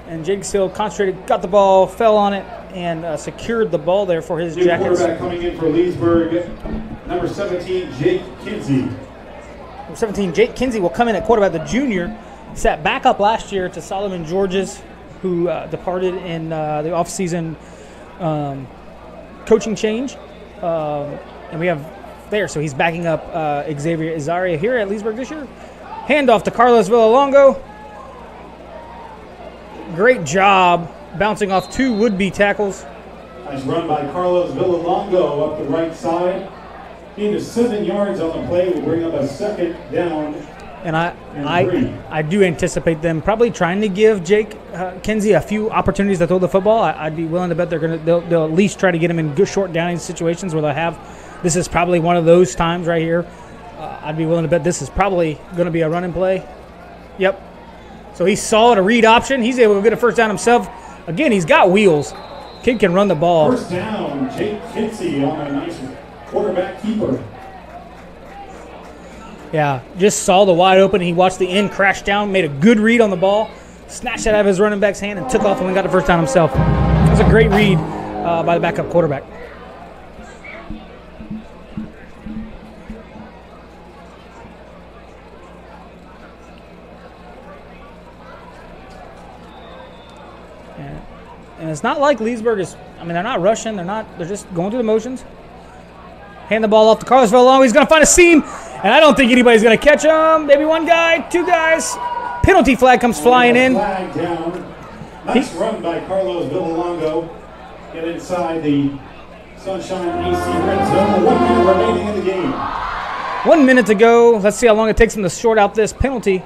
and Jaden Castillo concentrated, got the ball, fell on it, and secured the ball there for his New Jackets. quarterback coming in for Leesburg, number 17, Jake Kinsey. Number 17, Jake Kinsey will come in at quarterback. The junior sat back up last year to Solomon Georges, who departed in the offseason coaching change. And we have there, so he's backing up Xavier Azaria here at Leesburg this year. Handoff to Carlos Villalongo. Great job bouncing off two would-be tackles. Nice run by Carlos Villalongo up the right side. Into 7 yards on the play. Will bring up a second down. And I do anticipate them probably trying to give Jake Kinsey a few opportunities to throw the football. I'd be willing to bet they'll at least try to get him in good short downing situations where they'll have. This is probably one of those times right here. I'd be willing to bet this is probably going to be a running play. Yep. So he saw it, a read option. He's able to get a first down himself. Again, he's got wheels. Kid can run the ball. First down, Jake Kinsey on a nice quarterback keeper. Yeah, just saw the wide open. He watched the end crash down, made a good read on the ball, snatched it out of his running back's hand, and took off and got the first down himself. That was a great read by the backup quarterback. And it's not like Leesburg is, they're not rushing. They're just going through the motions. Hand the ball off to Carlos Villalongo. He's going to find a seam, and I don't think anybody's going to catch him. Maybe one guy, two guys. Penalty flag comes flying in. Flag down. Nice run by Carlos Villalongo. Get inside the Sunshine AC red zone. 1 minute remaining in the game. 1 minute to go. Let's see how long it takes him to sort out this penalty.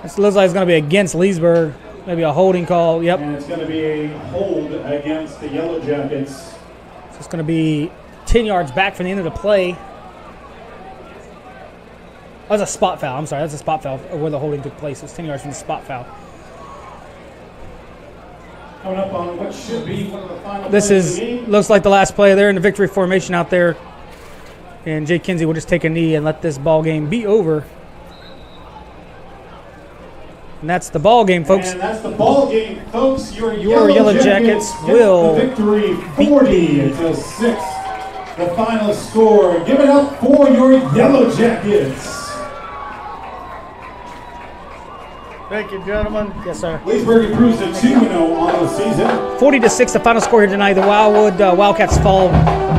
This looks like it's going to be against Leesburg. Maybe a holding call. Yep. And it's going to be a hold against the Yellow Jackets. So it's going to be 10 yards back from the end of the play. Oh, that's a spot foul. I'm sorry. That's a spot foul where the holding took place. It's 10 yards from the spot foul. Coming up on what should be one of the final This plays of the game. looks like the last play. They're in the victory formation out there. And Jake Kinsey will just take a knee and let this ball game be over. And that's the ball game, folks. And that's the ball game, folks. Your Yellow Jackets will the victory 40 to 6. The final score. Give it up for your Yellow Jackets. Thank you, gentlemen. Yes, sir. Leesburg improves to 2-0 on the season. 40-6, the final score here tonight. The Wildwood Wildcats fall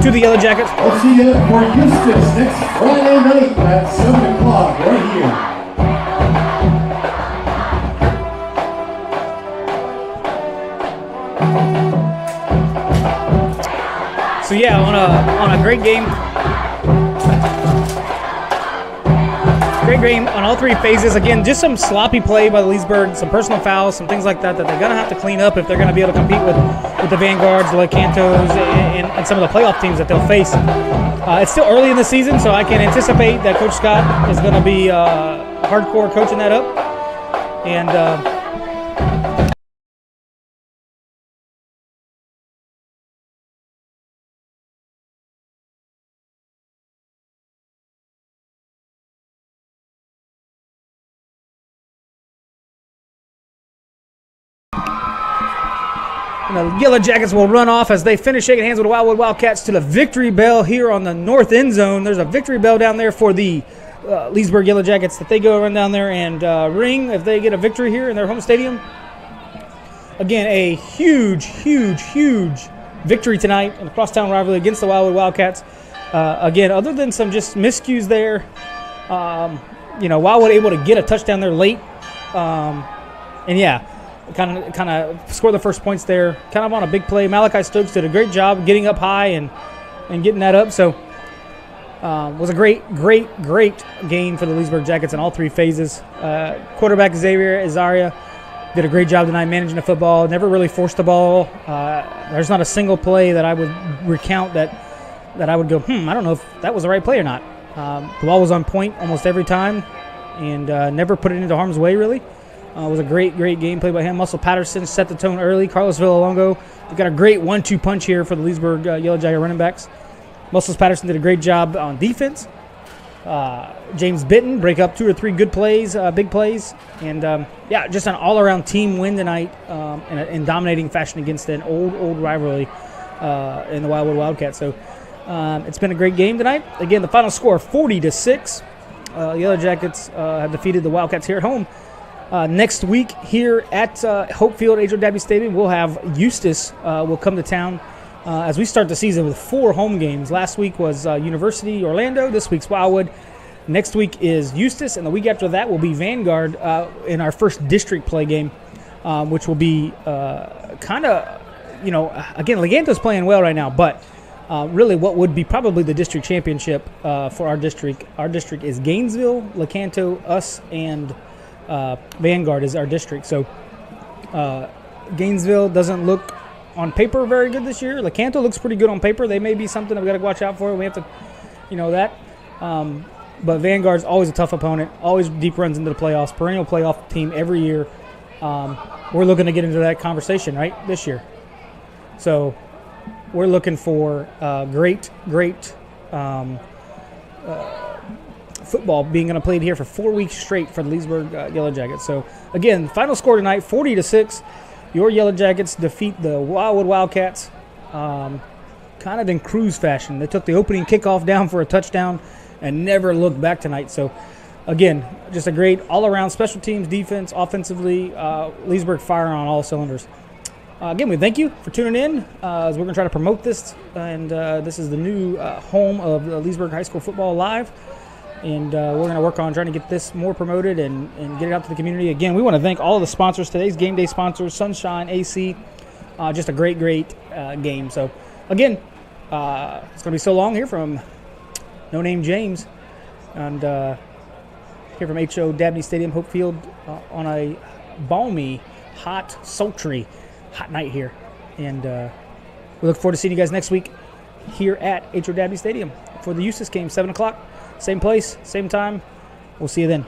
to the Yellow Jackets. We'll see you for Eustis next Friday night at 7 o'clock right here. So yeah, on a great game. Great game on all three phases. Again, just some sloppy play by the Leesburg, some personal fouls, some things like that they're going to have to clean up if they're going to be able to compete with the Vanguards, the Cantos, and some of the playoff teams that they'll face. It's still early in the season, so I can anticipate that Coach Scott is going to be hardcore coaching that up. And And the Yellow Jackets will run off as they finish shaking hands with the Wildwood Wildcats to the victory bell here on the north end zone. There's a victory bell down there for the Leesburg Yellow Jackets that they go run down there and ring if they get a victory here in their home stadium. Again, a huge, huge, huge victory tonight in a crosstown rivalry against the Wildwood Wildcats. Again, other than some just miscues there, Wildwood able to get a touchdown there late. And yeah, kind of score the first points there, kind of on a big play. Malachi Stokes did a great job getting up high and getting that up. So was a great game for the Leesburg Jackets in all three phases. Quarterback Xavier Azaria did a great job tonight managing the football. Never really forced the ball. There's not a single play that I would recount that I would go, I don't know if that was the right play or not. The ball was on point almost every time and never put it into harm's way, really. It was a great game play by him. Muscle Patterson set the tone early. Carlos Villalongo, we got a great 1-2 punch here for the Leesburg Yellow Jacket running backs. Muscles Patterson did a great job on defense. James Bitton break up 2 or 3 good plays, big plays. And, just an all-around team win tonight in dominating fashion against an old rivalry in the Wildwood Wildcats. So it's been a great game tonight. Again, the final score, 40-6. The Yellow Jackets have defeated the Wildcats here at home. Next week here at Hope Field, H.O. Dabney Stadium, we'll have Eustis will come to town as we start the season with 4 home games. Last week was University Orlando. This week's Wildwood. Next week is Eustis, and the week after that will be Vanguard in our first district play game, which will be again, Leganto's playing well right now, but really what would be probably the district championship for our district. Our district is Gainesville, Lecanto, us, and Vanguard is our district. So Gainesville doesn't look on paper very good this year. Lecanto looks pretty good on paper. They may be something that we got to watch out for. We have to, that. But Vanguard's always a tough opponent. Always deep runs into the playoffs. Perennial playoff team every year. We're looking to get into that conversation right this year. So we're looking for great football being going to play here for 4 weeks straight for the Leesburg Yellow Jackets. So, again, final score tonight, 40-6. Your Yellow Jackets defeat the Wildwood Wildcats kind of in cruise fashion. They took the opening kickoff down for a touchdown and never looked back tonight. So, again, just a great all-around special teams, defense, offensively, Leesburg firing on all cylinders. Again, we thank you for tuning in as we're going to try to promote this. And this is the new home of Leesburg High School Football Live. And we're going to work on trying to get this more promoted and get it out to the community. Again, we want to thank all of the sponsors, today's game day sponsors, Sunshine, AC. Just a great game. So, again, it's going to be so long here from No Name James. And here from H.O. Dabney Stadium, Hope Field, on a balmy, hot, sultry, hot night here. And we look forward to seeing you guys next week here at H.O. Dabney Stadium for the Eustis game, 7 o'clock. Same place, same time. We'll see you then.